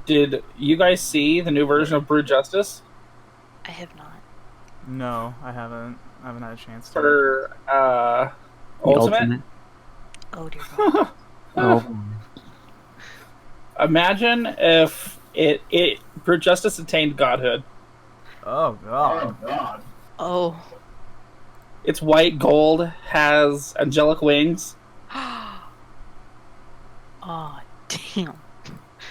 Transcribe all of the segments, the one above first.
Did you guys see the new version of Brute Justice I have not. No, I haven't. I haven't had a chance to. for The Ultimate? Oh dear God. Oh. Imagine if it Brute Justice attained godhood. Oh god. Oh. It's white gold, has angelic wings. Oh damn.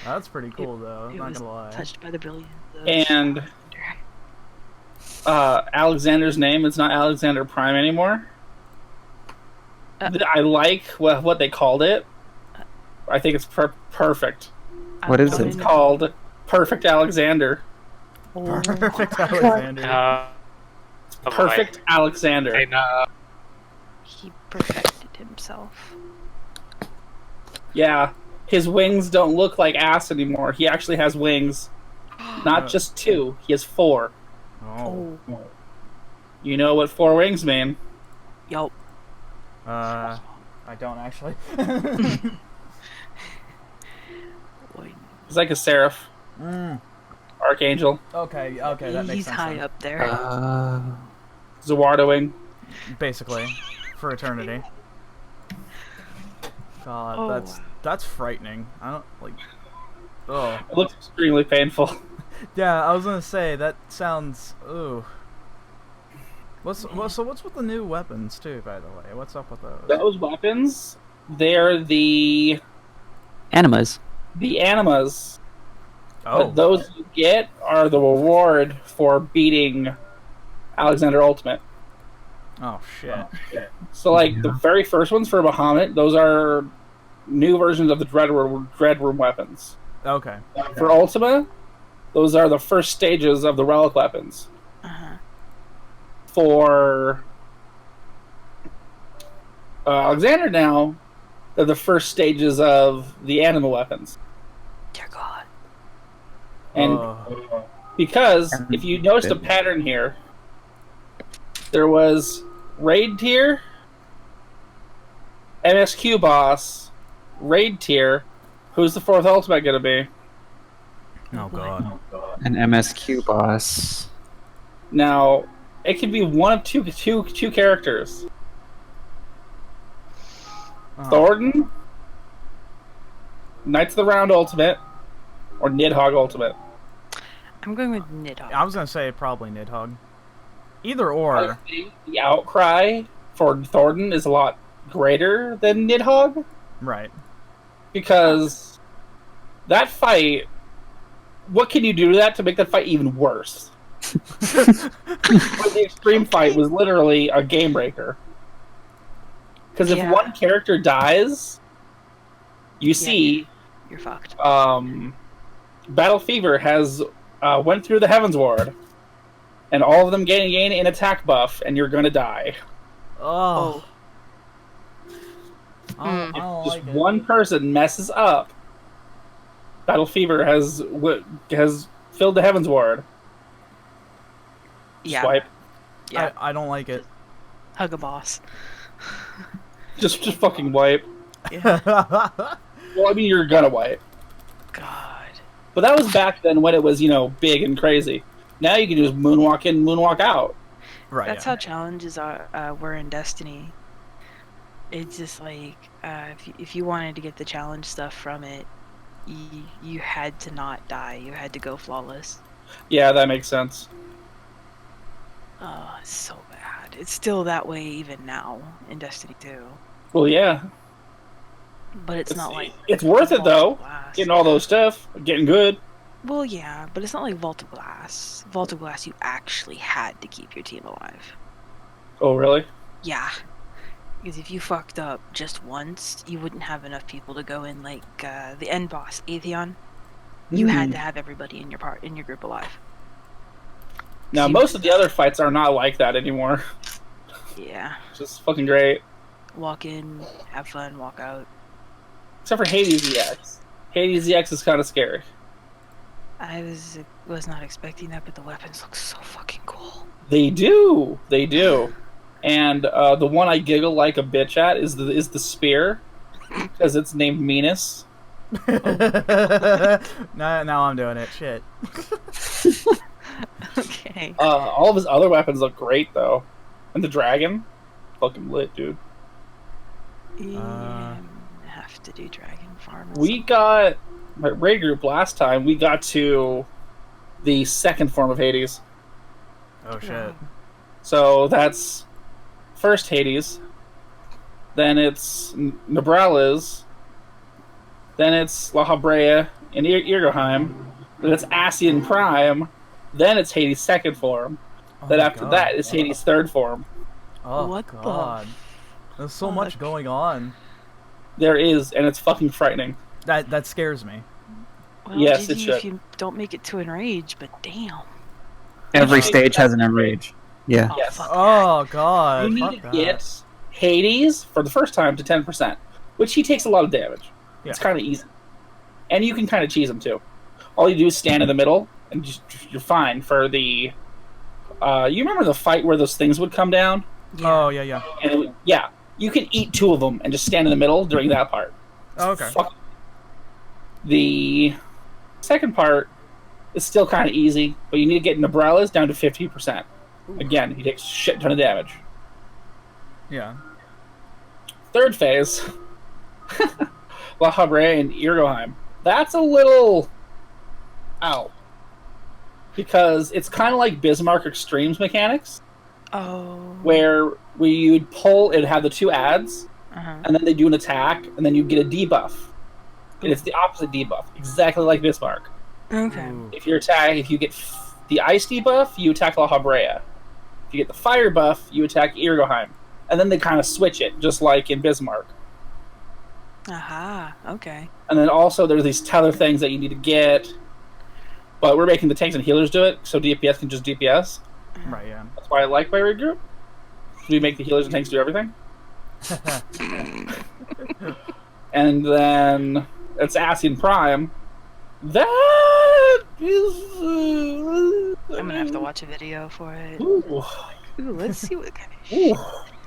That's pretty cool though. It Not was gonna lie. touched by the brilliance of And Alexander's name is not Alexander Prime anymore. I like what they called it. I think it's perfect. What is it? It's called Perfect Alexander. Oh. Perfect Alexander. Perfect Alexander. I know. He perfected himself. Yeah, his wings don't look like ass anymore. He actually has wings. Not just 2, he has 4. Oh. You know what 4 wings mean? Yup. I don't actually. He's like a seraph. Archangel. Okay, that makes He's sense. high then. up there. Zawardo wing. Basically, for eternity. God, Oh. that's frightening. I don't like. Oh. It looks extremely painful. Yeah, I was gonna say that sounds. Ooh. What's with the new weapons too? By the way, what's up with those? Those weapons, they're the Animas. animas. Oh. But those you get are the reward for beating Alexander Ultimate. Oh shit. So, like, the very first ones for Bahamut, those are new versions of the Dread Room weapons. Okay. For Ultima, those are the first stages of the Relic weapons. Uh-huh. For Alexander now, they're the first stages of the Anima weapons. Dear God. And because, if you noticed a pattern here, there was Raid Tier, MSQ Boss, Raid Tier. Who's the 4th Ultimate going to be? Oh god. An MSQ boss. Now, it can be one of two characters. Thornton, Knights of the Round Ultimate, or Nidhogg Ultimate. I'm going with Nidhogg. I was gonna say probably Nidhogg. Either I or. think the outcry for Thornton is a lot greater than Nidhogg, Right. because that fight, what can you do to that to make that fight even worse? But the extreme fight was literally a game breaker. Because if Yeah. one character dies, you see, You're fucked. Battle Fever has went through the Heavens Ward, and all of them gain an attack buff, and you're gonna die. Oh. I don't Just like it. one person messes up, Battle Fever has filled the Heavens Ward. Yeah. Swipe. Yeah. I don't like it. Hug a boss. Just fucking wipe. Yeah. Well, I mean, you're gonna wipe. God. But that was back then when it was, big and crazy. Now you can just moonwalk in, moonwalk out. Right. That's how challenges were in Destiny. It's just like if you wanted to get the challenge stuff from it, you had to not die. You had to go flawless. Yeah, that makes sense. Oh, it's so bad. It's still that way even now in Destiny 2. Well, yeah. But it's not like It's worth it, though. Blast. Getting all those stuff. Getting good. Well, yeah, but it's not like Vault of Glass. Vault of Glass, you actually had to keep your team alive. Oh, really? Yeah. Because if you fucked up just once, you wouldn't have enough people to go in, like the end boss, Atheon. You had to have everybody in your group alive. Now, most of the other fights are not like that anymore. Yeah. Just fucking great. Walk in, have fun, walk out. Except for Hades EX. Hades EX is kind of scary. I was not expecting that, but the weapons look so fucking cool. They do. They do. And the one I giggle like a bitch at is the spear, because it's named Minas. Now I'm doing it. Shit. Okay. All of his other weapons look great though, and the dragon, fucking lit, dude. Yeah, have to do dragon farm. or We got my raid group last time. We got to the second form of Hades. Oh something. shit. Wow. So that's first Hades, then it's Nebrales, then it's La Habrea and Irgoheim, then it's Asian Prime, then it's Hades' second form, Oh then my after God. that it's Hades' third form. Oh What the god. There's so much fuck? going on. There is, and it's fucking frightening. That scares me. Well, Yes, it GG should. if you don't make it to enrage, but damn. Every Okay. stage has an enrage. Yeah. Oh, Yes. fuck Oh god. You Fuck need to that. get Hades for the first time to 10%, which he takes a lot of damage. It's Yeah. kind of easy. And you can kind of cheese him too. All you do is stand in the middle, and you're fine for the... you remember the fight where those things would come down? Oh yeah. And it would, yeah, you can eat two of them and just stand in the middle during that part. Oh, okay. Fuck. The second part is still kind of easy, but you need to get Nebrales down to 50%. Again, he takes a shit ton of damage. Yeah. Third phase, La Habre and Irgoheim. That's a little... Ow. Because it's kind of like Bismarck Extremes mechanics, Oh. where you'd pull, it'd have the two adds, Uh-huh. and then they do an attack, and then you get a debuff. And it's the opposite debuff, exactly like Bismarck. Okay. Ooh. If you get the ice debuff, you attack La Habrea. If you get the fire buff, you attack Irgoheim. And then they kind of switch it, just like in Bismarck. Aha. Okay. And then also there's these tether things that you need to get. But we're making the tanks and healers do it, so DPS can just DPS. Right, yeah. That's why I like my raid group. We make the healers and tanks do everything. And then it's Asian Prime. That is... I'm gonna have to watch a video for it. Ooh. Ooh, let's see what kind of shit. Ooh.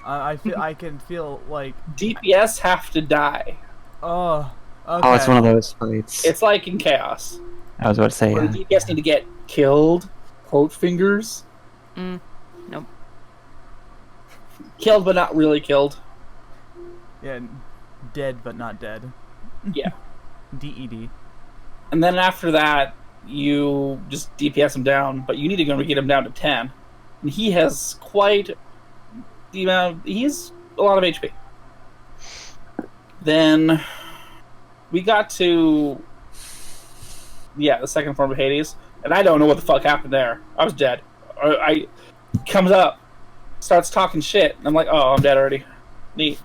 I feel I can feel like DPS have to die. oh okay. Oh, it's one of those fights. It's like in Chaos, I was about to say, where yeah. the DPS need to get killed, quote fingers. Nope. Killed but not really killed. Yeah, dead but not dead. Yeah. DED. And then after that, you just DPS him down, but you need to go and get him down to 10. And he has quite the amount. He's a lot of HP. Then we got to the second form of Hades, and I don't know what the fuck happened there. I was dead. I comes up, starts talking shit, and I'm like, oh, I'm dead already. Neat.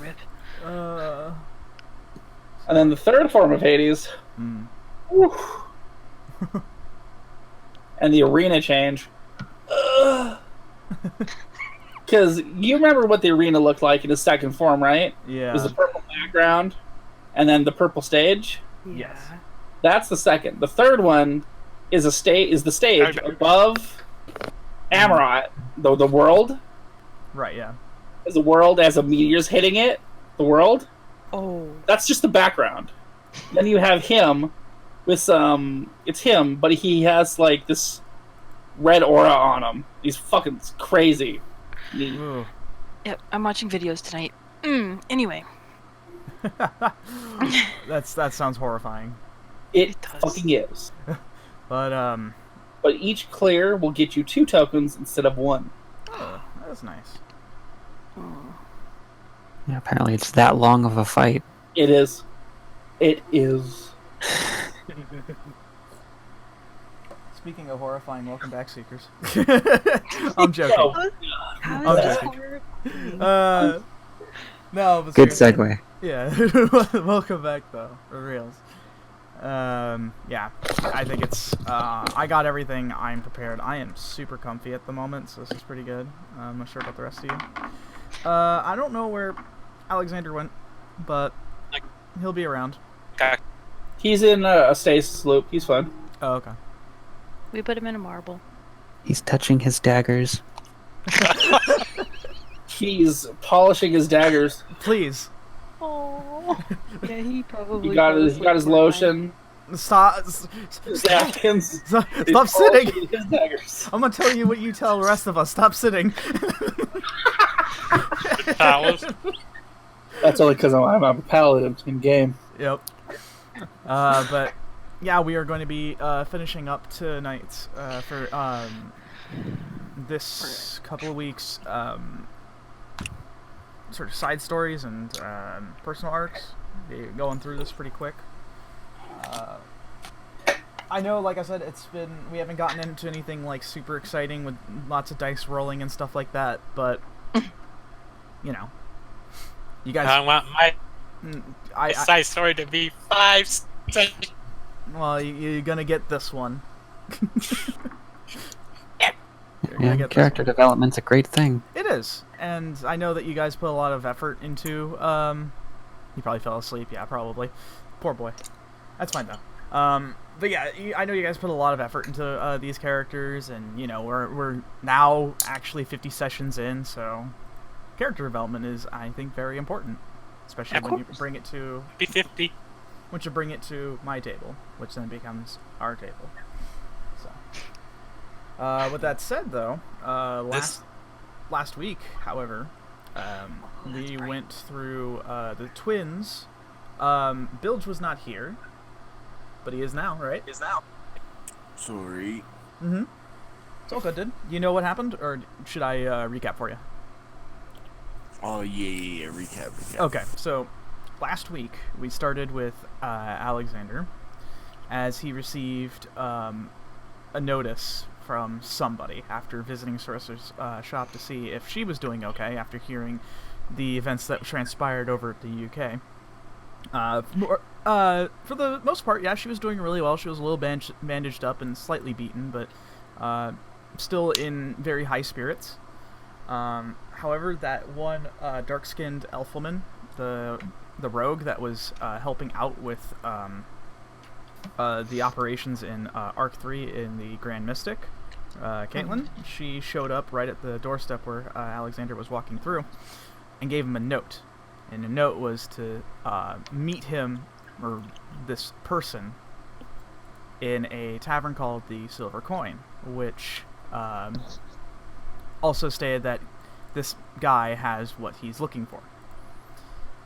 Rip. And then the third form of Hades, Mm. whew, and the arena change. Because you remember what the arena looked like in the second form, right? Yeah. It was the purple background, and then the purple stage. Yes. Yeah. That's the second. The third one is the stage above Amarot, the world. Right, yeah. As the world as a meteor's hitting it, the world. Oh. That's just the background. Then you have him with some. It's him, but he has like this red aura on him. He's fucking crazy. Ooh. Yep. I'm watching videos tonight. Anyway. That sounds horrifying. It It does. fucking is. But But each clear will get you 2 tokens instead of 1. oh, that's nice. Oh. Yeah, apparently it's that long of a fight. It is. It is. Speaking of horrifying, welcome back, Seekers. I'm joking. Oh, How I'm is this joking. horror? No, but Good seriously. segue. Yeah, welcome back though, for reals. Yeah, I think it's. I got everything. I'm prepared. I am super comfy at the moment, so this is pretty good. I'm not sure about the rest of you. I don't know where Alexander went, but he'll be around. He's in a stasis loop. He's fun. Oh, okay. We put him in a marble. He's touching his daggers. He's polishing his daggers. Please. Oh. Yeah, he probably He got fell his asleep one night. lotion. Stop! His napkins. Stop his sitting! clothes, His daggers. I'm gonna tell you what you tell the rest of us. Stop sitting. Towels. That's only because I'm a paladin in game. Yep. But yeah, we are going to be finishing up tonight for this couple of weeks. Sort of side stories and personal arcs. Going through this pretty quick. I know, like I said, we haven't gotten into anything like super exciting with lots of dice rolling and stuff like that, but you know, you guys. I want my I side story to be 5 seconds. well, you're gonna get this one. You're gonna Yeah, get this character one. development's a great thing. It is, and I know that you guys put a lot of effort into. He probably fell asleep. Yeah, probably. Poor boy. That's fine though. But yeah, I know you guys put a lot of effort into these characters, and you know we're now actually 50 sessions in, so character development is, I think, very important, especially when you bring it to 50-50. once you bring it to my table, which then becomes our table. So, with that said, though, last week, however, we went through the twins. Bilge was not here, but he is now, right? Sorry. Mm-hmm. It's all good, dude. You know what happened, or should I recap for you? Oh, yeah. Recap. Okay, so last week we started with Alexander, as he received a notice from somebody after visiting Sorcerer's shop to see if she was doing okay after hearing the events that transpired over at the UK. For the most part, yeah, she was doing really well. She was a little bandaged up and slightly beaten, but still in very high spirits. However, that one dark-skinned elf woman, the rogue that was helping out with the operations in Arc 3 in the Grand Mystic, Caitlin, she showed up right at the doorstep where Alexander was walking through and gave him a note. And the note was to meet him, or this person, in a tavern called the Silver Coin, which also stated that this guy has what he's looking for.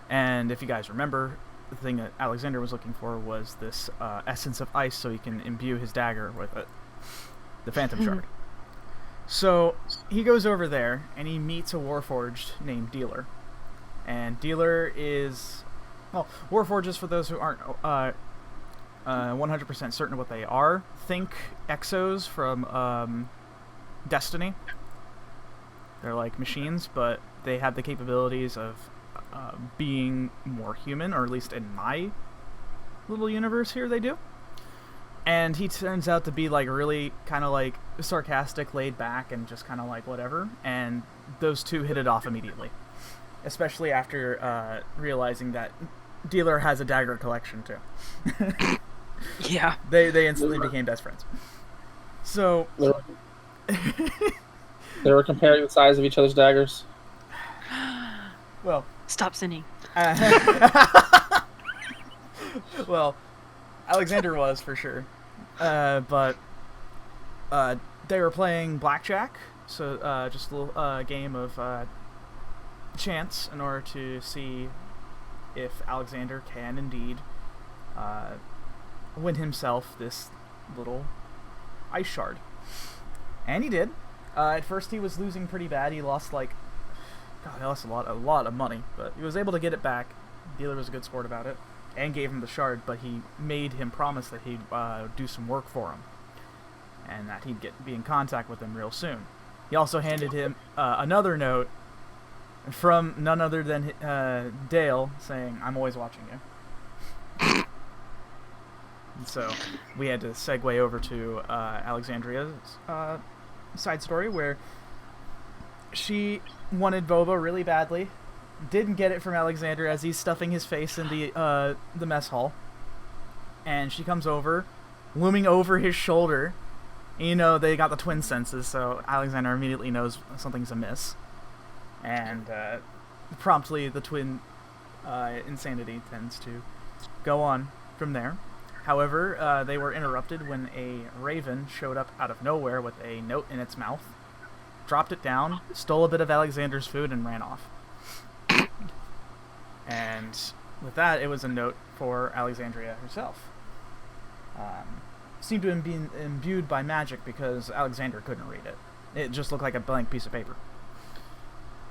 And if you guys remember, the thing that Alexander was looking for was this essence of ice so he can imbue his dagger with it. The Phantom Shard. So he goes over there and he meets a Warforged named Dealer. And Dealer is... Well, Warforges, for those who aren't 100% certain of what they are, think Exos from Destiny. They're like machines, but they have the capabilities of being more human, or at least in my little universe here they do. And he turns out to be like really kind of like sarcastic, laid back, and just kind of like whatever. And those two hit it off immediately. Especially after realizing that Dealer has a dagger collection too. Yeah. They instantly became best friends. So They were comparing the size of each other's daggers. well, Stop sinning. well, Alexander was for sure, but they were playing blackjack, so just a little game of chance in order to see if Alexander can indeed win himself this little ice shard, and he did. At first, he was losing pretty bad. He lost he lost a lot of money, but he was able to get it back. Dealer was a good sport about it, and gave him the shard. But he made him promise that he'd do some work for him, and that he'd be in contact with him real soon. He also handed him another note from none other than Dale, saying, "I'm always watching you." And so we had to segue over to Alexandria's side story, where she wanted Boba really badly, didn't get it from Alexander as he's stuffing his face in the mess hall, and she comes over, looming over his shoulder. You know, they got the twin senses, so Alexander immediately knows something's amiss, and promptly the twin insanity tends to go on from there. However, they were interrupted when a raven showed up out of nowhere with a note in its mouth, dropped it down, stole a bit of Alexander's food, and ran off. And with that, it was a note for Alexandria herself. Seemed to have been imbued by magic because Alexander couldn't read it. It just looked like a blank piece of paper.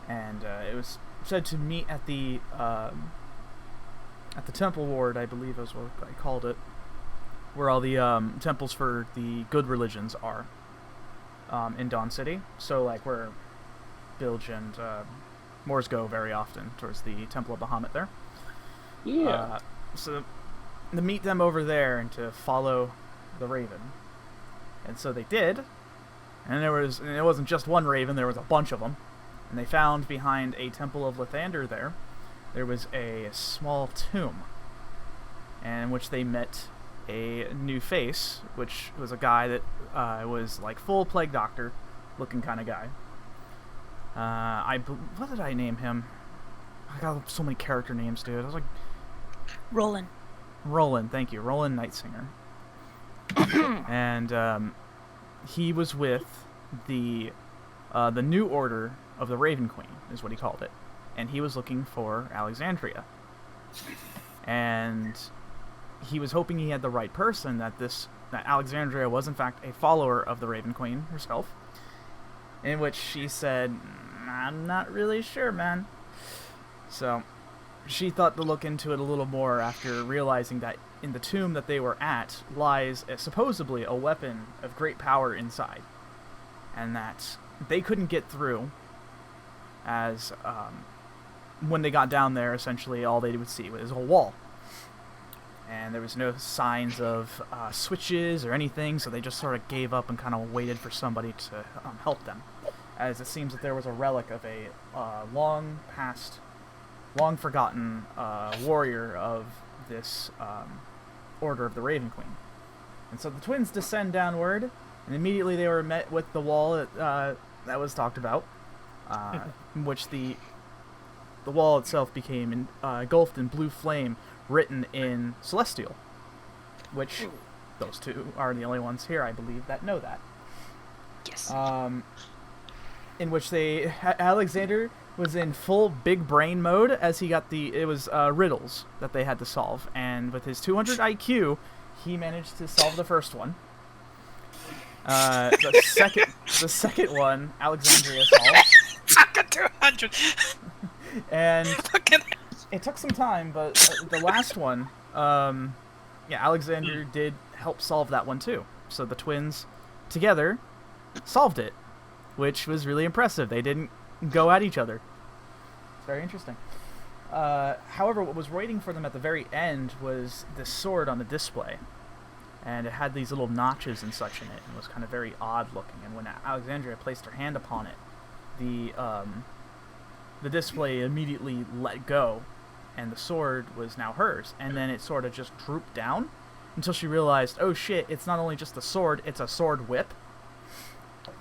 And it was said to meet at the temple ward, I believe is what I called it, where all the temples for the good religions are in Dawn City. So like where Bilge and Moors go very often towards the Temple of Bahamut there. Yeah. So to meet them over there and to follow the raven. And so they did. And it wasn't just one raven, there was a bunch of them. And they found behind a temple of Lathander there was a small tomb, in which they met a new face, which was a guy that was like full plague doctor looking kind of guy. What did I name him? I got so many character names, dude. I was like, Roland, thank you, Roland Nightsinger. And he was with the New Order of the Raven Queen, is what he called it. And he was looking for Alexandria. And he was hoping he had the right person, that Alexandria was in fact a follower of the Raven Queen herself. In which she said, I'm not really sure, man. So she thought to look into it a little more after realizing that in the tomb that they were at lies supposedly a weapon of great power inside. And that they couldn't get through, as when they got down there, essentially all they would see was a wall. And there was no signs of switches or anything, so they just sort of gave up and kind of waited for somebody to help them. As it seems that there was a relic of a long forgotten warrior of this Order of the Raven Queen. And so the twins descend downward, and immediately they were met with the wall that was talked about, in which the wall itself became engulfed in blue flame, written in Celestial, which those two are the only ones here, I believe, that know that. Yes. In which Alexander was in full big brain mode, as he got it was riddles that they had to solve, and with his 200 IQ, he managed to solve the first one. The second one, Alexandria solved. Saga 200. And Fucking. it took some time, but the last one, Alexander did help solve that one too. So the twins together solved it, which was really impressive. They didn't go at each other. It's very interesting. However, what was waiting for them at the very end was this sword on the display. And it had these little notches and such in it, and was kind of very odd looking. And when Alexandria placed her hand upon it, the display immediately let go, and the sword was now hers. And then it sort of just drooped down until she realized, oh shit, it's not only just a sword, it's a sword whip.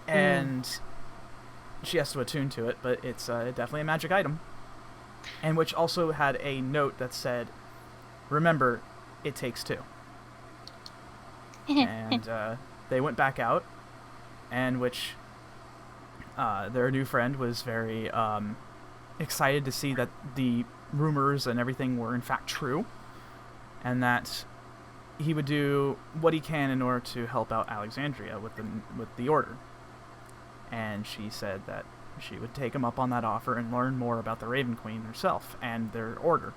And she has to attune to it, but it's definitely a magic item. And which also had a note that said, remember, it takes two. And they went back out, and which their new friend was very excited to see that the rumors and everything were in fact true, and that he would do what he can in order to help out Alexandria with the order. And she said that she would take him up on that offer and learn more about the Raven Queen herself and their order.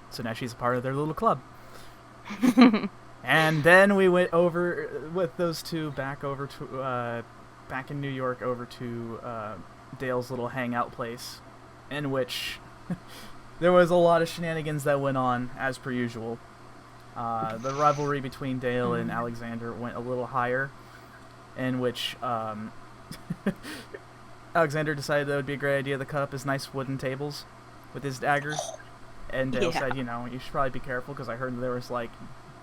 So now she's a part of their little club. And then we went over with those two back in New York, over to Dale's little hangout place, in which there was a lot of shenanigans that went on, as per usual. The rivalry between Dale and Alexander went a little higher, in which Alexander decided that it would be a great idea to cut up his nice wooden tables with his dagger. And Dale said, you should probably be careful, because I heard there was, like,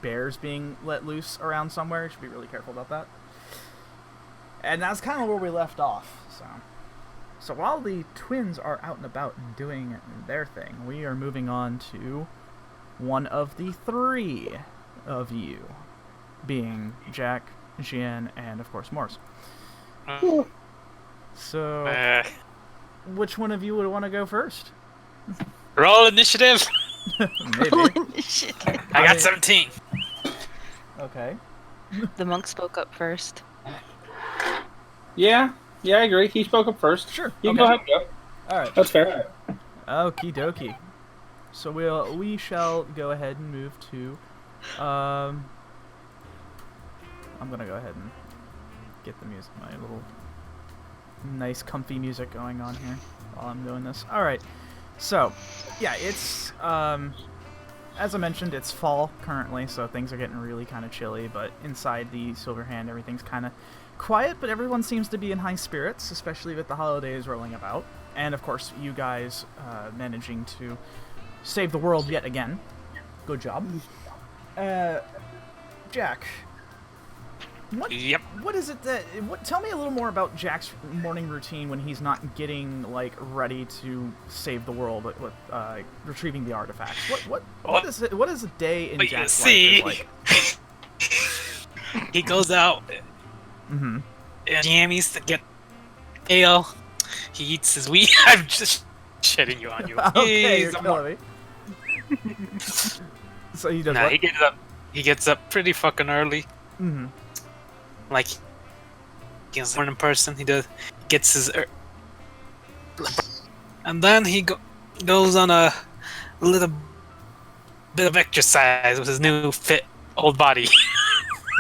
bears being let loose around somewhere. You should be really careful about that. And that's kind of where we left off, So while the twins are out and about and doing their thing, we are moving on to one of the three of you, being Jack, Xian, and of course Morse. So, which one of you would want to go first? Roll initiative. Maybe. Shit. I got 17. Okay. The monk spoke up first. Yeah, I agree. He spoke up first. Sure. You can go ahead, Joe. All right. That's fair. Okie dokie. So we shall go ahead and move to. I'm gonna go ahead and get the music, my little nice, comfy music going on here while I'm doing this. All right. So, yeah, it's as I mentioned, it's fall currently, so things are getting really kind of chilly. But inside the Silver Hand, everything's kind of quiet, but everyone seems to be in high spirits, especially with the holidays rolling about. And of course, you guys managing to save the world yet again. Good job. Jack. Yep. What is it that? Tell me a little more about Jack's morning routine when he's not getting like ready to save the world with retrieving the artifacts. What is it? What is a day in Jack's life like? He goes out Mm-hmm. and jammies to get ale. He eats his wheat. I'm just shitting you on you. Okay, you're He's a killing me. So he does Nah, what? he gets up pretty fucking early. Mm-hmm. Like he's a morning person. He gets his and then he goes on a little bit of exercise with his new fit old body.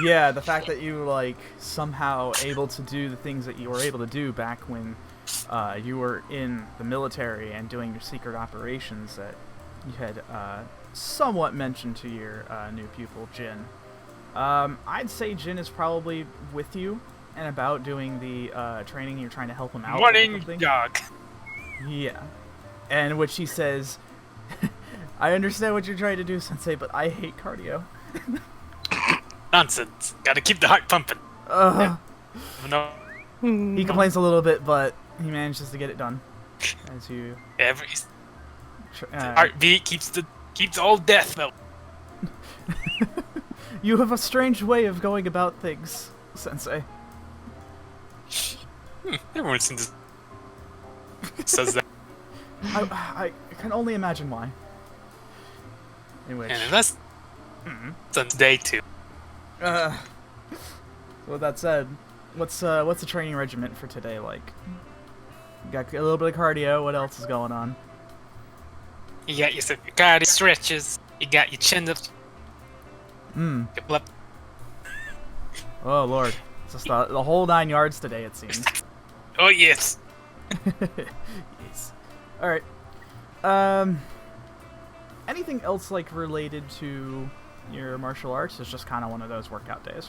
Yeah, the fact that you like somehow able to do the things that you were able to do back when you were in the military and doing your secret operations that you had somewhat mentioned to your new pupil Jin. I'd say Jin is probably with you and about doing the training. You're trying to help him out. Morning jog. Yeah, and which he says, "I understand what you're trying to do, Sensei, but I hate cardio." Nonsense. Gotta keep the heart pumping. No. He complains a little bit, but he manages to get it done. As you, Every heartbeat keeps all death though. you have a strange way of going about things, Sensei. Everyone seems says that. I can only imagine why. In which, And that's since day 2. so with that said, what's the training regiment for today like? You got a little bit of cardio. What else is going on? You got your cardio stretches. You got your chin ups. Oh lord, it's just the whole 9 yards today, it seems. Oh yes. Yes. All right. Anything else like related to your martial arts? It's just kind of one of those workout days.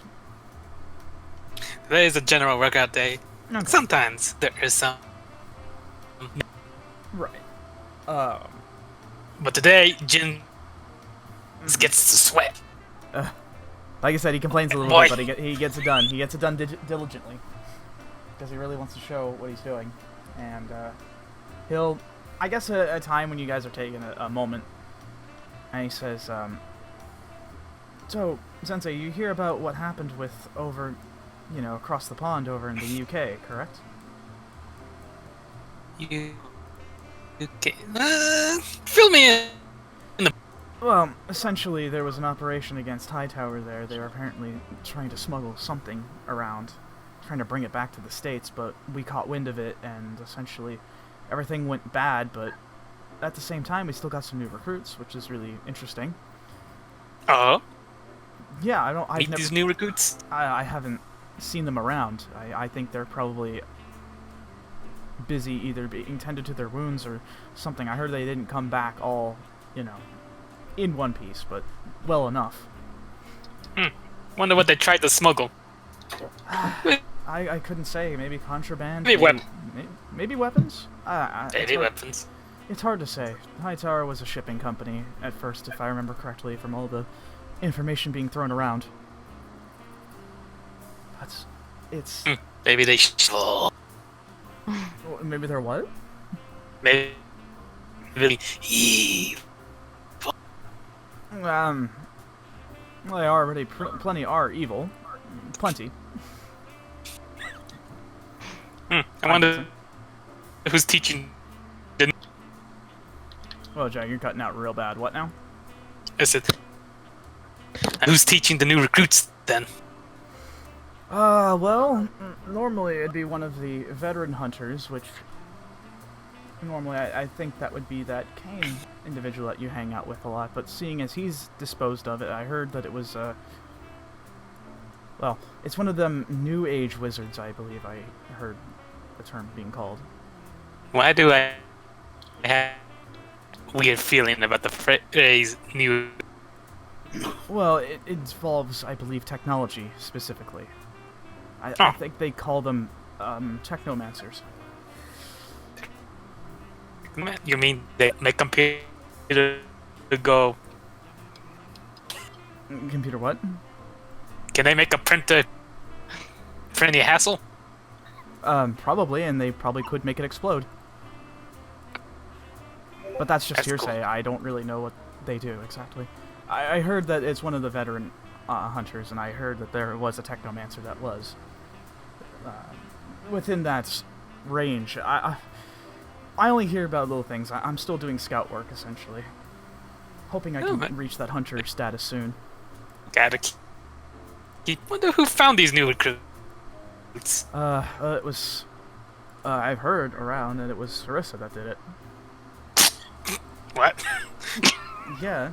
Today is a general workout day. Okay. Sometimes there is some. Right. But today, Jin gets to sweat. Like I said, he complains a little Boy. bit, but he gets it done. He gets it done diligently because he really wants to show what he's doing, and he'll, I guess, a time when you guys are taking a moment, and he says, "So, Sensei, you hear about what happened with over, across the pond over in the UK, correct?" You okay? Fill me in. Well, essentially, there was an operation against Hightower there. They were apparently trying to smuggle something around, trying to bring it back to the States, but we caught wind of it, and essentially everything went bad, but at the same time, we still got some new recruits, which is really interesting. Oh, Yeah, meet these new recruits. I haven't seen them around. I think they're probably busy either being tended to their wounds or something. I heard they didn't come back all, in one piece, but well enough. Wonder what they tried to smuggle. I couldn't say. Maybe contraband. Maybe maybe weapons. Maybe weapons. It's hard to say. Hightower was a shipping company at first, if I remember correctly, from all the information being thrown around. It's Maybe they. Maybe they're what? Maybe evil. Well, they are already plenty are evil. Plenty. I wonder who's teaching. Well, Jack, you're cutting out real bad. What now? Is it? Who's teaching the new recruits then? Well, normally it'd be one of the veteran hunters, which normally I think that would be that Kane individual that you hang out with a lot, but seeing as he's disposed of it, I heard that it was, well, it's one of them New Age wizards, I believe I heard the term being called. Why do I have a weird feeling about the phrase new? Well, it involves, I believe, technology, specifically. I think they call them, technomancers. You mean they make computer go? Computer what? Can they make a printer for any hassle? Probably, and they probably could make it explode. But that's just That's hearsay. cool. I don't really know what they do exactly. I heard that it's one of the veteran hunters, and I heard that there was a technomancer that was within that range. I only hear about little things. I'm still doing scout work, essentially. Hoping I can reach that hunter status soon. Gotta keep. Wonder who found these new recruits. It was... I've heard around that it was Sarissa that did it. What? Yeah.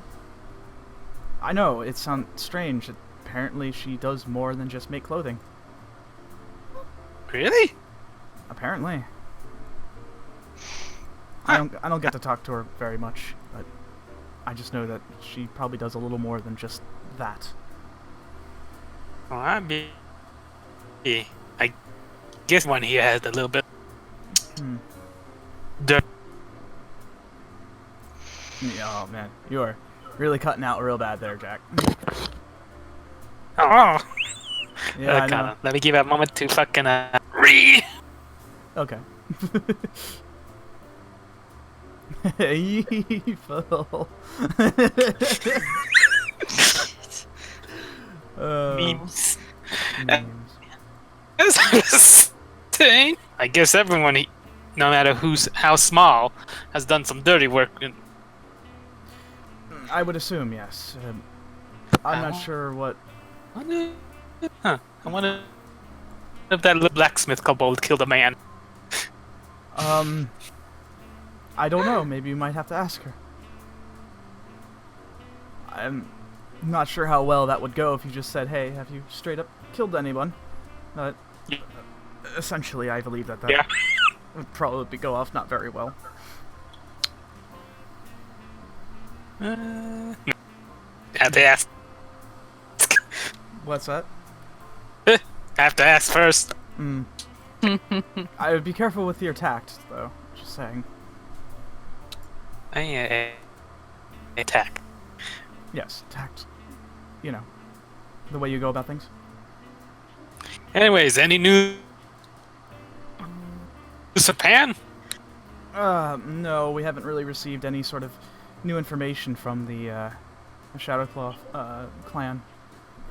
I know, it sounds strange. Apparently she does more than just make clothing. Really? Apparently. I don't get to talk to her very much, but I just know that she probably does a little more than just that. Well, I guess one here has a little bit. Dirt. Oh man, you are really cutting out real bad there, Jack. Oh. Yeah, I know. Let me give it a moment to fucking read. Okay. Evil. Memes. Memes. As I was saying, I guess everyone, no matter how small, has done some dirty work. I would assume, yes. I'm not sure what... I wonder if that little blacksmith kobold killed a man. I don't know. Maybe you might have to ask her. I'm not sure how well that would go if you just said, hey, have you straight up killed anyone? But essentially, I believe that would probably go off not very well. Have to ask. What's that? Have to ask first. I would be careful with your tact, though. Just saying. Attack. Yes, tact. You know, the way you go about things. Anyways, any news? Japan? No, we haven't really received any sort of new information from the Shadowclaw clan.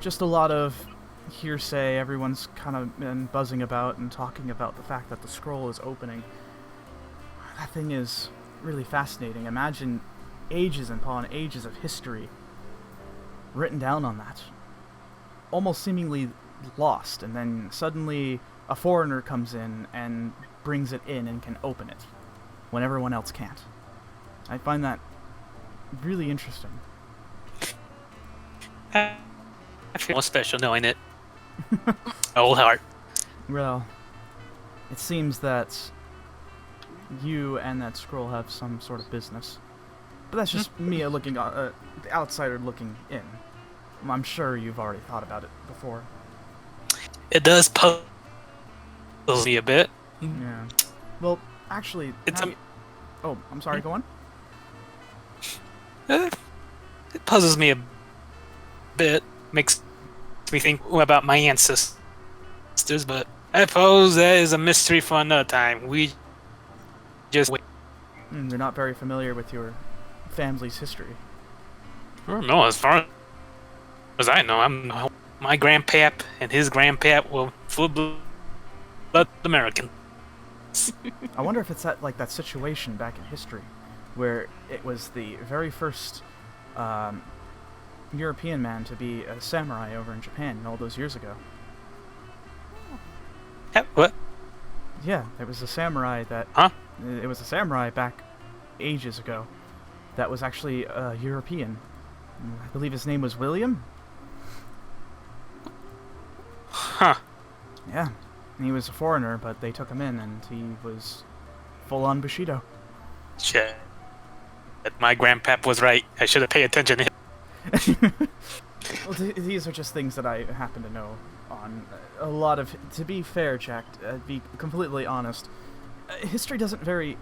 Just a lot of hearsay. Everyone's kind of been buzzing about and talking about the fact that the scroll is opening. That thing is really fascinating. Imagine ages upon ages of history written down on that. Almost seemingly lost, and then suddenly a foreigner comes in and brings it in and can open it when everyone else can't. I find that really interesting. I feel more special knowing it. Old heart. Well, it seems that you and that scroll have some sort of business. But that's just me looking, the outsider looking in. I'm sure you've already thought about it before. It does puzzle me a bit. Yeah. Well, actually, oh, I'm sorry, go on. It puzzles me a bit. Makes me think about my ancestors, but I suppose that is a mystery for another time. We just wait. You're not very familiar with your family's history. I don't know. As far as I know, my grandpap and his grandpap were full-blood American. I wonder if it's that situation back in history, where it was the very first European man to be a samurai over in Japan all those years ago. What? Yeah, it was a samurai that... Huh? It was a samurai back ages ago that was actually European. I believe his name was William? Huh. Yeah. He was a foreigner, but they took him in, and he was full-on Bushido. Shit. My grandpap was right. I should have paid attention to him. Well, these are just things that I happen to know on a lot of... To be fair, Jack, to be completely honest, history doesn't very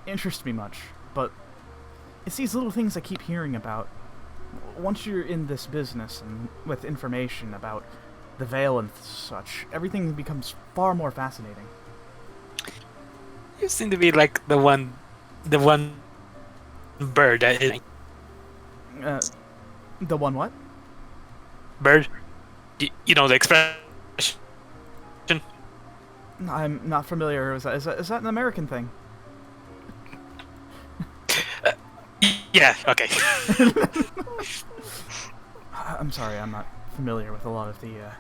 interest me much, but it's these little things I keep hearing about. Once you're in this business and with information about the Veil and such, everything becomes far more fascinating. You seem to be like the one bird that is... The one what? Bird? You know the expression? I'm not familiar. Is that an American thing? Yeah, okay. I'm sorry, I'm not familiar with a lot of the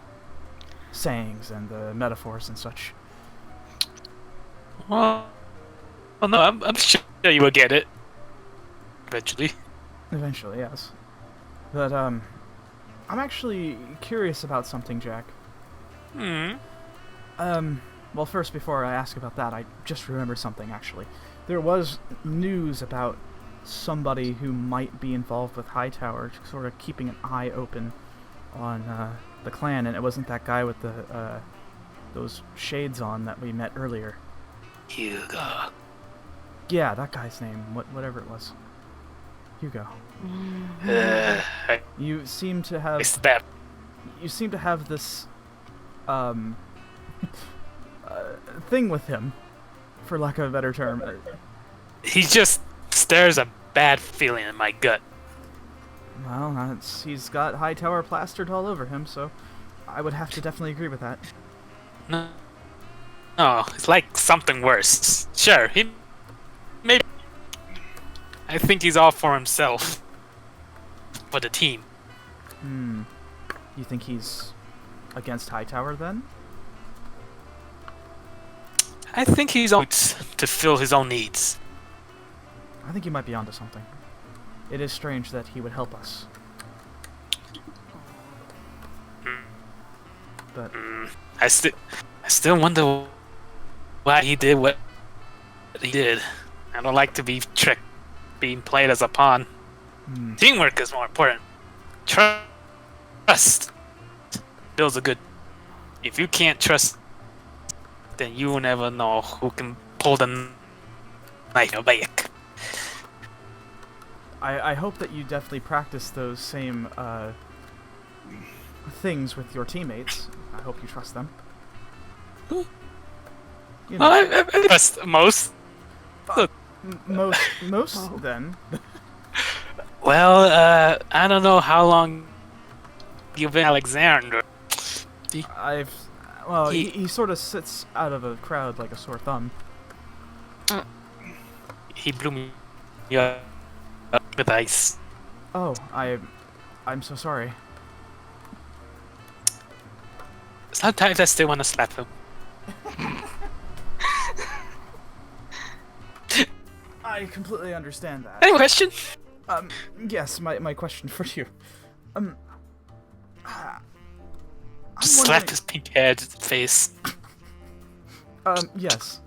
sayings and the metaphors and such. Well, no, I'm sure you will get it. Eventually. Eventually, yes. But, I'm actually curious about something, Jack. Well, first, before I ask about that, I just remembered something, actually. There was news about somebody who might be involved with Hightower, sort of keeping an eye open on the clan, and it wasn't that guy with the those shades on that we met earlier. Hugo. Yeah, that guy's name, whatever it was. Hugo. You seem to have... It's bad. You seem to have this thing with him, for lack of a better term. He just stirs a bad feeling in my gut. Well, he's got Hightower plastered all over him, so I would have to definitely agree with that. No, it's like something worse. Sure, he maybe. I think he's all for himself, for the team. You think he's against Hightower then? I think he's out to fill his own needs. I think you might be onto something. It is strange that he would help us. But I still wonder why he did what he did. I don't like to be tricked, being played as a pawn. Teamwork is more important. Trust builds a good. If you can't trust, then you will never know who can pull the knife back. I hope that you definitely practice those same things with your teammates. I hope you trust them. You know, I trust most. most then. Well, I don't know how long you've been Alexandria. He sort of sits out of a crowd like a sore thumb. He blew me up with ice. Oh, I'm so sorry. Sometimes I still want to slap him. I completely understand that. Any question? Yes, my question for you. Just slap his pink haired face. Yes.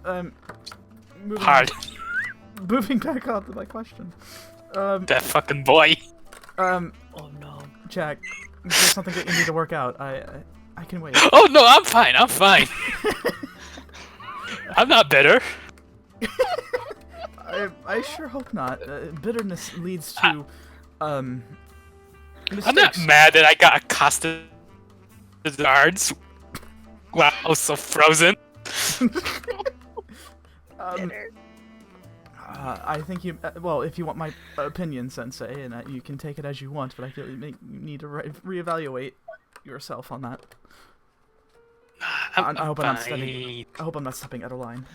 Hard. Moving back on to my question. That fucking boy. Oh no. Jack, there's something that you need to work out. I can wait. Oh no, I'm fine. I'm fine. I'm not bitter. I sure hope not. Bitterness leads to mistakes. I'm not mad that I got accosted to the guards. Wow, so frozen. Bitter. I think you. Well, if you want my opinion, Sensei, and you can take it as you want, but I feel you need to reevaluate yourself on that. I hope I'm not stepping. I hope I'm not stepping out of line.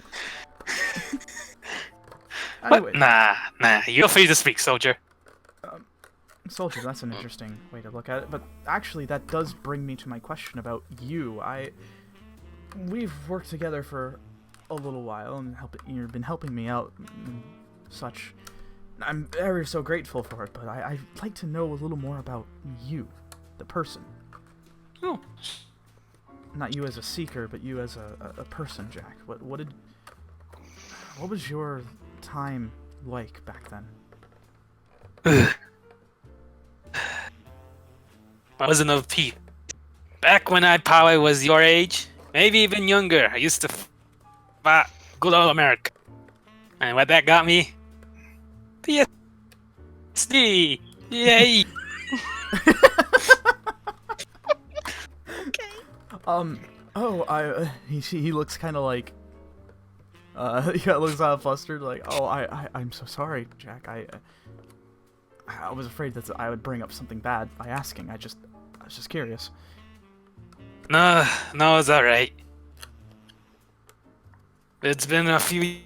Anyway, What? Nah. You're free to speak, soldier. soldier, that's an interesting way to look at it. But actually, that does bring me to my question about you. We've worked together for a little while, and you've been helping me out and such. I'm very so grateful for it, but I'd like to know a little more about you, the person. Oh. Not you as a seeker, but you as a person, Jack. What was your time like back then? I wasn't of peace. Back when I probably was your age, maybe even younger, I used to fight good old America. And what that got me? PSD! Yay! He looks kind of like, he looks all flustered, like, I'm so sorry, Jack, I was afraid that I would bring up something bad by asking, I was just curious. No, it's alright. It's been a few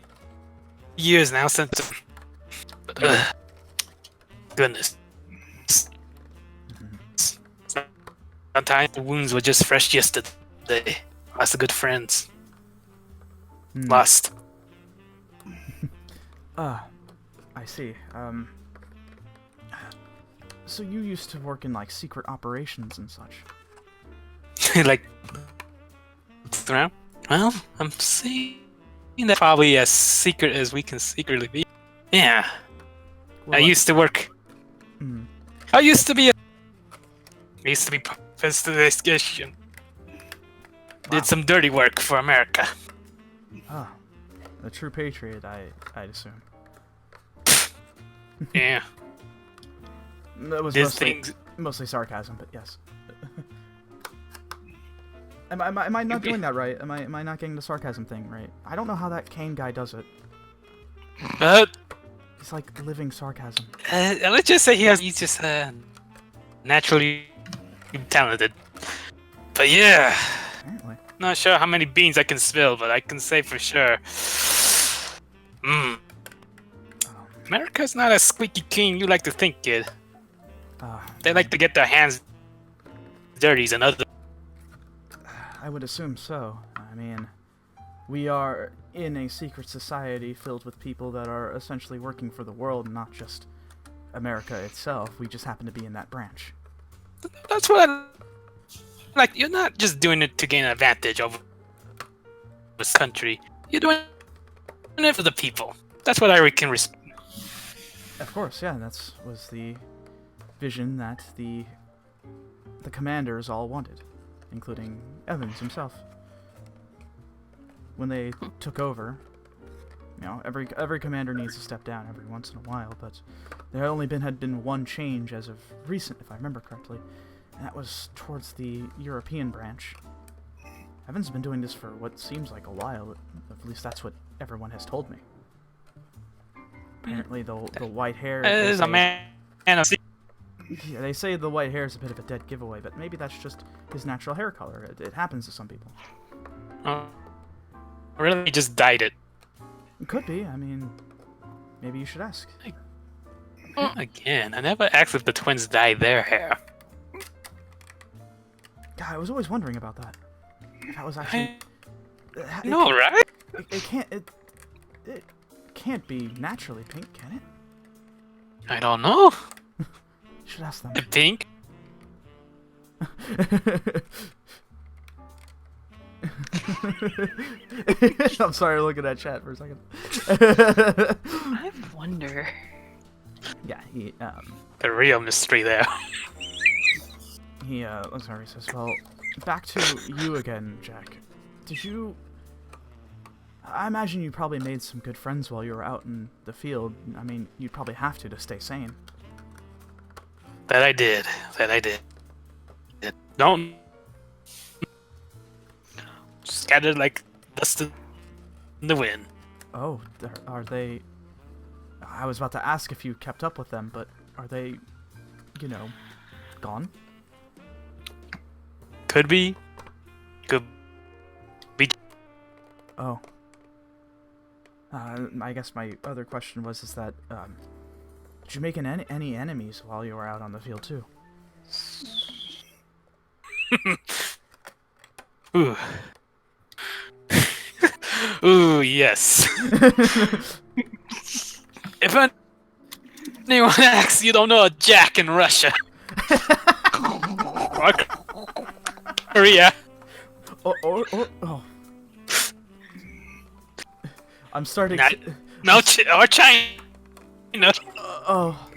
years now since... Goodness. Sometimes the wounds were just fresh yesterday. Lost good friends. Lost. I see. So you used to work in, like, secret operations and such? Like... around? Well, I'm seeing that probably as secret as we can secretly be. Yeah. Well, I used to work... I used to be investigation. Did some dirty work for America. Ah, a true patriot, I'd assume. Yeah. That was mostly sarcasm, but yes. Am I not doing that right? Am I not getting the sarcasm thing right? I don't know how that Kane guy does it. It's like living sarcasm. Let's just say he's just naturally talented. But yeah, Apparently. not sure how many beans I can spill, but I can say for sure. America's not as squeaky clean you like to think, kid. They like to get their hands dirty and other. I would assume so. I mean, we are in a secret society filled with people that are essentially working for the world, not just America itself. We just happen to be in that branch. That's what I like. You're not just doing it to gain an advantage over this country. You're doing it for the people. That's what I can respect. Of course, yeah. That was the vision that the commanders all wanted, including Evans himself. When they took over, you know, every commander needs to step down every once in a while, but there had been one change as of recent, if I remember correctly, and that was towards the European branch. Evans has been doing this for what seems like a while, at least that's what everyone has told me. Apparently the white hair... Is a man of yeah, they say the white hair is a bit of a dead giveaway, but maybe that's just his natural hair color. It happens to some people. Really, he just dyed it. It could be. I mean, maybe you should ask. Again, I never asked if the twins dyed their hair. God, I was always wondering about that. That was actually... No, right? It can't be naturally pink, can it? I don't know. You should ask them. Pink? I'm sorry, look at that chat for a second. I wonder. Yeah, he The real mystery there. I'm sorry, he says, well, back to you again, Jack. I imagine you probably made some good friends while you were out in the field. I mean, you'd probably have to stay sane. That I did. Don't. scattered like dust in the wind. Oh, are they... I was about to ask if you kept up with them, but are they, gone? Could be. Could be. Oh. I guess my other question was, is that, did you make any enemies while you were out on the field, too? Ooh. Ooh, yes. If anyone asks, you don't know a jack in Russia. Or Korea. Oh. I'm starting Not- to... No, or China. Oh.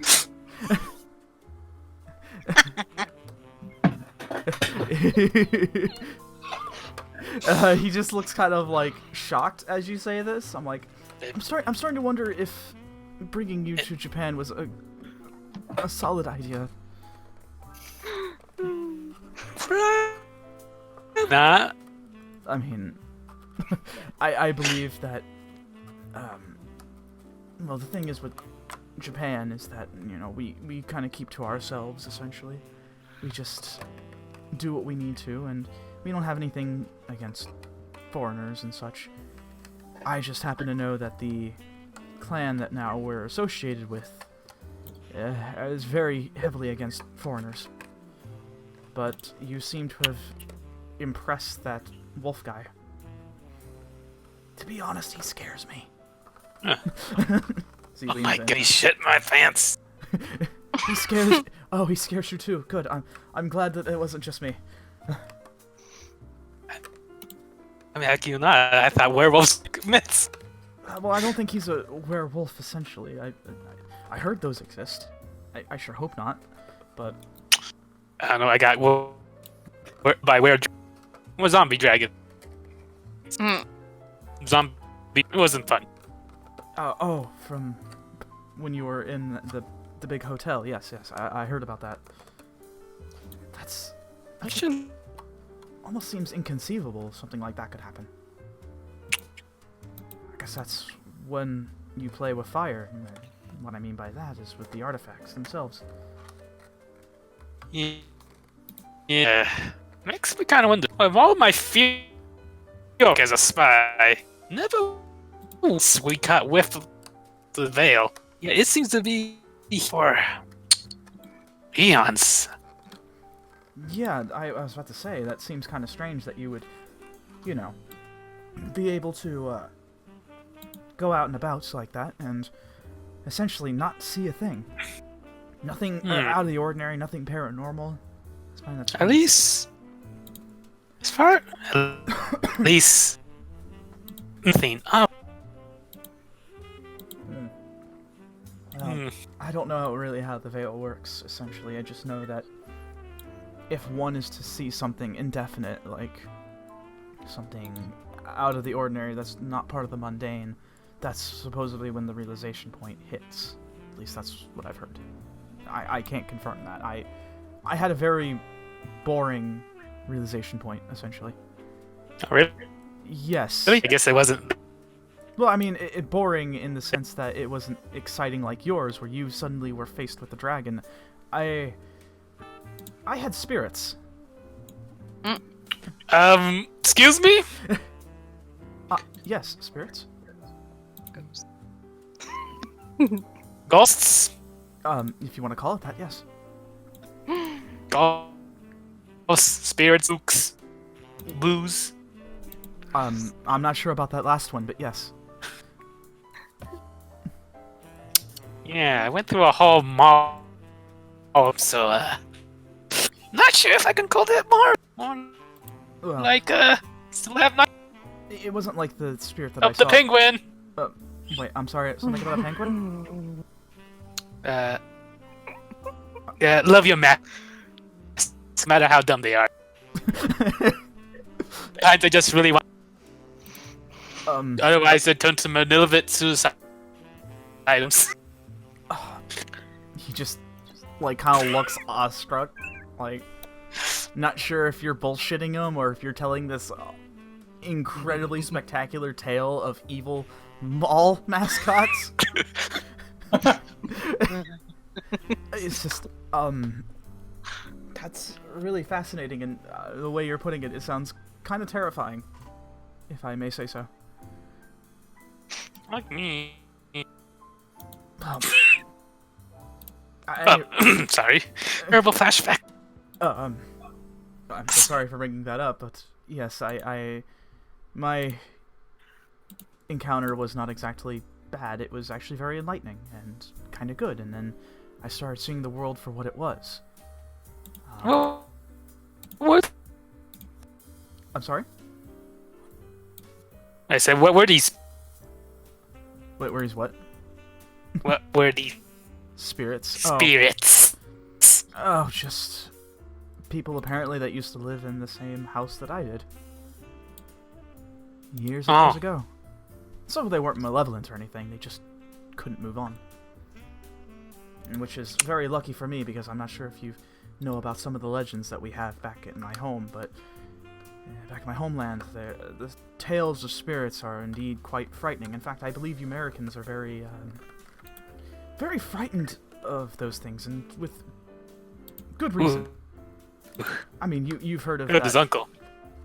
He just looks kind of like shocked as you say this. I'm like, I'm starting to wonder if bringing you to Japan was a solid idea. Nah. I mean, I believe that. Well, the thing is with Japan is that we kind of keep to ourselves essentially. We just do what we need to, and we don't have anything against foreigners and such. I just happen to know that the clan that now we're associated with is very heavily against foreigners. But you seem to have impressed that wolf guy. To be honest, he scares me. Huh. So he Oh leans my in. god, he shit my pants. He scares. Oh, he scares you too. Good. I'm glad that it wasn't just me. I mean, heck you not. I thought werewolves myths. Well, I don't think he's a werewolf. Essentially, I heard those exist. I sure hope not. But I don't know. I got by where zombie dragon. Zombie. It wasn't fun. oh, from when you were in the big hotel. Yes, I heard about that. That's Should almost seems inconceivable. Something like that could happen. I guess that's when you play with fire. And what I mean by that is with the artifacts themselves. Yeah. Makes me kind of wonder. Of all my fear as a spy, never once we caught whiff of the veil. Yeah, it seems to be for eons. Yeah, I was about to say, that seems kind of strange that you would, be able to go out and about like that and essentially not see a thing. Nothing out of the ordinary, nothing paranormal. I find that's At least, as far at least nothing up. Well, I don't know really how the veil works, essentially. I just know that if one is to see something indefinite, like something out of the ordinary that's not part of the mundane, that's supposedly when the realization point hits. At least that's what I've heard. I can't confirm that. I had a very boring realization point, essentially. Oh, really? Yes. I guess it wasn't. Well, I mean, it boring in the sense that it wasn't exciting like yours, where you suddenly were faced with the dragon. I had spirits. Excuse me? Yes, spirits. Ghosts? If you want to call it that, yes. Ghosts, spirits, spooks, booze. I'm not sure about that last one, but yes. Yeah, I went through a whole mall, so, not sure if I can call that more Well, like, still have not it wasn't like the spirit that I up the saw. penguin. Wait, I'm sorry, something about a penguin? Yeah, love your Mac. No matter how dumb they are. Sometimes I just really want. Otherwise, they turn to malevolent suicide items. He just, like, kind of looks awestruck. Like, not sure if you're bullshitting him or if you're telling this incredibly spectacular tale of evil mall mascots. It's just, that's really fascinating, and the way you're putting it, it sounds kind of terrifying, if I may say so. Like me. Sorry. Terrible flashback. I'm so sorry for bringing that up, but yes, my encounter was not exactly bad. It was actually very enlightening and kind of good, and then I started seeing the world for what it was. Well, what? I'm sorry? I said, what were these? Wait, where is what? What were these Spirits. spirits? Oh, just people apparently that used to live in the same house that I did. Years and years ago. So they weren't malevolent or anything, they just couldn't move on. And which is very lucky for me, because I'm not sure if you know about some of the legends that we have back in my home, but back in my homeland, the tales of spirits are indeed quite frightening. In fact, I believe you Americans are very, very frightened of those things, and with good reason. I mean, you've heard of Heard his uncle.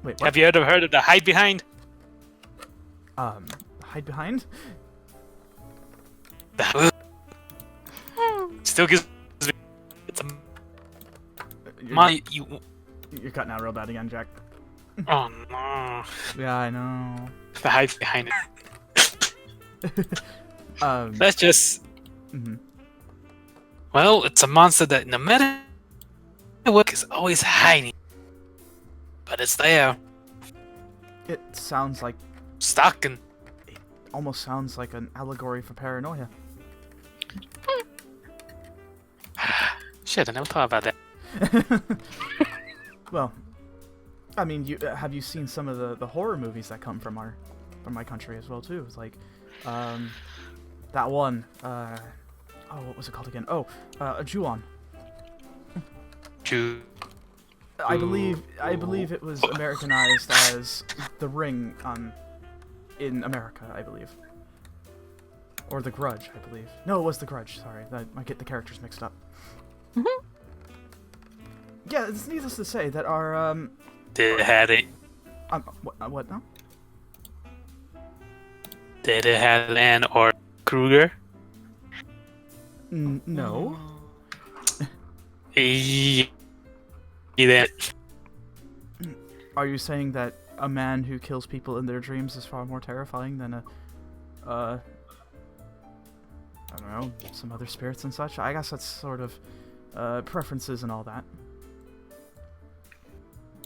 Wait, what? Have you ever heard of the hide behind? Hide behind? Still gives me. It's a You're cutting out real bad again, Jack. Oh no. Yeah, I know. The hide behind it. That's just. Mhm. Well, it's a monster that no matter what is always hiding. But it's there. It sounds like, Stalking. almost sounds like an allegory for paranoia. Shit, I never thought about that. Well, I mean, have you seen some of the horror movies that come from my country as well too? It's like, that one. What was it called again? Ju-on. I believe it was Americanized as The Ring in America, I believe. Or The Grudge, I believe. No, it was The Grudge, sorry. I might get the characters mixed up. Yeah, it's needless to say that our, Did it have it? what now? Did it have Ann or Kruger? No. Either. Are you saying that a man who kills people in their dreams is far more terrifying than I don't know, some other spirits and such? I guess that's sort of, preferences and all that.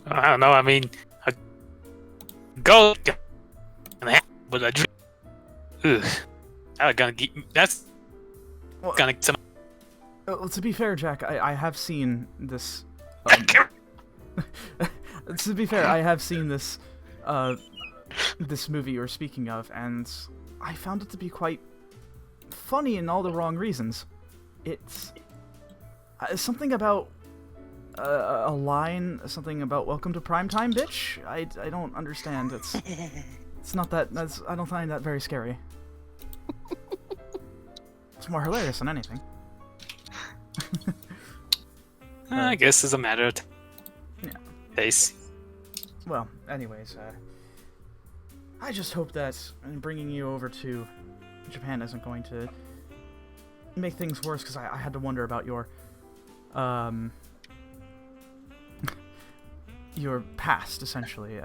I don't know. I mean, a ghost with a dream. Ugh. That's Well, gonna. well, to be fair, Jack, I have seen this. To be fair, I have seen this, this movie you're speaking of, and I found it to be quite funny in all the wrong reasons. It's something about a line, something about "Welcome to Primetime, bitch." I don't understand. It's not that. I don't find that very scary. It's more hilarious than anything. I guess it's a matter of taste. Well, anyways, I just hope that bringing you over to Japan isn't going to make things worse, because I had to wonder about your past, essentially.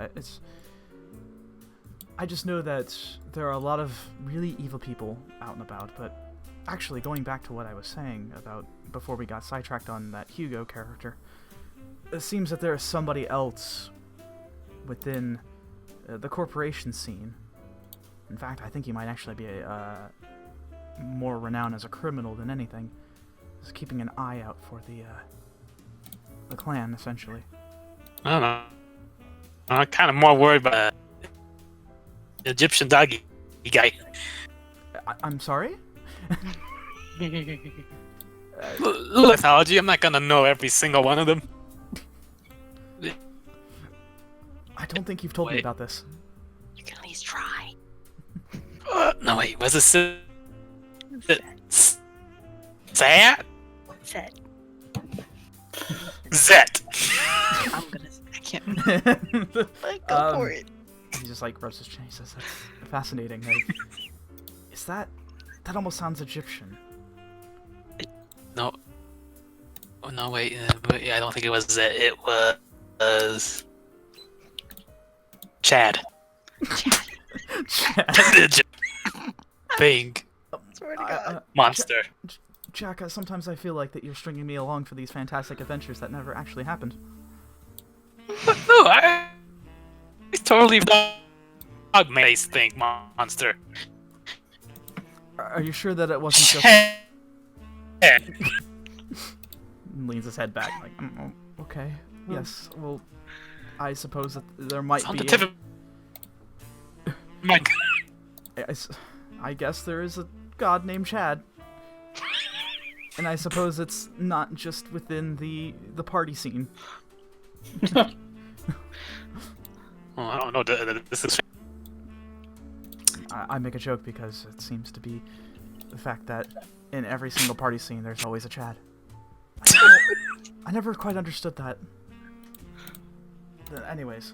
I just know that there are a lot of really evil people out and about, but actually, going back to what I was saying about before we got sidetracked on that Hugo character, it seems that there is somebody else within the corporation scene. In fact, I think he might actually be more renowned as a criminal than anything. Just keeping an eye out for the clan, essentially. I don't know. I'm kind of more worried about the Egyptian doggy guy. I'm sorry? Mythology, I'm not gonna know every single one of them. I don't think you've told me about this. No, wait, was it Zat? Set. Zet. I can't. Like, go for it. He just like rubs his chin. He says, "That's fascinating. Is that almost sounds Egyptian?" No. Oh no, wait. But yeah, I don't think it was Zet. It was Chad. Chad. Thing. Swear to God. Monster. Jack, sometimes I feel like that you're stringing me along for these fantastic adventures that never actually happened. But no, I totally dog-based thing, monster. Are you sure that it wasn't just... Yeah. Leans his head back, like, okay, yes, well, I suppose that there might On be... the tip of my... I guess there is a god named Chad. And I suppose it's not just within the party scene. Oh, I don't know. This is... I make a joke because it seems to be the fact that in every single party scene there's always a Chad. I never quite understood that. Anyways,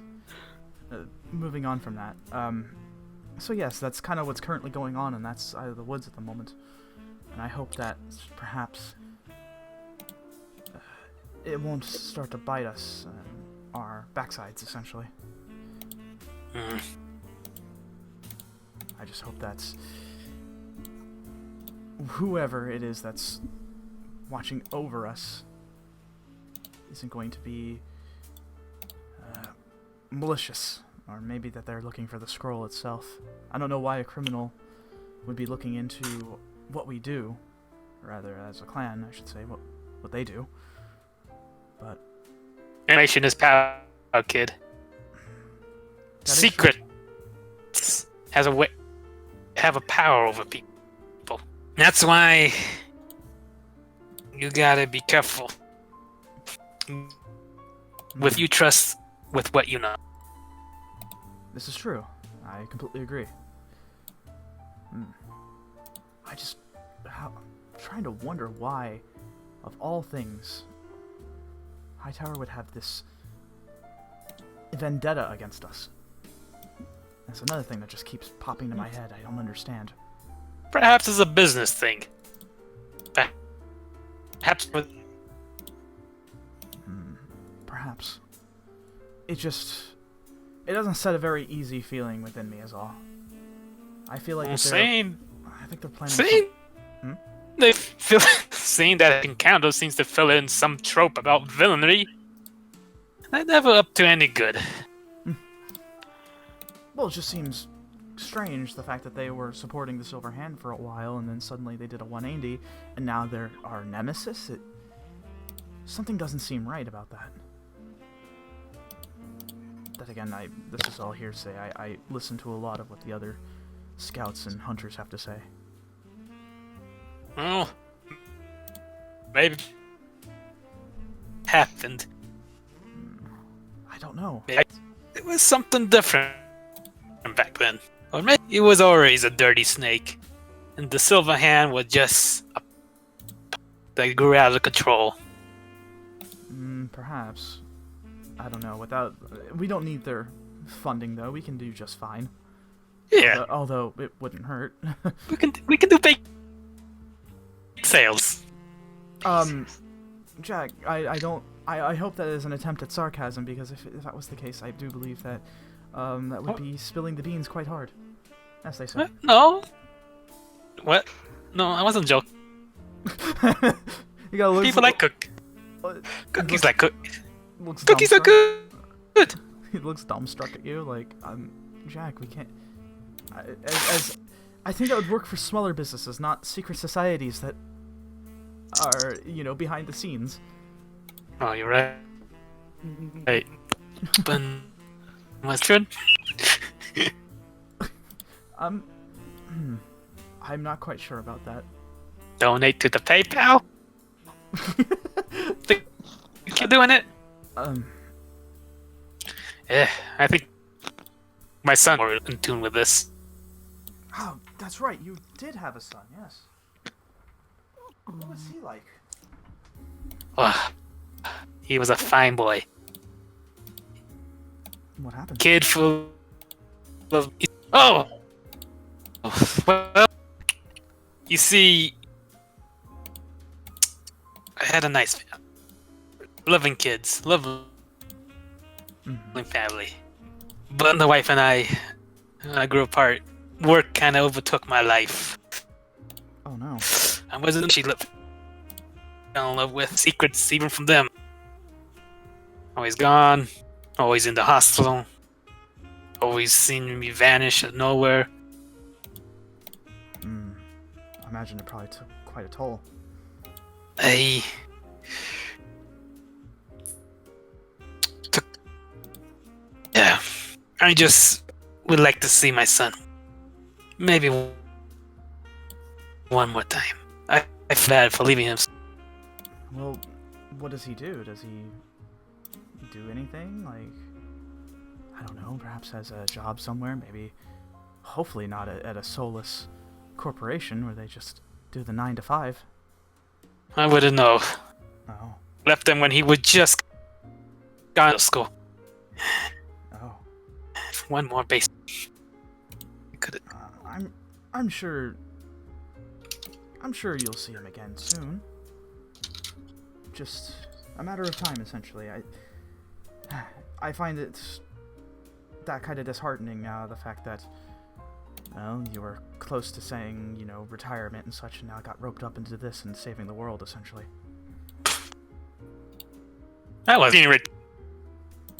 moving on from that. So yes, that's kind of what's currently going on in that side of the woods at the moment. And I hope that perhaps it won't start to bite us our backsides, essentially. I just hope that's whoever it is that's watching over us isn't going to be malicious, or maybe that they're looking for the scroll itself. I don't know why a criminal would be looking into what we do, rather as a clan, I should say, what they do. But Animation is power, kid. Secret has a way, have a power over people. That's why you gotta be careful with you trust with what you know. This is true. I completely agree. I'm trying to wonder why, of all things, Hightower would have this vendetta against us. That's another thing that just keeps popping to my head. I don't understand. Perhaps it's a business thing. Perhaps with... Perhaps. It doesn't set a very easy feeling within me is all. I feel like I think they're planning they feel saying that encounter seems to fill in some trope about villainy. They're never up to any good. Well, it just seems strange, the fact that they were supporting the Silver Hand for a while, and then suddenly they did a 180, and now they're our nemesis? Something doesn't seem right about that. But again, this is all hearsay. I listen to a lot of what the other scouts and hunters have to say. Well, maybe happened. I don't know. It was something different back then. Or maybe it was always a dirty snake, and the Silver Hand was just that grew out of control. Perhaps. I don't know. We don't need their funding though. We can do just fine. Yeah, Although it wouldn't hurt. we can do big sales. Jack, I hope that is an attempt at sarcasm, because if that was the case, I do believe that that would be spilling the beans quite hard, as they say. What? No. What? No, I wasn't joking. You gotta look. People like cook. Cookies like cook. Looks Cookies are dumbstruck. good. He looks dumbstruck at you, like, Jack, we can't. I think that would work for smaller businesses, not secret societies that are, behind the scenes. Oh, you're right. Hey, but mustard. I'm not quite sure about that. Donate to the PayPal. Think you're doing it? Yeah, I think my son more in tune with this. Oh, that's right. You did have a son, yes. What was he like? Oh, he was a fine boy. What happened? Kid full of... Oh! Well, you see, I had a nice family. Loving kids, loving family. But the wife and I grew apart. Work kind of overtook my life. Oh no. I wasn't she fell in love with secrets even from them. Always gone, always in the hospital, always seeing me vanish at nowhere. I imagine it probably took quite a toll. Yeah, I just would like to see my son. Maybe one more time. I feel bad for leaving him. Well, what does he do? Does he do anything? Like, I don't know, perhaps has a job somewhere? Maybe, hopefully not at a soulless corporation where they just do the 9 to 5. I wouldn't know. Oh. Left him when he would just gone to school. Oh. One more base. I'm sure you'll see him again soon. Just a matter of time, essentially. I find it that kind of disheartening now, the fact that, well, you were close to saying, you know, retirement and such, and now got roped up into this and saving the world, essentially. That wasn't even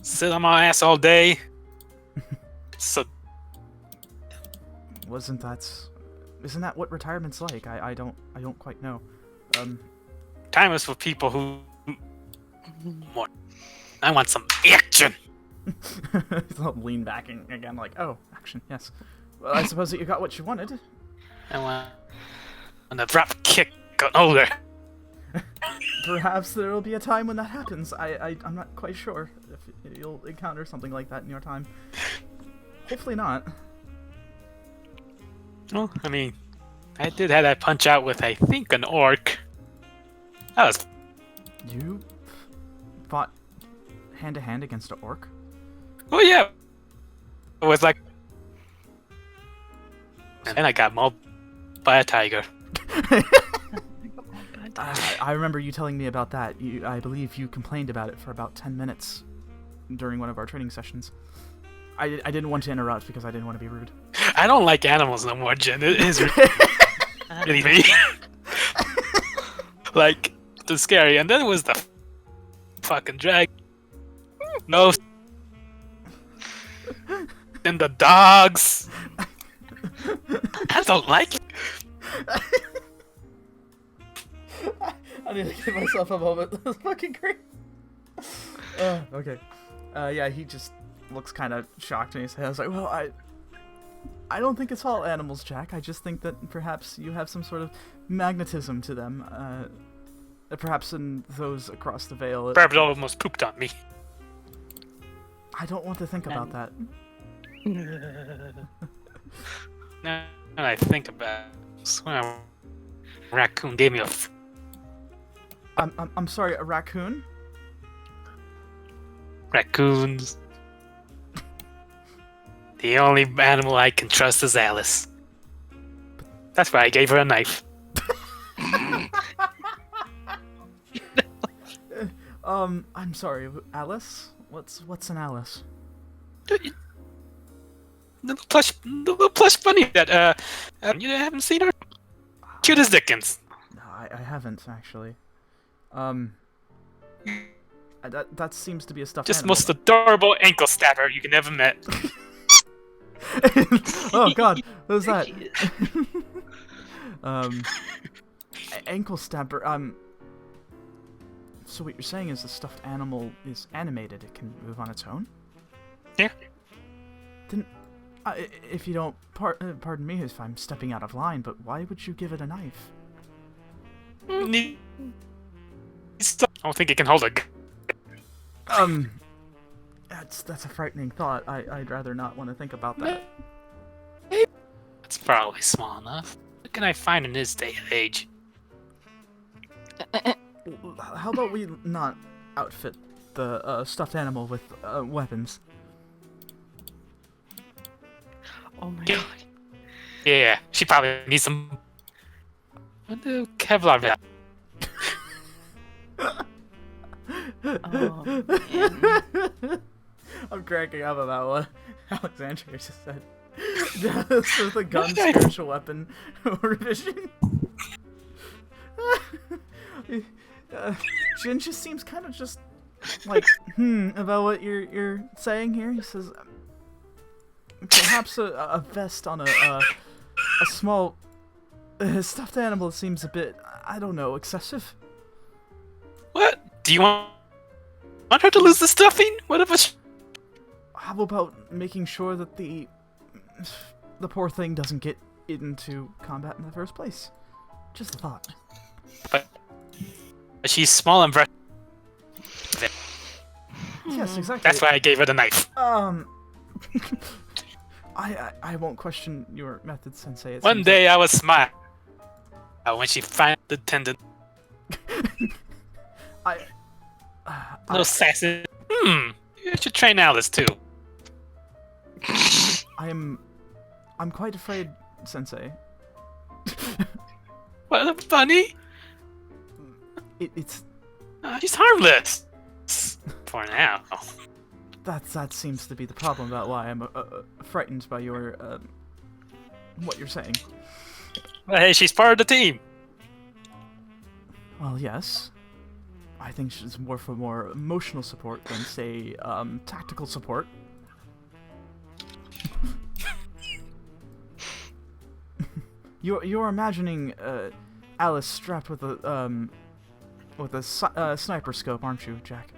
sit on my ass all day. So isn't that what retirement's like? I don't quite know. time is for people who more. I want some action. I'll lean back again, like, oh, action, yes. Well, I suppose that you got what you wanted. I want a drop kick older. Perhaps there will be a time when that happens. I'm not quite sure if you'll encounter something like that in your time. Hopefully not. Well, I mean, I did have that punch out with, I think, an orc. That was... You fought hand-to-hand against an orc? Oh, yeah. It was like... And then I got mauled by a tiger. I remember you telling me about that. I believe you complained about it for about 10 minutes during one of our training sessions. I didn't want to interrupt because I didn't want to be rude. I don't like animals no more, Jen. It is really me. Like, it's scary. And then it was the fucking dragon. No. And the dogs. I don't like it. I need to give myself a moment. That's fucking great. Okay. Yeah, he just looks kind of shocked and he says, like, well, I don't think it's all animals, Jack. I just think that perhaps you have some sort of magnetism to them. Perhaps in those across the veil. Perhaps almost pooped on me. I don't want to think about that. Now that I think about it, when a raccoon gave me a... I'm sorry, a raccoon? Raccoons. The only animal I can trust is Alice. That's why I gave her a knife. I'm sorry, Alice? What's an Alice? The little plush bunny that, you haven't seen her? Cute as Dickens. No, I haven't, actually. That seems to be a stuffed Just animal. most adorable ankle stabber you can ever met. Oh god, what was that? Ankle stabber, so what you're saying is the stuffed animal is animated, it can move on its own? Yeah. Then, if you don't, pardon me if I'm stepping out of line, but why would you give it a knife? I don't think it can hold a gun. That's a frightening thought. I'd rather not want to think about that. It's probably small enough. What can I find in this day and age? How about we not outfit the stuffed animal with weapons? Oh my Yeah. god. Yeah, she probably needs some. What do Kevlar vet? Oh man. I'm cracking up about what Alexandria just said. This is the gun spiritual weapon revision. Jin just seems kind of just like about what you're saying here. He says perhaps a vest on a small stuffed animal seems a bit, I don't know, excessive. What? Do you want her to lose the stuffing? What if a How about making sure that the poor thing doesn't get into combat in the first place? Just a thought. But she's small and Yes, exactly. that's why I gave her the knife. I won't question your method, Sensei. It One seems day I will smile when she finds the tendon. No sassy. You should train Alice too. I'm quite afraid, Sensei. What, funny? It's She's harmless. For now. that seems to be the problem about why I'm frightened by your what you're saying. But hey, she's part of the team. Well, yes. I think she's more for more emotional support than, say, tactical support. You're imagining Alice strapped with a sniper scope, aren't you, Jack?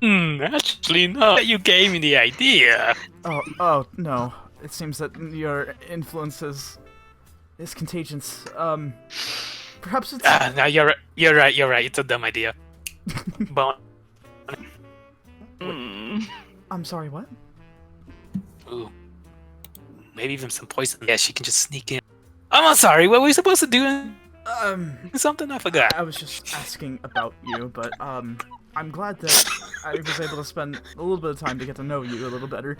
Actually, no. You gave me the idea. Oh no! It seems that your influence is contagious. Perhaps it's. No, you're right. It's a dumb idea. But I'm sorry. What? ooh, maybe even some poison. Yeah, she can just sneak in. I'm sorry. What were we supposed to do? Something I forgot. I was just asking about you, but I'm glad that I was able to spend a little bit of time to get to know you a little better.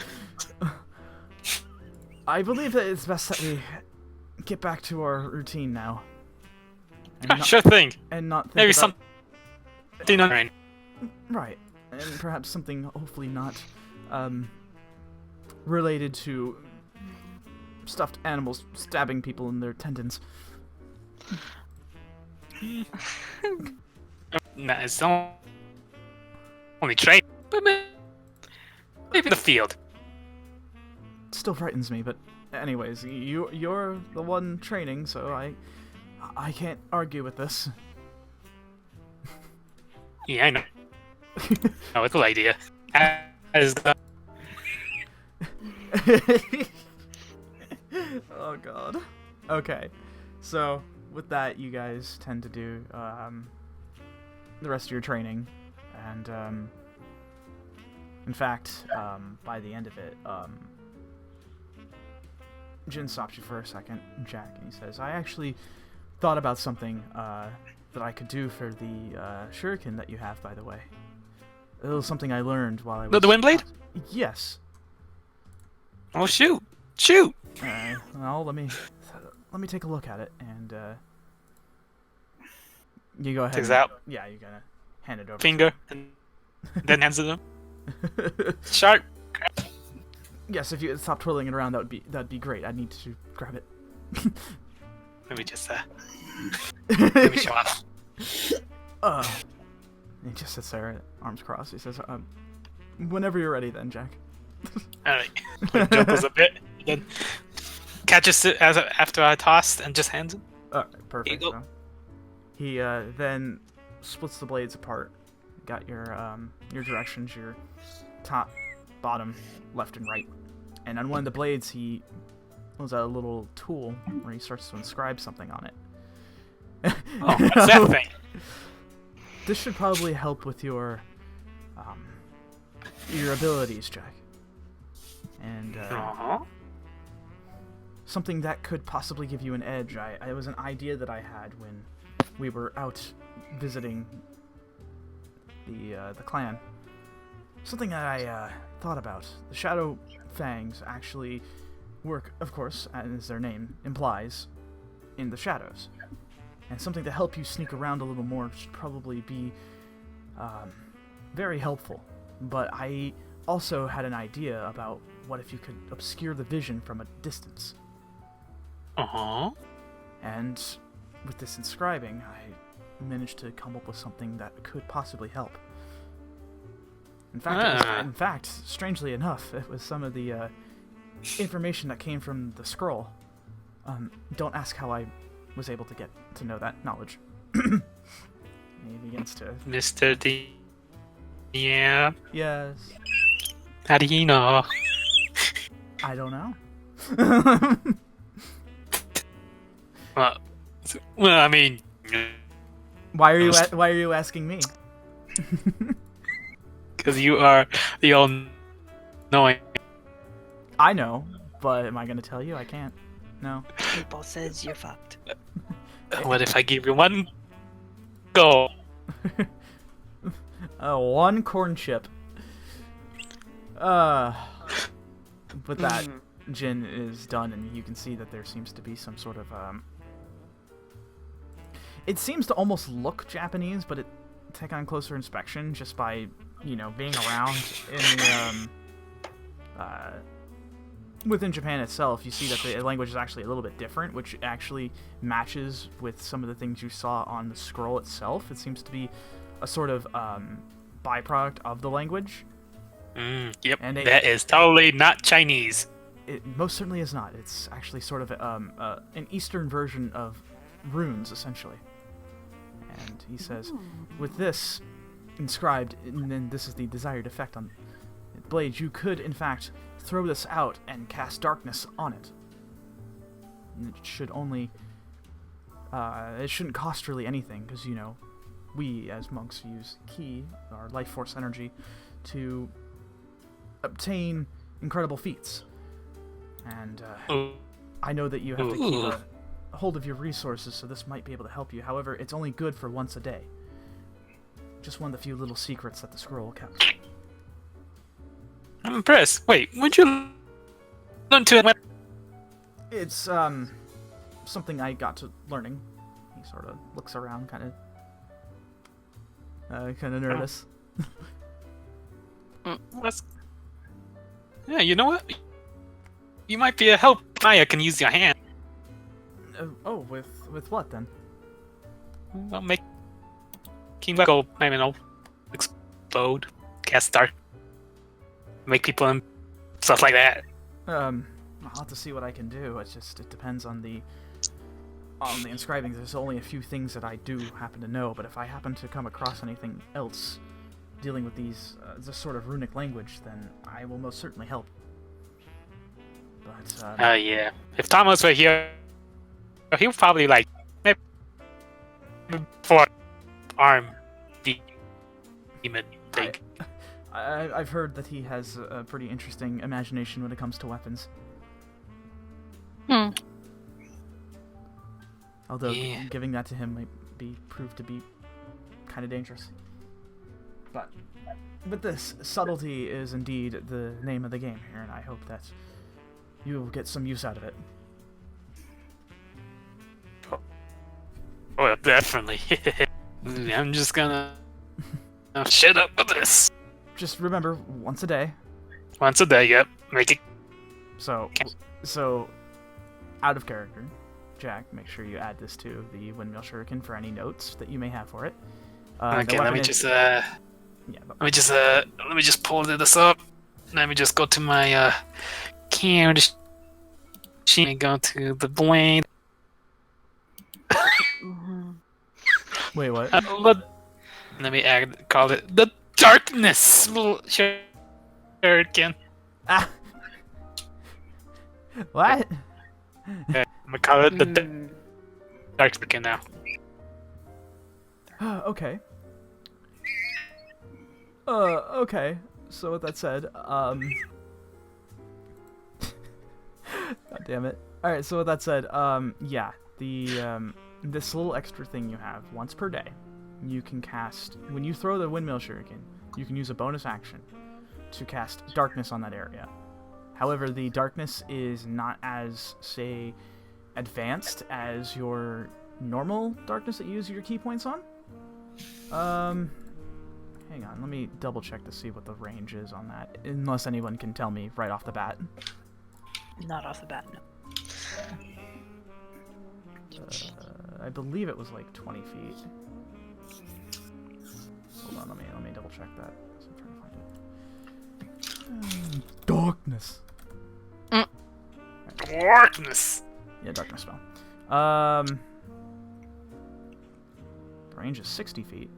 I believe that it's best that we get back to our routine now. And Sure thing. And not think Maybe about... something on rain. Right. And perhaps something hopefully not related to stuffed animals stabbing people in their tendons. Nah, it's only train. But maybe the field. Still frightens me, but anyways, you're the one training, so I can't argue with this. Yeah, I know. No, it's a cool idea. Oh god. Okay, so with that, you guys tend to do the rest of your training, and in fact, by the end of it, Jin stops you for a second, Jack, and he says, "I actually thought about something that I could do for the Shuriken that you have, by the way. It was something I learned while I was..." The wind blade? Yes. Oh shoot! Shoot! Well, let me take a look at it, and you go ahead. Takes out. Yeah, you're gonna hand it over. Finger, and then hands it him. Sharp. Yes, if you stop twirling it around, that'd be great. I need to grab it. Let me just let me show off. He just sits there, arms crossed. He says, "Whenever you're ready, then, Jack." Alright. Juggles a bit, then catches it after I tossed and just hands it. Alright, perfect. Here you go. So he then splits the blades apart. Got your directions, your top, bottom, left, and right. And on one of the blades, he pulls out a little tool where he starts to inscribe something on it. Oh, what's that thing? This should probably help with your abilities, Jack. And Uh-huh. something that could possibly give you an edge. It was an idea that I had when we were out visiting the clan. Something that I thought about. The Shadow Fangs actually work, of course, as their name implies, in the shadows. And something to help you sneak around a little more should probably be very helpful. But I also had an idea about what if you could obscure the vision from a distance. Uh-huh. And with this inscribing, I managed to come up with something that could possibly help. In fact, strangely enough, it was some of the information that came from the scroll. Don't ask how I was able to get to know that knowledge. He begins to... Mr. D. Yeah. Yes. How do you know? I don't know. Well, I mean... Why are you asking me? Because you are the all-knowing. I know, but am I going to tell you? I can't. No. People says you're fucked. What if I give you one go? One corn chip. With that, Jin is done, and you can see that there seems to be some sort of it seems to almost look Japanese, but it take on closer inspection just by being around in the within Japan itself. You see that the language is actually a little bit different, which actually matches with some of the things you saw on the scroll itself. It seems to be a sort of byproduct of the language. Yep, And that is totally not Chinese. It most certainly is not. It's actually sort of an Eastern version of runes, essentially. And he says, with this inscribed, and then this is the desired effect on blade, you could, in fact, throw this out and cast darkness on it. And it should only... it shouldn't cost really anything, because, we, as monks, use ki, our life force energy, to obtain incredible feats. And I know that you have to keep a hold of your resources, so this might be able to help you. However, it's only good for once a day. Just one of the few little secrets that the scroll kept. I'm impressed. Wait, would you learn to... It's something I got to learning. He sort of looks around, kind of nervous. Yeah, you know what? You might be a help. Maya can use your hand. With what then? Well, make King go, I don't know, explode, cast dark, make people and stuff like that. I'll have to see what I can do. It depends on the inscribing. There's only a few things that I do happen to know, but if I happen to come across anything else dealing with this sort of runic language, then I will most certainly help. But yeah. If Thomas were here, he would probably maybe for arm demon thing. I've heard that he has a pretty interesting imagination when it comes to weapons. Although giving that to him might prove to be kind of dangerous. But this subtlety is indeed the name of the game here, and I hope that you will get some use out of it. Oh, definitely. I'm just gonna shut up with this. Just remember, once a day. Once a day, yep. Make it. So, out of character, Jack, make sure you add this to the windmill shuriken for any notes that you may have for it. Okay, let me just pull this up. Let me just go to my camera machine and go to the blade. Wait, what? Let me call it the darkness shuriken. Ah. What? Yeah, I'm gonna call it the dark shuriken now. Okay. Okay. So with that said, Damn it. All right. So with that said, yeah, the this little extra thing you have once per day, you can cast when you throw the windmill shuriken. You can use a bonus action to cast darkness on that area. However, the darkness is not as, say, advanced as your normal darkness that you use your key points on. Hang on, let me double check to see what the range is on that, unless anyone can tell me right off the bat. Not off the bat, no. I believe it was like 20 feet. Hold on, let me double check that. I'm trying to find it. Darkness. Darkness. Yeah, darkness spell. The range is 60 feet.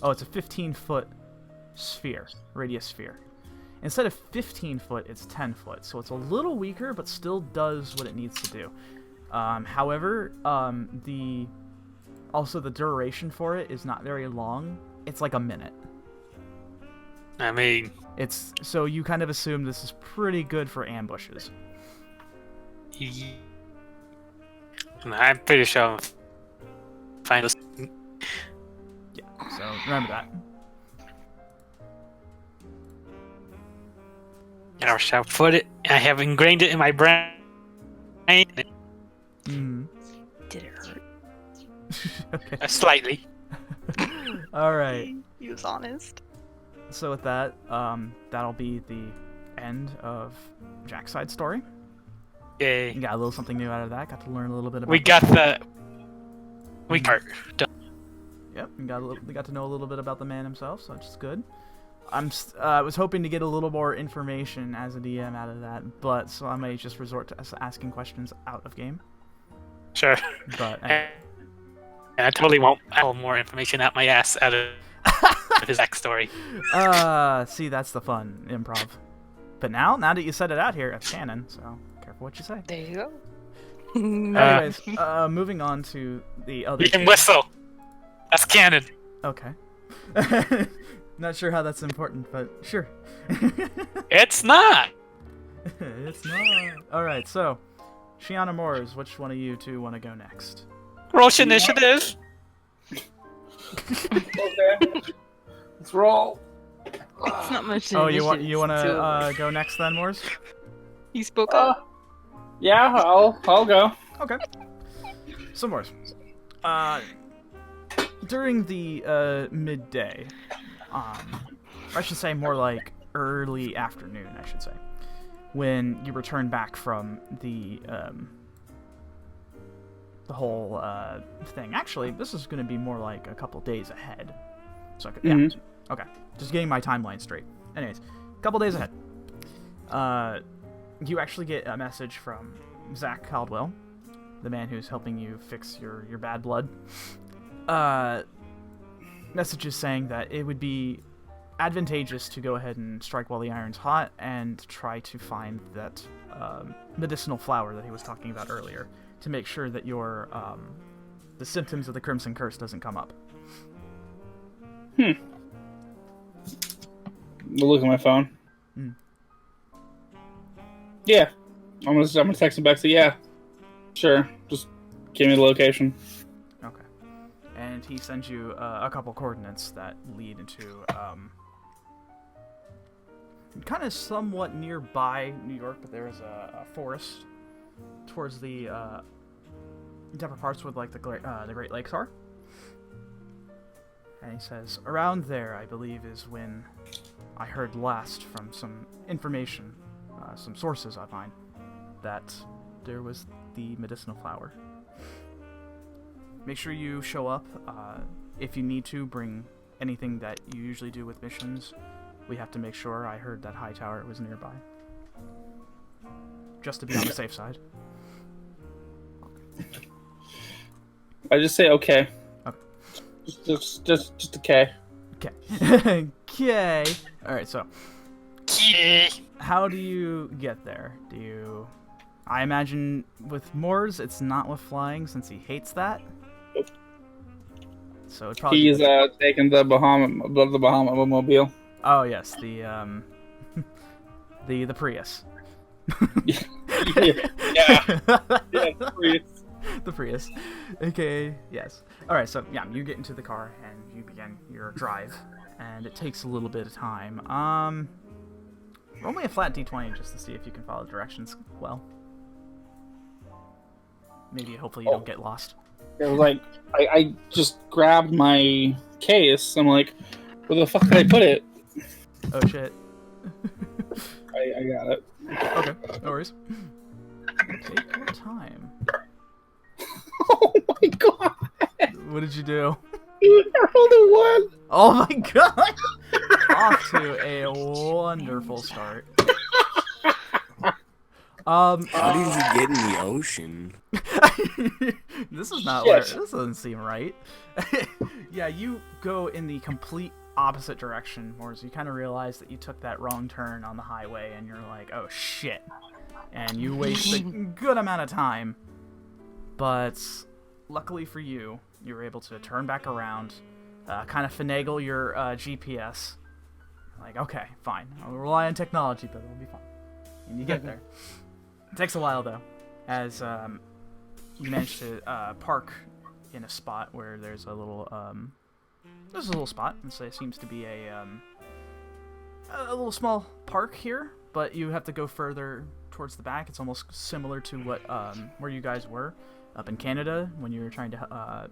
Oh, it's a 15-foot sphere, radius sphere. Instead of 15 foot, it's 10 foot, so it's a little weaker, but still does what it needs to do. However, the duration for it is not very long. It's like a minute. I mean, It's so you kind of assume this is pretty good for ambushes. I'm pretty sure I'm fine. Yeah, so remember that. I shall put it. I have ingrained it in my brain. Mm. Did it hurt? Okay. Slightly. All right. He was honest. So with that, that'll be the end of Jack's side story. Yay. You got a little something new out of that. Got to learn a little bit about. We got the. We got. Yep, we got to know a little bit about the man himself, so it's good. I was hoping to get a little more information as a DM out of that, but so I may just resort to asking questions out of game. Sure. But And I totally won't pull more information out my ass out of his backstory. see, that's the fun improv. But now that you said it out here, it's canon, so careful what you say. There you go. Anyways, moving on to the other. You can whistle. That's canon. Okay. Not sure how that's important, but sure. It's not. It's not. Alright, so, Xian Ravenloft, which one of you two want to go next? Roche initiative. Okay. Let's roll. It's not much. Oh, you want initiative, to so- go next then, Moors? He spoke up. Yeah, I'll go. Okay. So, Moors. During the midday, I should say more like early afternoon, I should say, when you return back from the whole thing. Actually, this is going to be more like a couple days ahead. So, yeah. Okay. Just getting my timeline straight. Anyways, a couple days ahead. You actually get a message from Zach Caldwell, the man who's helping you fix your bad blood. Messages saying that it would be advantageous to go ahead and strike while the iron's hot and try to find that medicinal flower that he was talking about earlier to make sure that your the symptoms of the Crimson Curse doesn't come up. I'll look at my phone. Hmm. Yeah, I'm gonna text him back. Say yeah, sure. Just give me the location. Okay. And he sends you a couple coordinates that lead into kind of somewhat nearby New York, but there is a forest towards the deeper parts where like the Great Lakes are. And he says, around there, I believe, is when I heard last from some information, some sources of mine, that there was the medicinal flower. Make sure you show up. If you need to, bring anything that you usually do with missions. We have to make sure. I heard that high tower was nearby. Just to be on the safe side. I just say okay. Okay. Just okay. Okay. Okay. Alright, so Yeah. how do you get there? Do you... I imagine with Moors, it's not with flying since he hates that. So it probably... He's taking the Bahama mobile. Oh yes, the the Prius. Yeah. Yeah, Prius. The Prius. Okay, yes. Alright, so yeah, you get into the car and you begin your drive. And it takes a little bit of time. Roll me a flat d20 just to see if you can follow the directions well. Maybe, hopefully you don't get lost. It was like, I just grabbed my case. I'm like, where the fuck did I put it? Oh shit. I got it. Okay, no worries. Take your time. Oh my god! What did you do? I rolled a 1! Oh my god! Off to a wonderful start. How did you get in the ocean? This is not Shit. where. This doesn't seem right. Yeah, you go in the complete opposite direction, whereas you kind of realize that you took that wrong turn on the highway, and you're like, oh shit. And you waste a good amount of time. But luckily for you, you were able to turn back around, kind of finagle your GPS. Like, okay, fine. I'll rely on technology, but it'll be fine. And you get there. It takes a while, though, as you manage to park in a spot where there's a little spot, and so it seems to be a little small park here, but you have to go further towards the back. It's almost similar to what where you guys were up in Canada when you were trying to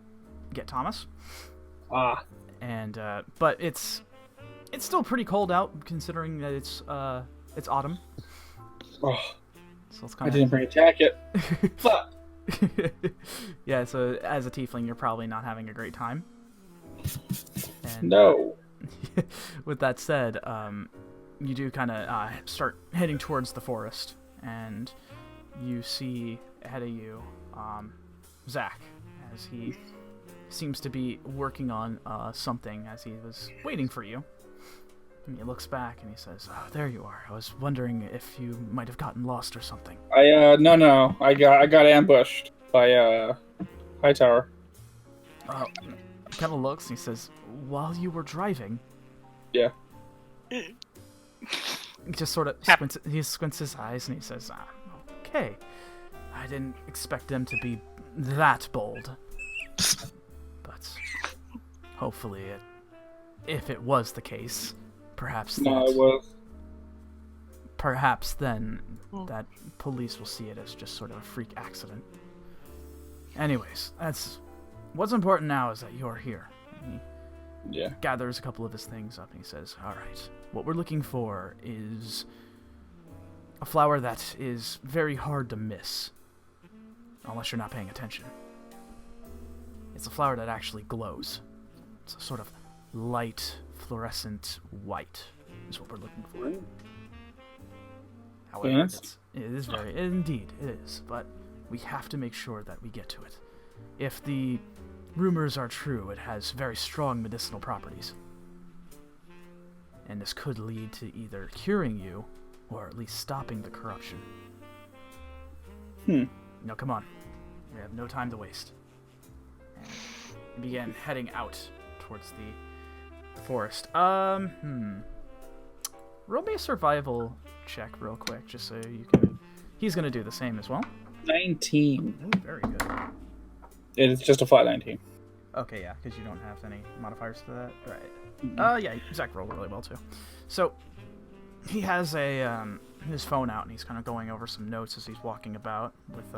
get Thomas. And but it's still pretty cold out considering that it's autumn. Oh, So it's I kind didn't bring a jacket. Fuck. Yeah, so as a tiefling, you're probably not having a great time. And, No. with that said, you do kind of start heading towards the forest, and you see ahead of you Zach, as he seems to be working on something as he was waiting for you. And he looks back and he says, "Oh, there you are. I was wondering if you might have gotten lost or something." No. I got ambushed by Hightower. He kind of looks and he says, "While you were driving?" Yeah. He just sort of squints his eyes and he says, "Okay. I didn't expect them to be that bold. But hopefully, if it was the case, perhaps No, it was. perhaps then that police will see it as just sort of a freak accident. Anyways, what's important now is that you're here." And Yeah. he gathers a couple of his things up and he says, "All right, what we're looking for is a flower that is very hard to miss, unless you're not paying attention. It's a flower that actually glows. It's a sort of light, fluorescent white is what we're looking for. However, Yes. it is indeed, it is, but we have to make sure that we get to it. If the rumors are true, it has very strong medicinal properties. And this could lead to either curing you, or at least stopping the corruption. Now come on. We have no time to waste." And he began heading out towards the forest. Roll me a survival check real quick, just so you can... He's gonna do the same as well. 19. Oh, very good. It's just a flat 19. Okay, yeah, because you don't have any modifiers to that. Right. Yeah, Zach rolled really well, too. So, he has his phone out, and he's kind of going over some notes as he's walking about with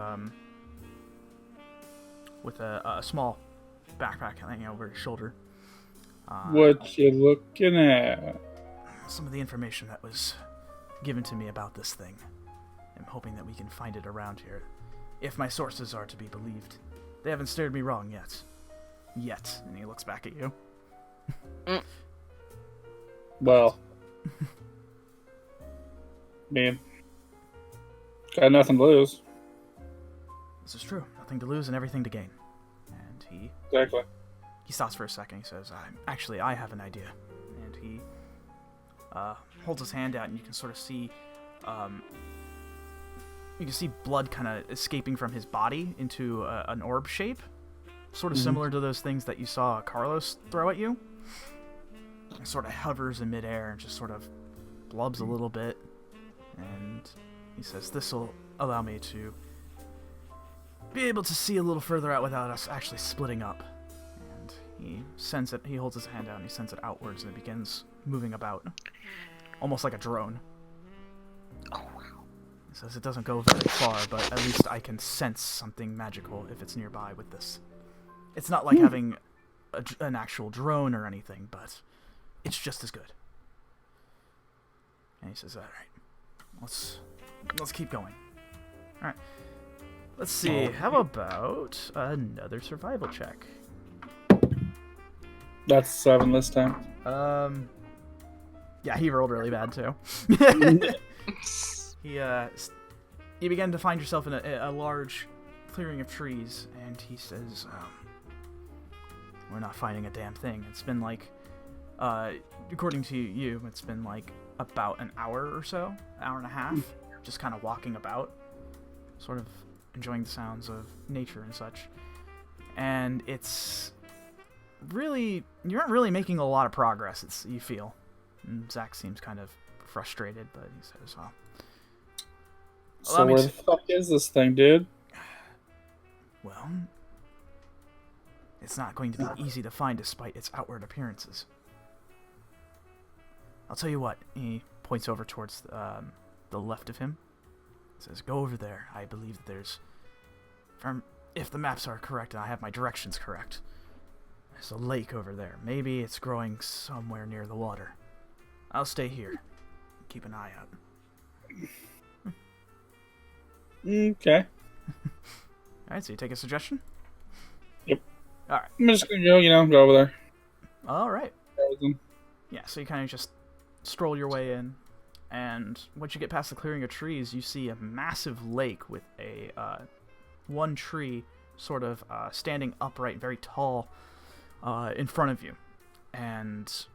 a small backpack hanging over his shoulder. What you looking at? Some of the information that was given to me about this thing. I'm hoping that we can find it around here, if my sources are to be believed. They haven't steered me wrong yet. And he looks back at you. Well, man, got nothing to lose. This is true. Nothing to lose and everything to gain. And Exactly. he stops for a second. He says, I have an idea." And he holds his hand out, and you can sort of see blood kind of escaping from his body into an orb shape, sort of similar to those things that you saw Carlos throw at you. It sort of hovers in midair and just sort of blubs a little bit, and He says, "This will allow me to be able to see a little further out without us actually splitting up." And he sends it. He holds his hand out and he sends it outwards, and it begins moving about, almost like a drone. Oh wow. He says it doesn't go very far, but at least I can sense something magical if it's nearby with this. It's not like having an actual drone or anything, but it's just as good. And he says, "All right, let's keep going. All right, let's see. How about another survival check?" That's 7 this time. Yeah, he rolled really bad too. You begin to find yourself in a large clearing of trees, and he says, "We're not finding a damn thing. It's been like, according to you, it's been like about an hour or so, hour and a half, just kind of walking about, sort of enjoying the sounds of nature and such. And it's really, you aren't really making a lot of progress, you feel." And Zach seems kind of frustrated, but he says, "Well, So where the fuck is this thing, dude?" Well, it's not going to be easy to find despite its outward appearances. I'll tell you what," he points over towards the left of him. He says, "Go over there. I believe that there's, if the maps are correct and I have my directions correct, there's a lake over there. Maybe it's growing somewhere near the water. I'll stay here. Keep an eye out." Okay. Alright, so you take a suggestion? Yep. Alright. I'm just gonna go over there. Alright. Yeah, so you kind of just stroll your way in, and once you get past the clearing of trees, you see a massive lake with a one tree sort of standing upright, very tall, in front of you. And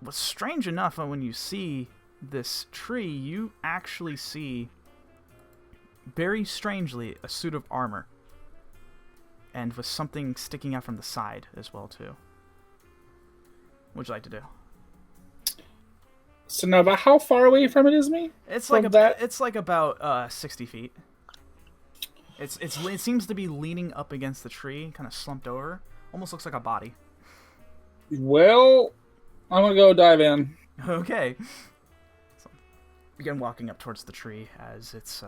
what's strange enough, when you see this tree, you actually see, very strangely, a suit of armor, and with something sticking out from the side as well too. What would you like to do? So now, about how far away from it is me? It's From like that- it's like about 60 feet. It seems to be leaning up against the tree, kind of slumped over. Almost looks like a body. Well, I'm gonna go dive in. Okay. So, begin walking up towards the tree as it's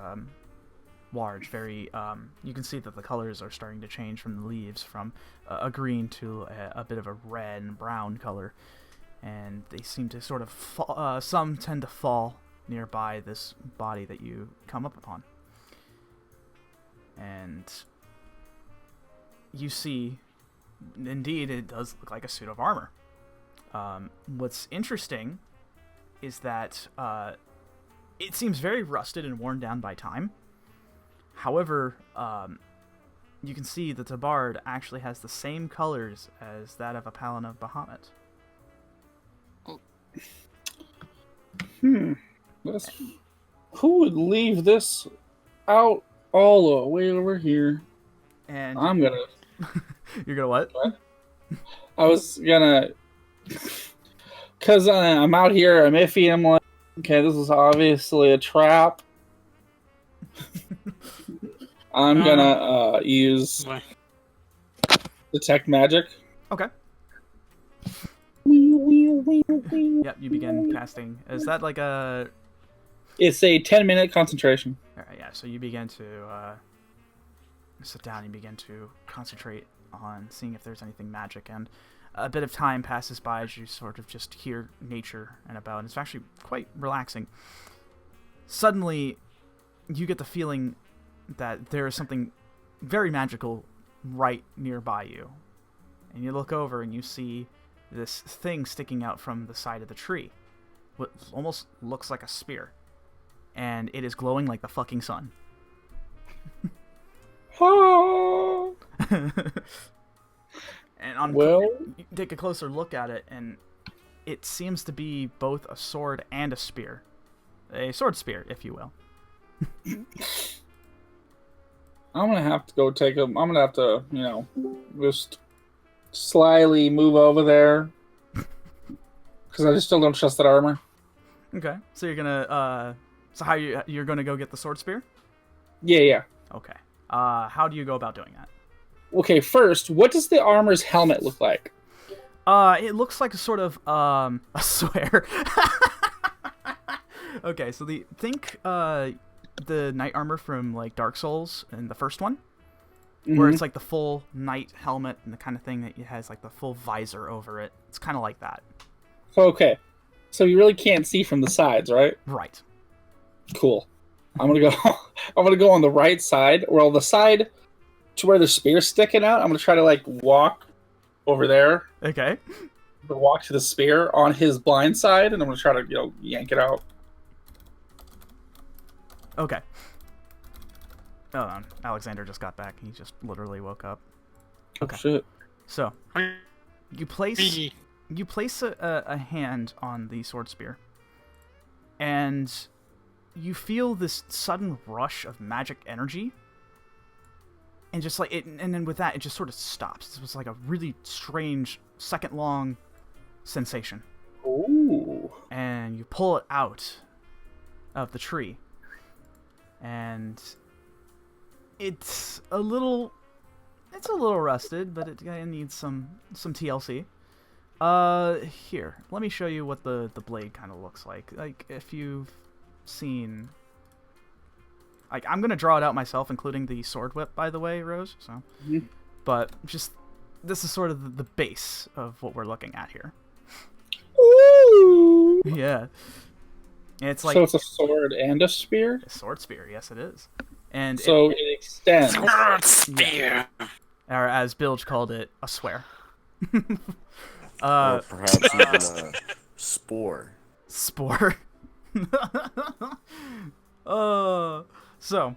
large. Very. You can see that the colors are starting to change from the leaves, from a green to a bit of a red and brown color, and they seem to sort of fall, some tend to fall nearby this body that you come up upon. And you see, indeed, it does look like a suit of armor. What's interesting is that it seems very rusted and worn down by time. However, you can see that the tabard actually has the same colors as that of a Paladin of Bahamut. Who would leave this out all the way over here? And I'm gonna. you're gonna what? I was gonna. Because I'm out here, I'm iffy, I'm like, okay, this is obviously a trap. I'm gonna use Detect Magic. Okay. Yep, you begin casting. Is that like a... It's a 10-minute concentration. Alright, yeah, so you begin to sit down and begin to concentrate on seeing if there's anything magic, and a bit of time passes by as you sort of just hear nature and about, and it's actually quite relaxing. Suddenly, you get the feeling that there is something very magical right nearby you. And you look over and you see this thing sticking out from the side of the tree. What almost looks like a spear. And it is glowing like the fucking sun. Oh. And you take a closer look at it, and it seems to be both a sword and a spear. A sword spear, if you will. I'm gonna have to go take him. I'm gonna have to, just slyly move over there. Because I just still don't trust that armor. Okay, so you're gonna So how you're going to go get the sword spear? Yeah. Okay. How do you go about doing that? Okay, first, what does the armor's helmet look like? It looks like a sort of I swear. Okay, so think the knight armor from like Dark Souls in the first one, where it's like the full knight helmet and the kind of thing that it has like the full visor over it. It's kind of like that. Okay, so you really can't see from the sides, right? Right. Cool. I'm gonna go. I'm gonna go on the right side, or on the side to where the spear's sticking out. I'm gonna try to like walk over there. Okay. Walk to the spear on his blind side, and I'm gonna try to yank it out. Okay. Oh, Alexander just got back. He just literally woke up. Okay. Oh, shit. So you place a hand on the sword spear, and you feel this sudden rush of magic energy, and just like it, and then with that, it just sort of stops. It was like a really strange second-long sensation. Ooh. And you pull it out of the tree, and it's a little rusted, but it needs some TLC. Here, let me show you what the blade kind of looks like. Like, if you've seen... Like, I'm gonna draw it out myself, including the sword whip, by the way, Rose, so... Mhm. But, just... This is sort of the base of what we're looking at here. Ooh. Yeah. It's like... So it's a sword and a spear? A sword spear, yes it is. And so it extends. Sword spear. Or as Bilge called it, a swear. Or perhaps even a spore. Spore. So,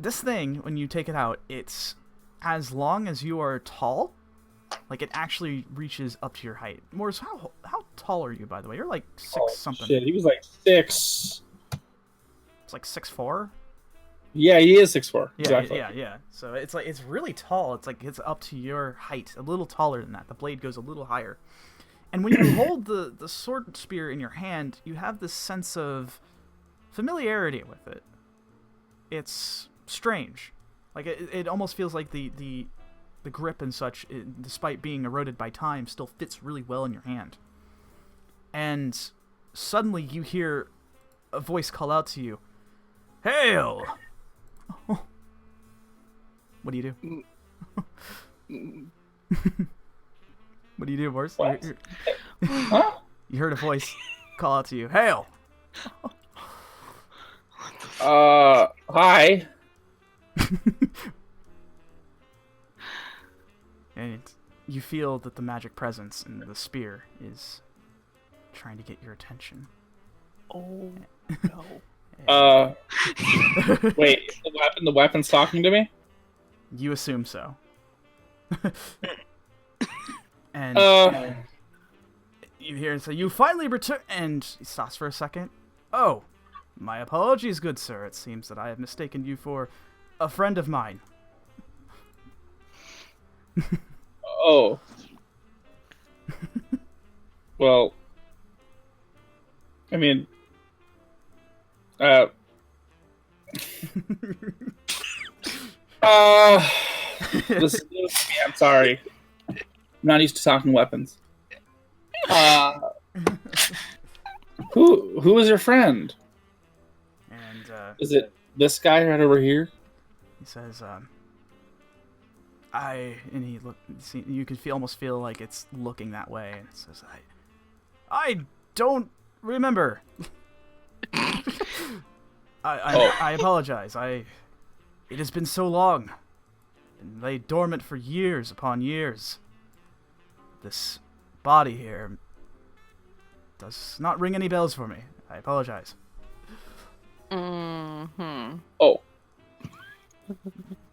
this thing, when you take it out, it's as long as you are tall. Like, it actually reaches up to your height. Morris, how tall are you, by the way? You're like 6 something. Shit, he was like 6. It's like 6'4"? Yeah, he is 6'4". Yeah, exactly. yeah. So it's like, it's really tall. It's like, it's up to your height. A little taller than that. The blade goes a little higher. And when you hold the sword spear in your hand, you have this sense of familiarity with it. It's strange. Like, it almost feels like the grip and such, despite being eroded by time, still fits really well in your hand. And suddenly you hear a voice call out to you, "Hail!" What do you do? What do you do, Morris? What? Huh? You heard a voice call out to you, "Hail!" Hi. And you feel that the magic presence in the spear is trying to get your attention. Oh no. Wait, is the weapon's talking to me? You assume so. And you hear it say, "You finally return," and he stops for a second. "Oh, my apologies, good sir. It seems that I have mistaken you for a friend of mine." Oh. Well, I mean, this I'm sorry. I'm not used to talking weapons. Who is your friend? And Is it this guy right over here? he says, and he you can almost feel like it's looking that way, and it says, I don't remember. I apologize. It has been so long. Been laid dormant for years upon years. This body here does not ring any bells for me. I apologize. Mm-hmm. Oh.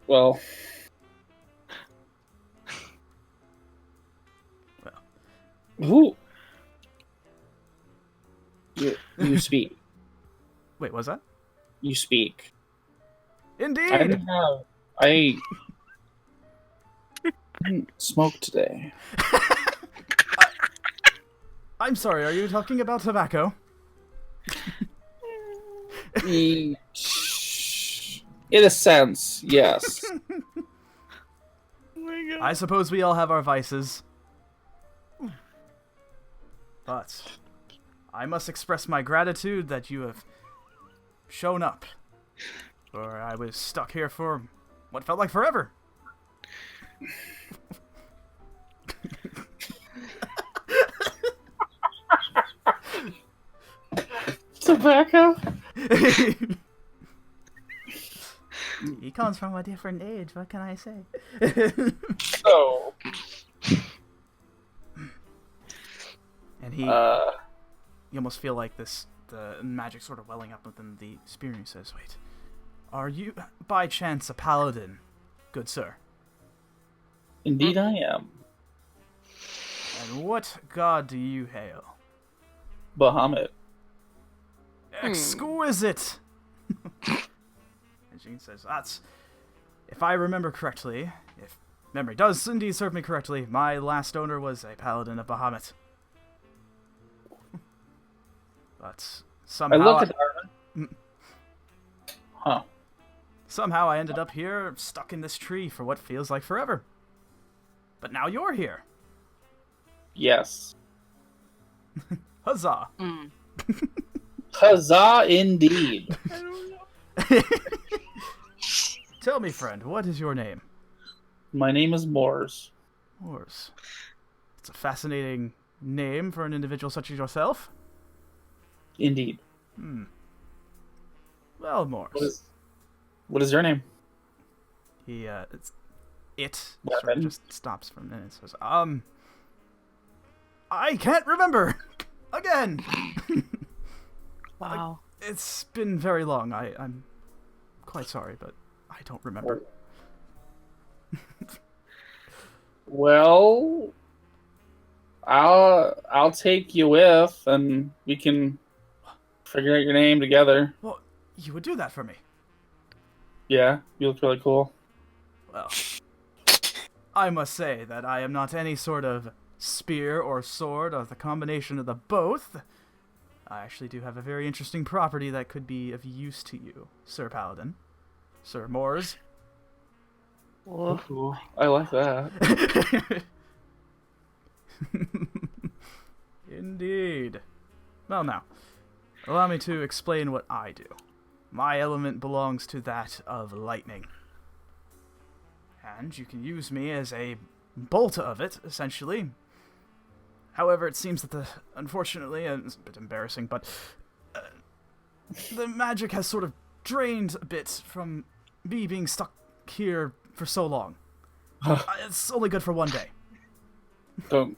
Well. Who? You speak. Wait, was that? You speak. Indeed. I didn't smoke today. I'm sorry, are you talking about tobacco? In a sense, yes. I suppose we all have our vices. But I must express my gratitude that you have shown up. For I was stuck here for what felt like forever. Tobacco? He comes from a different age, what can I say? So, And you almost feel like the magic sort of welling up within the spear, and he says, wait, are you by chance a paladin, good sir? indeed I am. And what god do you hail? Bahamut. Exquisite! And Jean says, that's... If I remember correctly, if memory does indeed serve me correctly, my last owner was a paladin of Bahamut. But somehow... I look at Armin. Huh. Somehow I ended up here, stuck in this tree for what feels like forever. But now you're here. Yes. Huzzah! Huzzah indeed. Tell me, friend, what is your name? My name is Moors. Moors. It's a fascinating name for an individual such as yourself. Indeed. Well, Moors. What is your name? He, it Weapon. sort of just stops for a minute and says, I can't remember! Again! Wow. It's been very long. I'm quite sorry, but I don't remember. Well, I'll take you with, and we can figure out your name together. Well, you would do that for me. Yeah, you look really cool. Well, I must say that I am not any sort of spear or sword or the combination of the both. I actually do have a very interesting property that could be of use to you, Sir Paladin. Sir Moors. Whoa. Cool. I like that. Indeed. Well, now, allow me to explain what I do. My element belongs to that of lightning. And you can use me as a bolt of it, essentially. However, it seems that unfortunately, and it's a bit embarrassing, but the magic has sort of drained a bit from me being stuck here for so long. It's only good for one day. Don't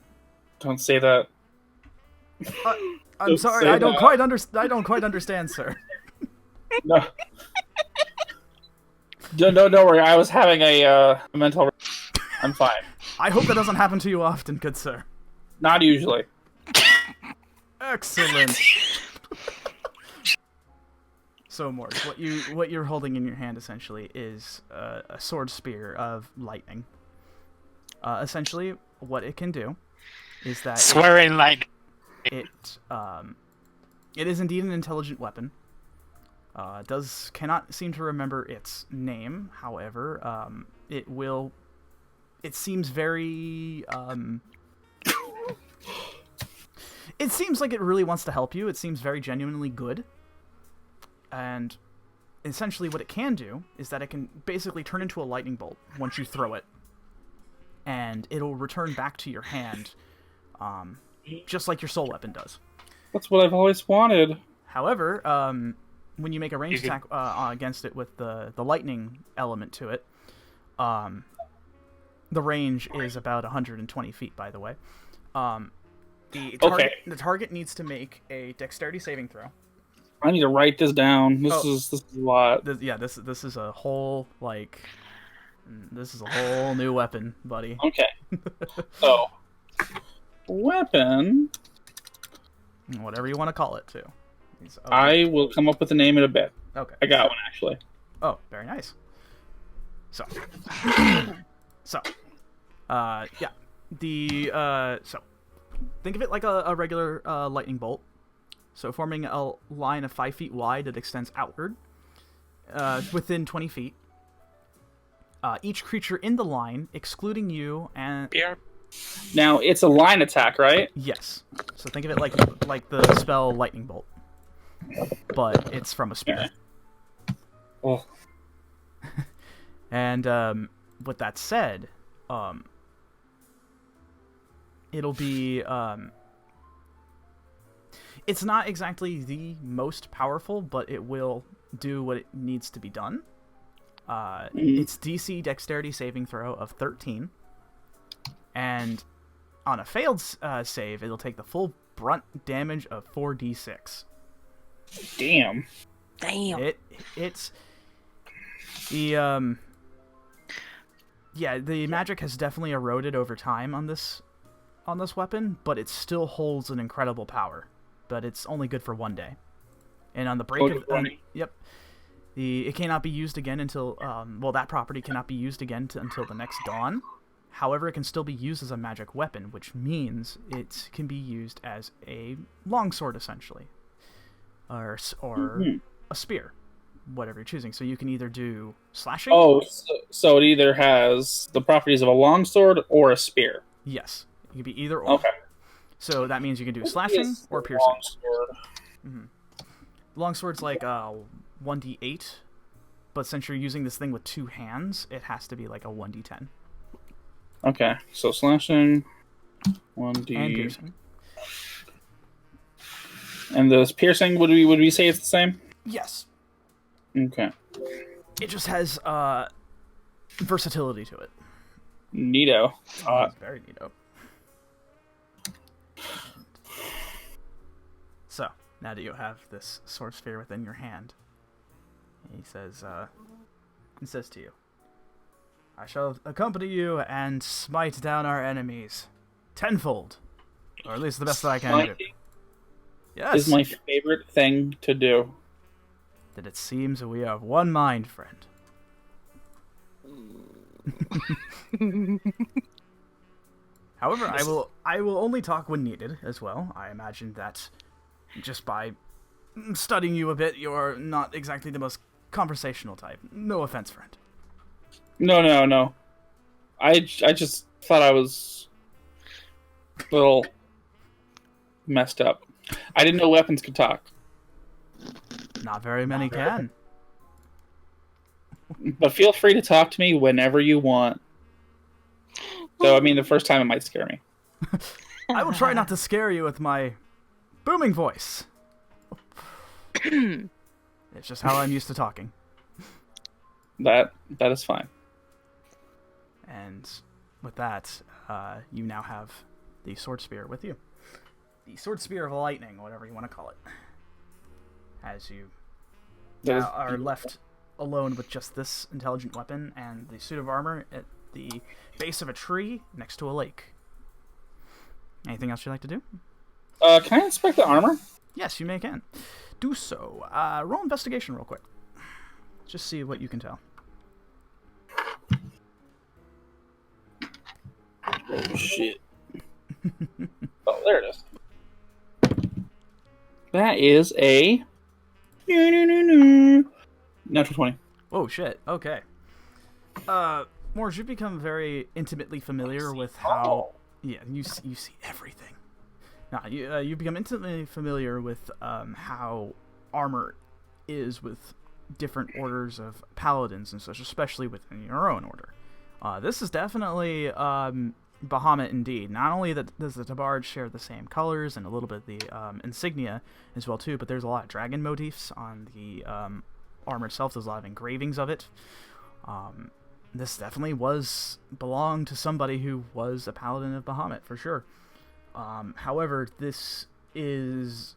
say that. I'm Don't sorry, say I don't that. I don't quite understand, sir. No. Don't worry. I was having a mental. I'm fine. I hope that doesn't happen to you often, good sir. Not usually. Excellent. So, Morris, what you're holding in your hand essentially is a sword spear of lightning. Essentially, what it can do is that Swearing like it is indeed an intelligent weapon. Cannot seem to remember its name. However, it seems very it seems like it really wants to help you. It seems very genuinely good. And essentially what it can do is that it can basically turn into a lightning bolt once you throw it. And it'll return back to your hand, just like your soul weapon does. That's what I've always wanted. However, when you make a ranged attack against it with the lightning element to it, the range is about 120 feet, by the way. The target needs to make a dexterity saving throw. I need to write this down. This is a lot. This is a whole new weapon, buddy. Okay. So, weapon. Whatever you want to call it, too. I will come up with a name in a bit. Okay. I got one actually. Oh, very nice. So, think of it like a regular lightning bolt. So forming a line of 5 feet wide that extends outward within 20 feet. Each creature in the line, excluding you and... Now, it's a line attack, right? Yes. So think of it like the spell Lightning Bolt. But it's from a spear. Oh. And with that said, it'll be... it's not exactly the most powerful, but it will do what it needs to be done. It's DC Dexterity saving throw of 13. And on a failed save, it'll take the full brunt damage of 4d6. Damn. It's the the magic has definitely eroded over time on this weapon, but it still holds an incredible power. But it's only good for 1 day. And on the break of it cannot be used again until that property cannot be used again until the next dawn. However, it can still be used as a magic weapon, which means it can be used as a longsword essentially, or a spear, whatever you're choosing. So you can either do slashing. Oh, so it either has the properties of a longsword or a spear. Yes, it can be either or. Okay. So that means you can do slashing or piercing. Longsword. Longsword's like 1d8, but since you're using this thing with 2 hands, it has to be like a 1d10. Okay, so slashing, 1d... And piercing. And the piercing, would we say it's the same? Yes. Okay. It just has versatility to it. Neato. It's very neato. So, now that you have this sword sphere within your hand, he says to you, I shall accompany you and smite down our enemies tenfold, or at least the best that I can do. Yes, is my favorite thing to do. That it seems we are of one mind, friend. However, I will only talk when needed as well. I imagine that just by studying you a bit, you're not exactly the most conversational type. No offense, friend. No. I just thought I was a little messed up. I didn't know weapons could talk. Not very many can. But feel free to talk to me whenever you want. So, I mean, the first time it might scare me. I will try not to scare you with my booming voice. It's just how I'm used to talking. That is fine. And with that, you now have the sword spear with you. The sword spear of lightning, whatever you want to call it. As you now are left alone with just this intelligent weapon and the suit of armor at the base of a tree next to a lake. Anything else you'd like to do? Can I inspect the armor? Yes, you can. Do so. Roll investigation real quick. Just see what you can tell. Oh, shit. Oh, there it is. That is a... Natural 20. Oh, shit. Okay. Morge, you've become very intimately familiar with how... Yeah, you see everything. Now, you become intimately familiar with how armor is with different orders of paladins and such, especially within your own order. This is definitely Bahamut indeed. Not only does the tabard share the same colors and a little bit of the insignia as well too, but there's a lot of dragon motifs on the armor itself. There's a lot of engravings of it. This definitely belonged to somebody who was a paladin of Bahamut for sure. However, this is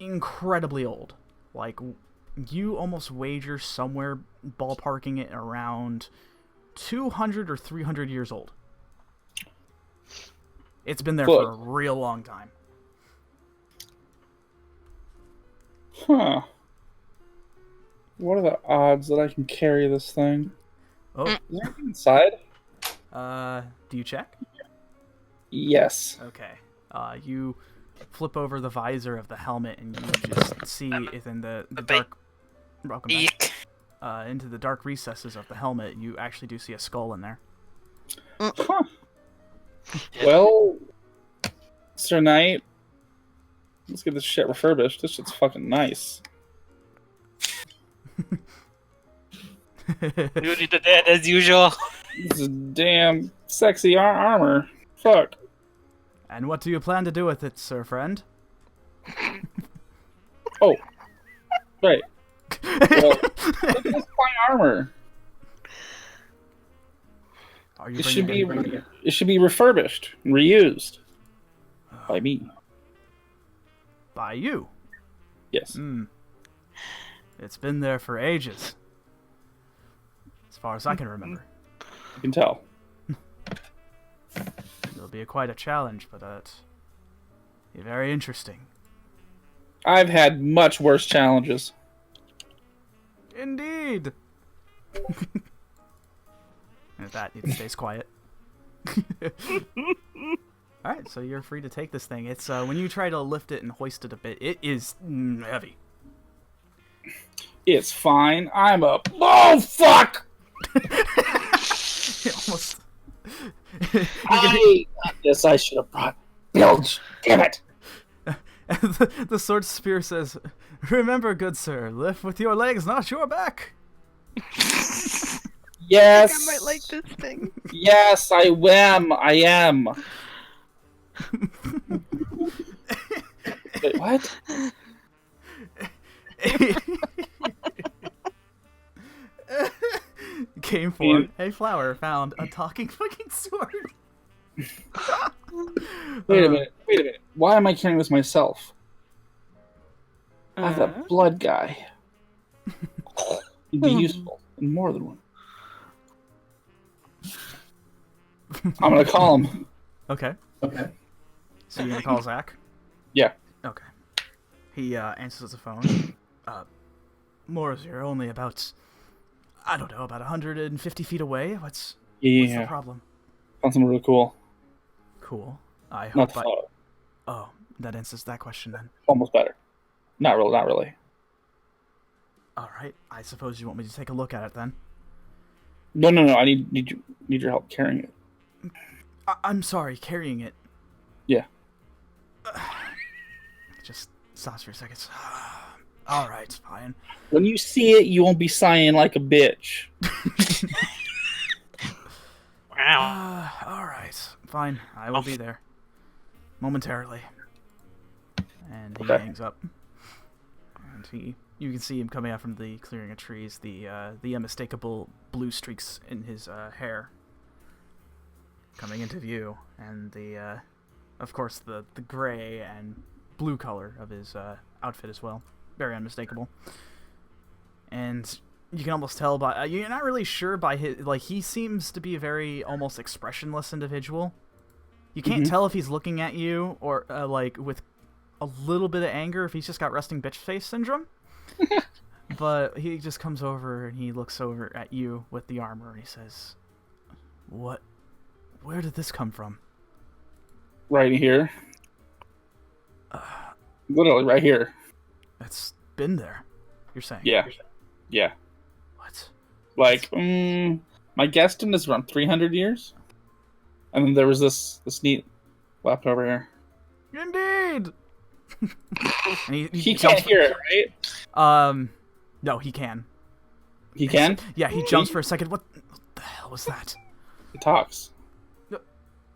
incredibly old. Like, you almost wager somewhere ballparking it around 200 or 300 years old. It's been there for a real long time. Huh. What are the odds that I can carry this thing? Oh. Is there anything inside? Do you check? Yes. Okay. You flip over the visor of the helmet, and you just see within the dark. Welcome back. Eek. Into the dark recesses of the helmet, you actually do see a skull in there. Huh. Well, Sir Knight, let's get this shit refurbished. This shit's fucking nice. Duty the dead as usual. This is damn sexy armor. Fuck. And what do you plan to do with it, sir friend? Oh, right. Well, look at this fine armor. Are you It should be bringing refurbished, and reused by me. by you? Yes. Hmm. It's been there for ages. As far as I can remember. You can tell. It'll be quite a challenge, but be very interesting. I've had much worse challenges. Indeed. And at that, it stays quiet. Alright, so you're free to take this thing. It's when you try to lift it and hoist it a bit, it is heavy. It's fine. I'm up. Oh, fuck! Almost. Yes, I should have brought bilge. Damn it! The sword spear says, "Remember, good sir, lift with your legs, not your back." Yes. I might like this thing. Yes, I am. I am. Wait, what? Came for a flower, found a talking fucking sword. Wait a minute. Wait a minute. Why am I carrying this myself? I'm that blood guy. He'd be useful in more than one. I'm gonna call him. Okay. Okay. So you're gonna call Zach? Yeah. Okay. He answers the phone. Moors, you're only about, I don't know, about 150 feet away. What's the problem? Found something really cool. Cool. I Not hope the I... photo. Oh, that answers that question then. Almost better. Not really. Not really. Alright, I suppose you want me to take a look at it then. No. I need your help carrying it. I'm sorry, carrying it. Yeah. Just stops for a second. Alright, fine. When you see it, you won't be sighing like a bitch. Wow. Alright, fine. I will be there. Momentarily. And he Okay. hangs up. And you can see him coming out from the clearing of trees, the unmistakable blue streaks in his hair coming into view, and of course, the gray and blue color of his outfit as well. Very unmistakable. And you can almost tell by... you're not really sure by his... Like, he seems to be a very almost expressionless individual. You can't tell if he's looking at you or, like, with a little bit of anger, if he's just got resting bitch face syndrome. But he just comes over and he looks over at you with the armor and he says, "What? Where did this come from?" Right here. Literally right here. It's been there, you're saying? Yeah. Yeah. What? Like, my guesstimate is around 300 years. And then there was this neat left over here. Indeed! And He can't hear it, right? No, he can. He can? Yeah, he jumps for a second. What the hell was that? He talks.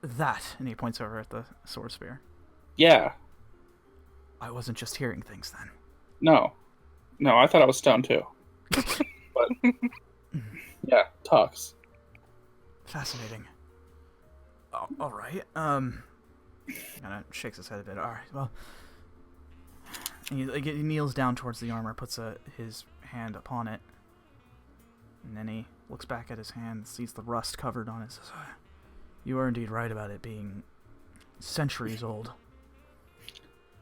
That, and he points over at the sword spear. Yeah. I wasn't just hearing things then. No, I thought I was stoned too. But yeah, talks. Fascinating. Oh, all right. Kind of shakes his head a bit. All right. Well, he kneels down towards the armor, puts his hand upon it, and then he looks back at his hand, sees the rust covered on it. Says, "You are indeed right about it being centuries old.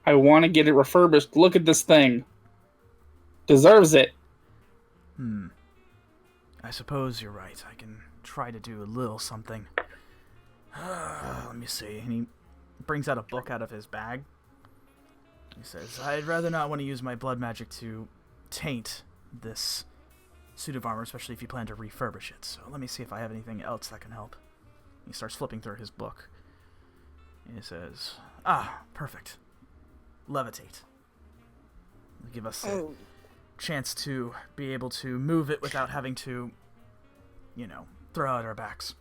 I want to get it refurbished. Look at this thing. Deserves it." I suppose you're right. I can try to do a little something. Let me see. And he brings out a book out of his bag. He says, I'd rather not want to use my blood magic to taint this suit of armor, especially if you plan to refurbish it. So let me see if I have anything else that can help. He starts flipping through his book. He says, perfect. Levitate. It'll give us a chance to be able to move it without having to, throw out our backs.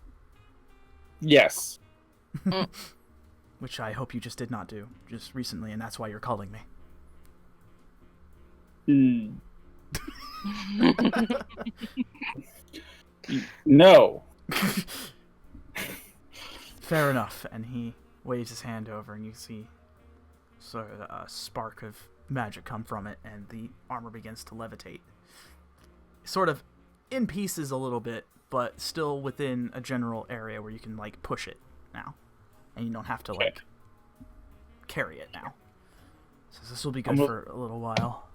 Yes. Which I hope you just did not do just recently, and that's why you're calling me. No. Fair enough. And he waves his hand over, and you see sort of a spark of magic come from it, and the armor begins to levitate. Sort of in pieces a little bit, but still within a general area where you can, push it now. And you don't have to, carry it now. So this will be good for a little while.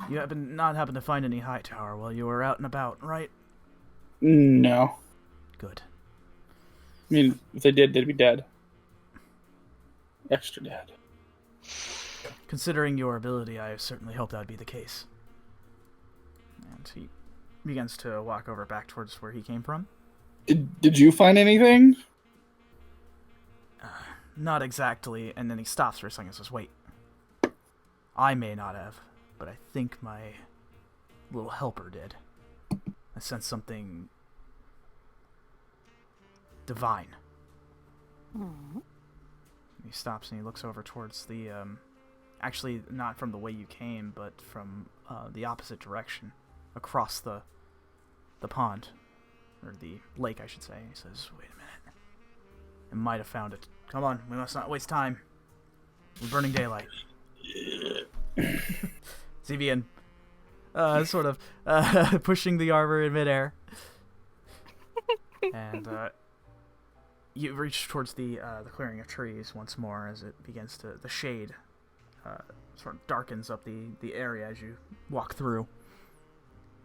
You not happen to find any high tower while you were out and about, right? No. Good. I mean, if they did, they'd be dead. Extra dead. Considering your ability, I certainly hope that would be the case. And he begins to walk over back towards where he came from. Did you find anything? Not exactly, and then he stops for a second and says, wait. I may not have, but I think my little helper did. I sensed something divine. He stops and he looks over towards the, actually not from the way you came, but from the opposite direction, across the pond, or the lake, I should say. He says, wait a minute. I might have found it. Come on, we must not waste time. We're burning daylight. Zivian, sort of pushing the armor in midair. And you reach towards the clearing of trees once more as it begins to, the shade sort of darkens up the area as you walk through.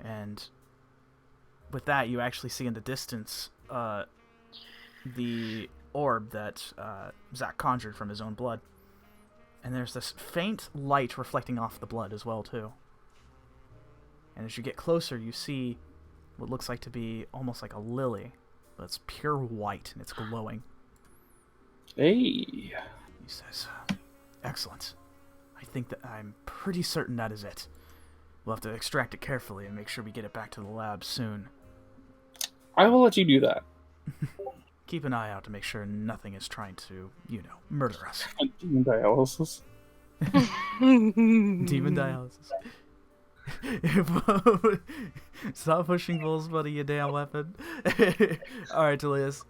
And with that, you actually see in the distance the orb that Zack conjured from his own blood. And there's this faint light reflecting off the blood as well, too. And as you get closer, you see what looks like to be almost like a lily, but it's pure white and it's glowing. Hey. He says, excellent. I think that I'm pretty certain that is it. We'll have to extract it carefully and make sure we get it back to the lab soon. I will let you do that. Keep an eye out to make sure nothing is trying to, murder us. Demon dialysis. Demon dialysis. Stop pushing bulls, buddy, you damn weapon. Alright, Tulius.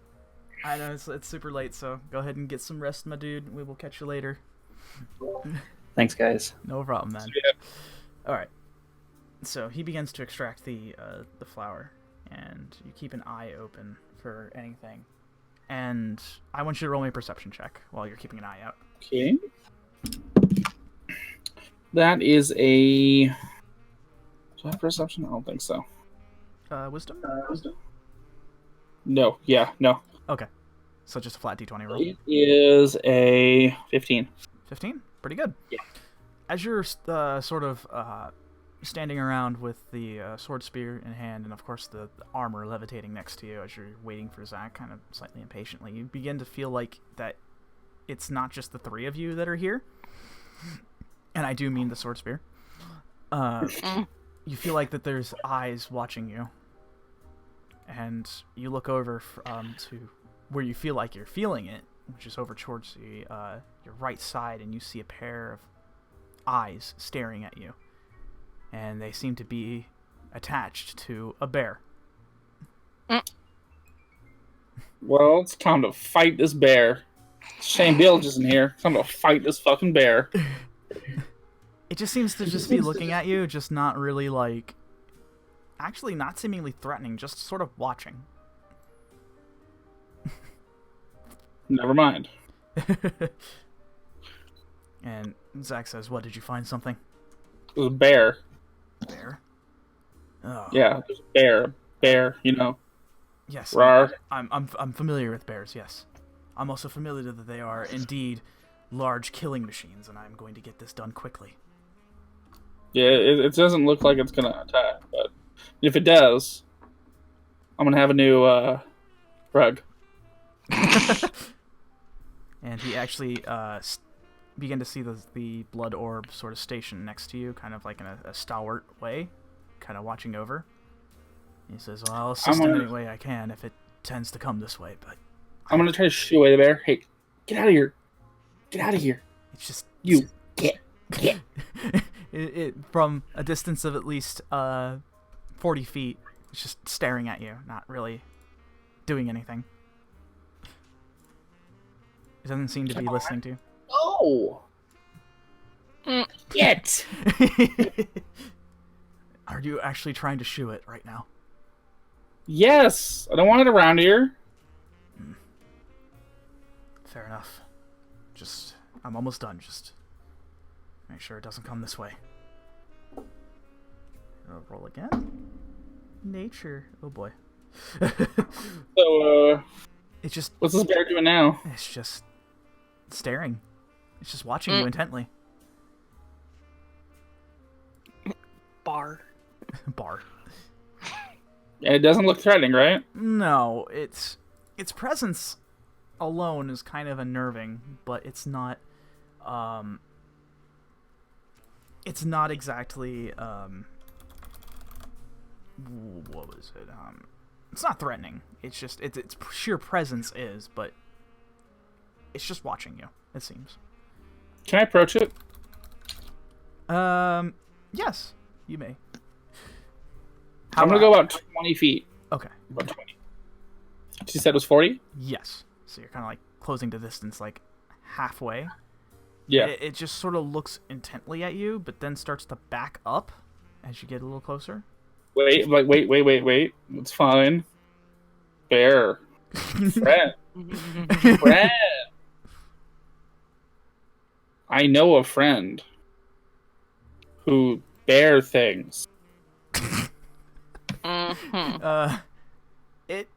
I know it's super late, so go ahead and get some rest, my dude. We will catch you later. Thanks, guys. No problem, man. Yeah. Alright. So he begins to extract the flower, and you keep an eye open for anything. And I want you to roll me a perception check while you're keeping an eye out. Okay. That is a... Do I have perception? I don't think so. Wisdom? No. Yeah, no. Okay. So just a flat d20 roll. It is a 15. 15? Pretty good. Yeah. As you're sort of standing around with the sword spear in hand, and of course the armor levitating next to you as you're waiting for Zack kind of slightly impatiently, you begin to feel like that it's not just the three of you that are here. And I do mean the sword spear. You feel like that there's eyes watching you. And you look over to where you feel like you're feeling it, which is over towards your right side, and you see a pair of eyes staring at you. And they seem to be attached to a bear. Well, it's time to fight this bear. Shane Bilge isn't here. It's time to fight this fucking bear. It just seems to just be looking at you, just not really actually not seemingly threatening, just sort of watching. Never mind. And Zack says, what, did you find something? It was a bear. Bear? Oh. Yeah, there's a bear. Bear, Yes. Rar. I'm familiar with bears, yes. I'm also familiar that they are indeed large killing machines, and I'm going to get this done quickly. Yeah, it doesn't look like it's gonna attack, but if it does, I'm gonna have a new rug. And he actually begin to see the blood orb sort of stationed next to you, kind of like in a stalwart way, kind of watching over. He says, well, I'll assist in any way I can if it tends to come this way, but... I'm gonna try to shoo away the bear. Hey, get out of here. Get out of here. It's just... You, get. From a distance of at least 40 feet, it's just staring at you, not really doing anything. It doesn't seem to be listening to you. Oh! Get! Are you actually trying to shoo it right now? Yes! I don't want it around here. Fair enough. I'm almost done. Just make sure it doesn't come this way. I'll roll again. Nature. Oh boy. So, It's just... what's this bear doing now? It's just staring. It's just watching you intently. Bar. Bar. Yeah, it doesn't look threatening, right? No, its presence alone is kind of unnerving, but it's not exactly what was it? It's not threatening. It's just its sheer presence is, but it's just watching you, it seems. Can I approach it? Yes, you may. I'm gonna go about 20 feet. Okay. About 20. She said it was 40? Yes. So you're kind of like closing the distance, like halfway. Yeah. It just sort of looks intently at you, but then starts to back up as you get a little closer. Wait. It's fine. Bear. Friend. Friend. I know a friend who bear things. It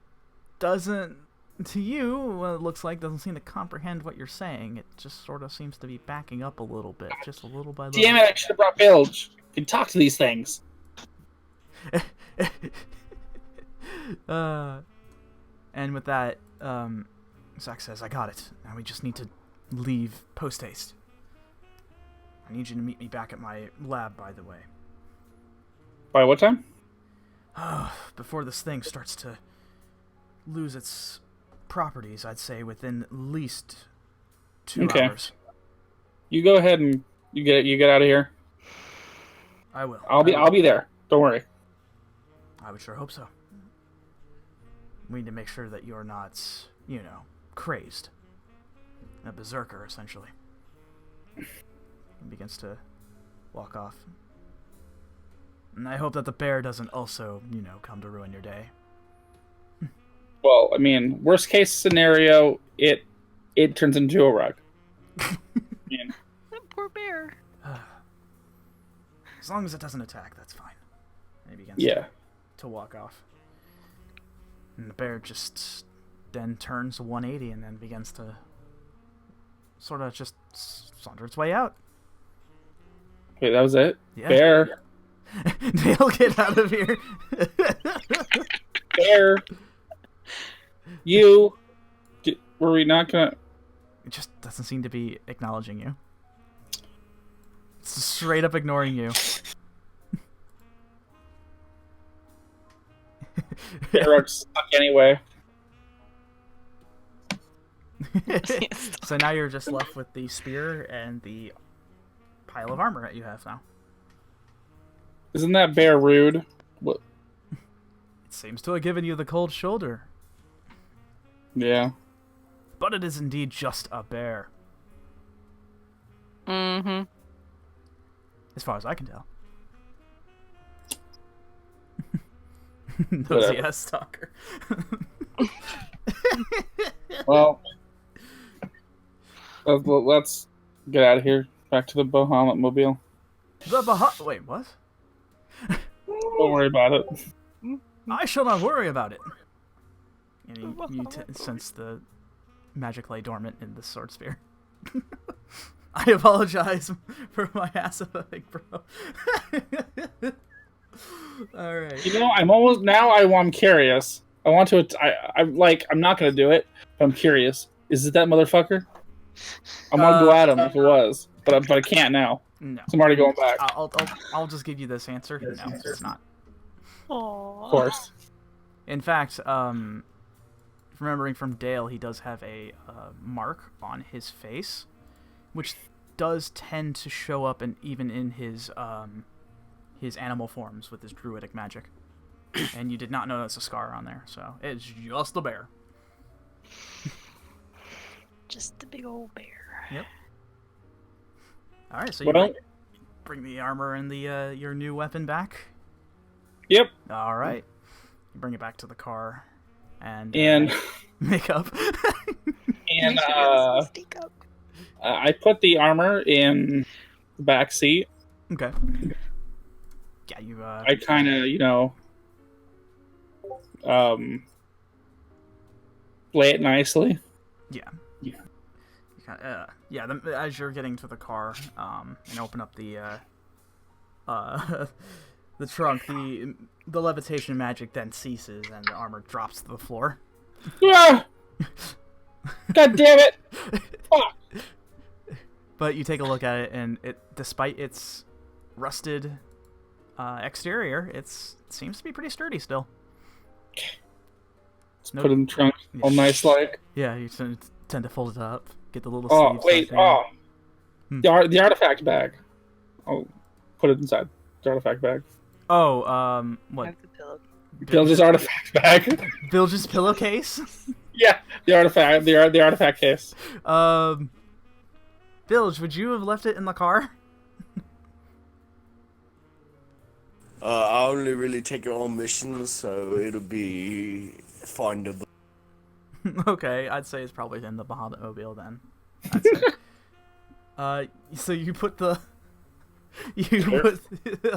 doesn't, to you, what it looks like, doesn't seem to comprehend what you're saying. It just sort of seems to be backing up a little bit, just a little by little. Damn it, I should have brought Bilge. You can talk to these things. And with that, Zach says, I got it. Now we just need to leave post-haste. I need you to meet me back at my lab, by the way. By what time? Before this thing starts to lose its properties, I'd say within at least 2 hours. You go ahead and you get out of here. I will. I'll be there. Don't worry. I would sure hope so. We need to make sure that you're not, crazed. A berserker, essentially. He begins to walk off. And I hope that the bear doesn't also, come to ruin your day. Well, I mean, worst case scenario, it turns into a rug. That poor bear. As long as it doesn't attack, that's fine. And he begins to walk off. And the bear just then turns 180 and then begins to sort of just saunter its way out. Okay, that was it? Yeah. Bear. Dale, get out of here. Bear. Were we not gonna... It just doesn't seem to be acknowledging you. It's straight up ignoring you. Bear are stuck anyway. So now you're just left with the spear and the pile of armor that you have now. Isn't that bear rude? What? It seems to have given you the cold shoulder. Yeah. But it is indeed just a bear. Mm-hmm. As far as I can tell. Whatever. Nosy ass stalker. Well, let's get out of here. Back to the Bahamut Mobile. Wait, what? Don't worry about it. I shall not worry about it. And you sense the magic lay dormant in the sword spear. I apologize for my ass effing, bro. All right. You know, I'm almost now. I'm curious. I want to. I'm like. I'm not gonna do it. But I'm curious. Is it that motherfucker? I'm gonna go at him if it was, but I can't now. No. So I'm already going back. I'll just give you this answer. No, it's not. Of course. In fact, remembering from Dale, he does have a mark on his face, which does tend to show up even in his animal forms with his druidic magic. And you did not notice a scar on there, so it's just a bear. Just the big old bear. Yep. All right, so you bring the armor and the your new weapon back. Yep. All right. You bring it back to the car, and make up. And I put the armor in the back seat. Okay. Yeah, you. I kind of, lay it nicely. Yeah. As you're getting to the car, and open up the the trunk, the levitation magic then ceases, and the armor drops to the floor. Ah! God damn it! Fuck! But you take a look at it, and despite its rusted exterior, it seems to be pretty sturdy still. Let's put it in the trunk, all nice like. Yeah, you tend to fold it up, get the little Oh, sleeves. wait, the artifact bag. I'll put it inside the artifact bag. Oh, what? Have the pillow. Bilge's artifact bag. Bilge's pillowcase? Yeah, the artifact case. Bilge, would you have left it in the car? I only really take it on missions, so it'll be findable. Okay, I'd say it's probably in the Bahamut Mobile then. I'd say. So you put the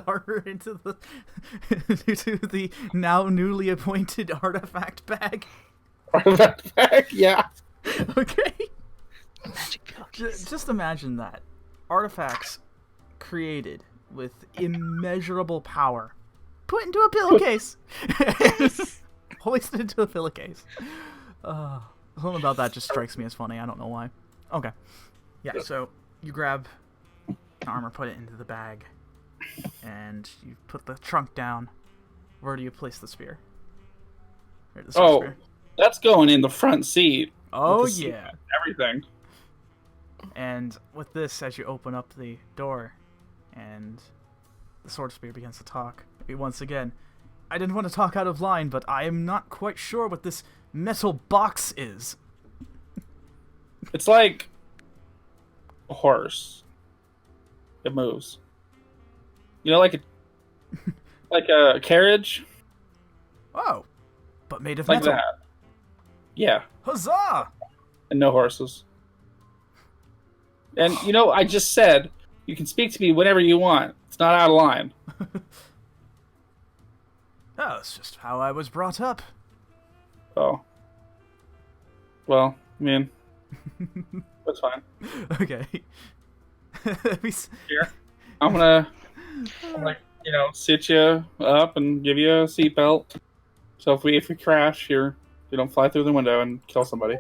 armor into the now newly appointed artifact bag. Artifact bag, yeah. Okay. Magic pillowcase. Just imagine that. Artifacts created with immeasurable power put into a pillowcase. Hoisted into a pillowcase. Something about that just strikes me as funny. I don't know why. Okay. Yeah, so you grab the armor, put it into the bag, and you put the trunk down. Where do you place the spear? Spear. That's going in the front seat. Oh, Seat yeah. everything. And with this, as you open up the door, and the sword spear begins to talk, once again, I didn't want to talk out of line, but I am not quite sure what this metal box is. It's like a horse. It moves. Like a carriage. Oh, but made of Like metal. that. Yeah. Huzzah! And no horses. And I just said you can speak to me whenever you want. It's not out of line. Oh, it's just how I was brought up. Oh. Well, I mean, that's fine. Okay. Here, I'm gonna sit you up and give you a seatbelt. So if we crash, you don't fly through the window and kill somebody.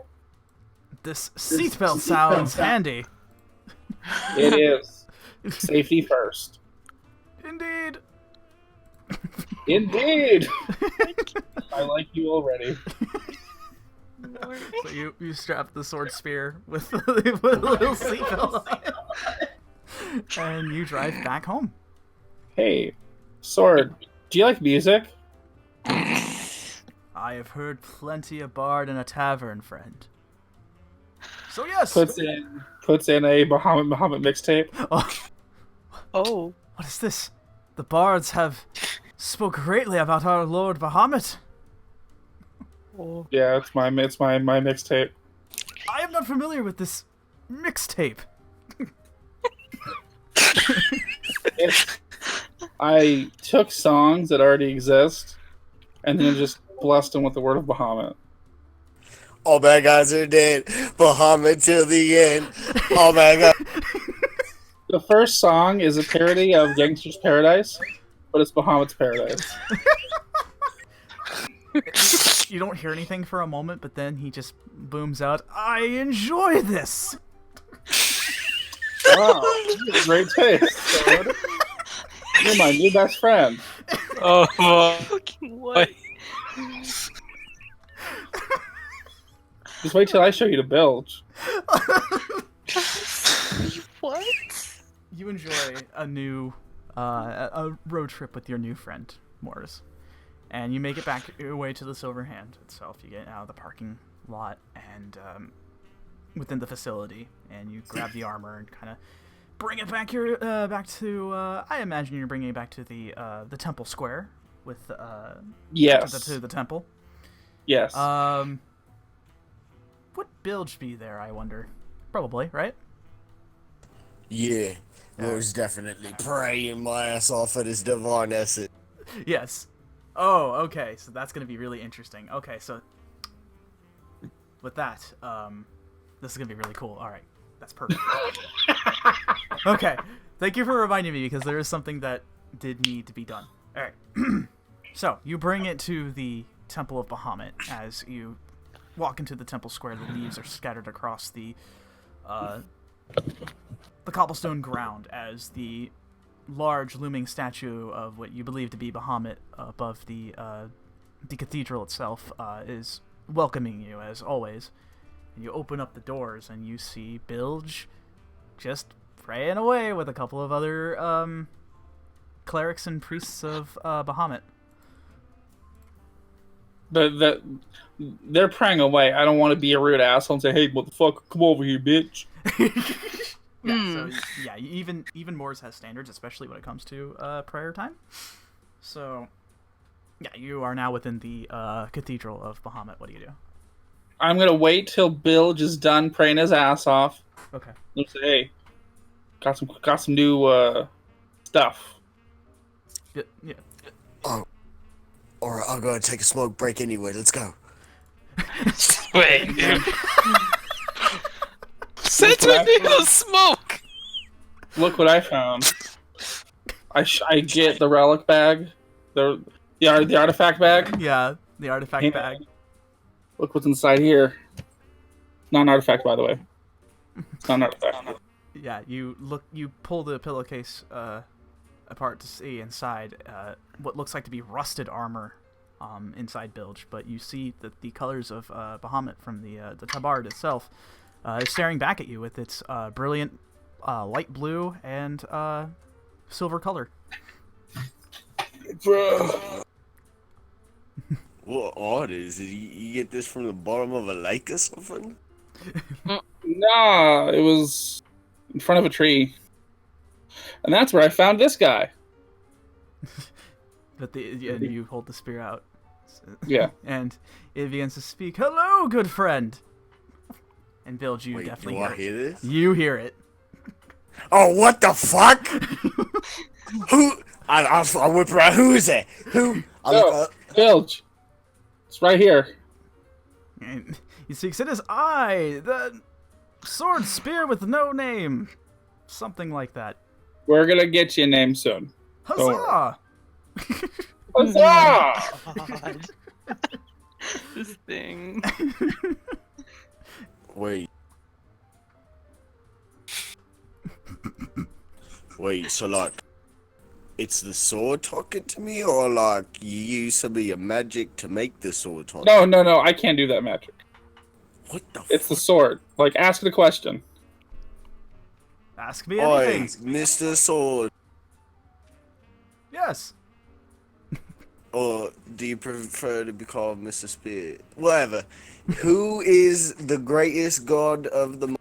This seatbelt sounds handy. It is. Safety first. Indeed. Indeed. I like you already. So you strap the sword spear with a little seatbelt on it, and you drive back home. Hey, Sword, do you like music? I have heard plenty of bard in a tavern, friend. So yes. Puts in a Bahamut mixtape. Oh. What is this? The bards have spoke greatly about our Lord Bahamut. Oh. Yeah, it's my mixtape. I am not familiar with this mixtape. I took songs that already exist and then just blessed them with the word of Bahamut. All bad guys are dead. Bahamut till the end. All bad guys. The first song is a parody of Gangster's Paradise, but it's Bahamut's Paradise. You don't hear anything for a moment, but then he just booms out, "I enjoy this!" Wow, great taste. You're my new best friend. Oh, Fucking what? Just wait till I show you the bilge. What? You enjoy a new a road trip with your new friend, Morris. And you make it back your way to the Silver Hand itself. You get out of the parking lot and within the facility, and you grab the armor and kind of bring it back back to. I imagine you're bringing it back to the temple square with Yes. to the temple. Yes. Would bilge be there? I wonder. Probably, right? Yeah, was definitely praying my ass off at his divine essence. Yes. Oh, okay. So that's gonna be really interesting. Okay, so with that, this is gonna be really cool. All right, that's perfect. Okay, thank you for reminding me because there is something that did need to be done. All right. So you bring it to the Temple of Bahamut. As you walk into the temple square, the leaves are scattered across the cobblestone ground as the large looming statue of what you believe to be Bahamut above the cathedral itself is welcoming you as always. And you open up the doors and you see Bilge just praying away with a couple of other clerics and priests of Bahamut. They're praying away. I don't want to be a rude asshole and say, "Hey, motherfucker, come over here, bitch." Yeah, so yeah, even Moors has standards, especially when it comes to prayer time. So yeah, you are now within the cathedral of Bahamut. What do you do? I'm gonna wait till Bilge is done praying his ass off. Okay. And say, "Hey, got some new stuff." Yeah. Oh, alright, I'm gonna take a smoke break anyway. Let's go. wait. Since when do you smoke? Look what I found. I get the relic bag, the artifact bag. Yeah, the artifact Hey, bag. Look what's inside here. Not an artifact, by the way. It's not an artifact. Yeah, you pull the pillowcase apart to see inside what looks like to be rusted armor inside Bilge, but you see that the colors of Bahamut from the tabard itself is staring back at you with its brilliant light blue and silver color. Bro. What odd is it? You get this from the bottom of a lake or something? Nah, it was in front of a tree. And that's where I found this guy. But you hold the spear out. Yeah. And it begins to speak. "Hello, good friend." And Bilge, you Wait, definitely do hear I it. hear this? You hear it. Oh, what the fuck? Who? I whip around. Who is it? Who? No, Bilge. It's right here. And he speaks. "It is I, the sword spear with no name." Something like that. We're gonna get you a name soon. Huzzah! Huzzah! God. This thing. Wait. Wait, so like, it's the sword talking to me, or like, you use some of your magic to make the sword talk? No, I can't do that magic. What the It's the fuck? sword. Like, ask the question. Ask me Oi, anything. Mr. Sword. Yes. Or do you prefer to be called Mr. Spear? Whatever. Who is the greatest god of the...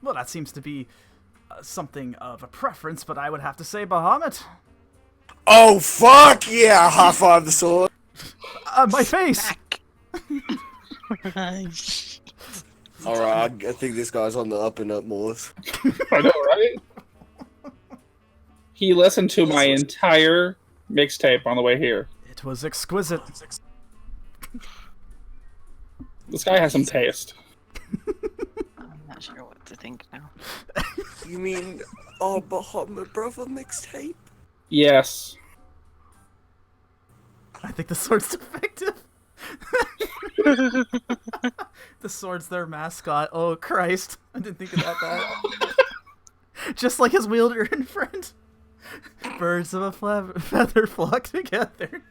Well, that seems to be something of a preference, but I would have to say Bahamut. Oh, fuck yeah! High five the sword. My face. Alright, I think this guy's on the up and up, Morris. I know, right? He listened to my entire mixtape on the way here. It was exquisite. This guy has some taste. I'm not sure what to think now. You mean our Bahamut brother mixtape? Yes. I think the sword's defective. The sword's their mascot. Oh, Christ. I didn't think about that. Just like his wielder and friend. Birds of a feather flock together.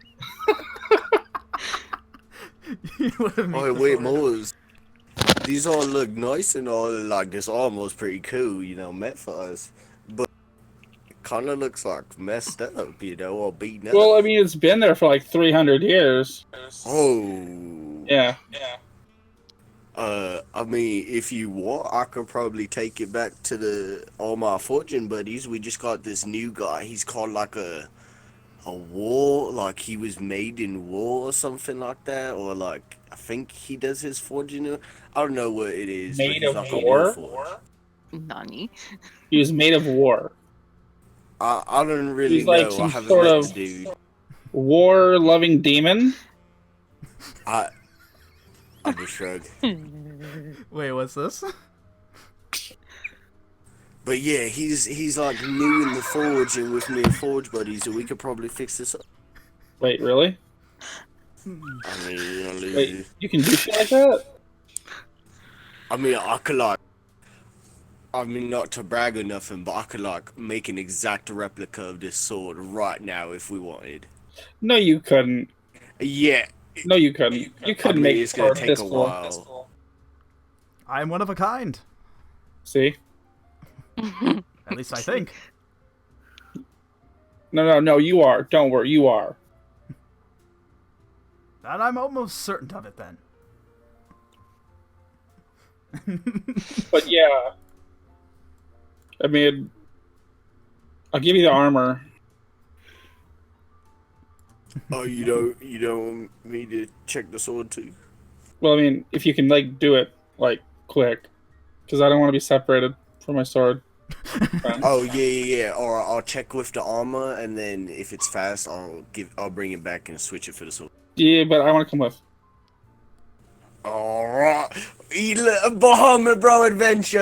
Oh, wait, Moles. These all look nice and all, like, this armor's pretty cool, you know, meant for us. But it kind of looks like messed up, you know, or beaten up. Well, I mean, it's been there for like 300 years. Oh. Yeah. I mean, if you want, I could probably take it back to all my fortune buddies. We just got this new guy. He's called like a war, like he was made in war or something like that, or like I think he does his forging. I don't know what it is. Made but he's of like a war? warforged. Nani? He was made of war. I don't really He's like know. I some haven't sort met of the dude. war-loving demon. I just shrug. Wait, what's this? But yeah, he's like new in the forge and with me and forge buddies, so we could probably fix this up. Wait, really? I mean, you know, Wait, you can do shit like that? I mean, I could like, I mean, not to brag or nothing, but I could like make an exact replica of this sword right now if we wanted. No, you couldn't. Yeah. No, you couldn't. You couldn't make it's gonna sword take this a cool. while. I'm one of a kind. See? At least I think. No, you are. Don't worry, you are. That I'm almost certain of it then. But yeah. I mean, I'll give you the armor. Oh, you don't want me to check the sword too? Well, I mean, if you can, like, do it, like, quick. Because I don't want to be separated from my sword. Oh yeah. Or I'll check with the armor, and then if it's fast, I'll bring it back and switch it for the sword. Yeah, but I want to come with. Alright, Bahamut Bro Adventure!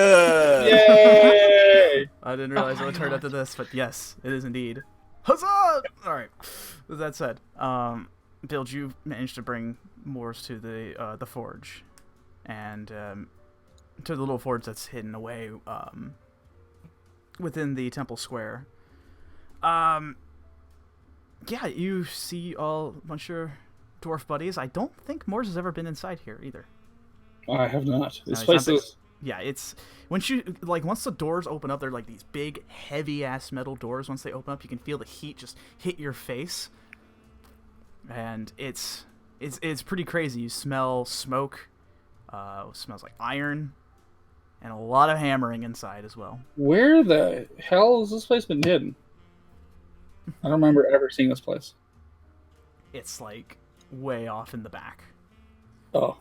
Yay! I didn't realize it would turn into this, but yes, it is indeed. Huzzah! Alright, with that said, Bill, you managed to bring Moors to the forge, and to the little forge that's hidden away within the temple square. Yeah, you see a bunch of dwarf buddies. I don't think Moors has ever been inside here either. I have not. This No, place he's not is... Yeah, it's once the doors open up, they're like these big, heavy ass metal doors. Once they open up, you can feel the heat just hit your face, and it's pretty crazy. You smell smoke, smells like iron, and a lot of hammering inside as well. Where the hell has this place been hidden? I don't remember ever seeing this place. It's like way off in the back. Oh.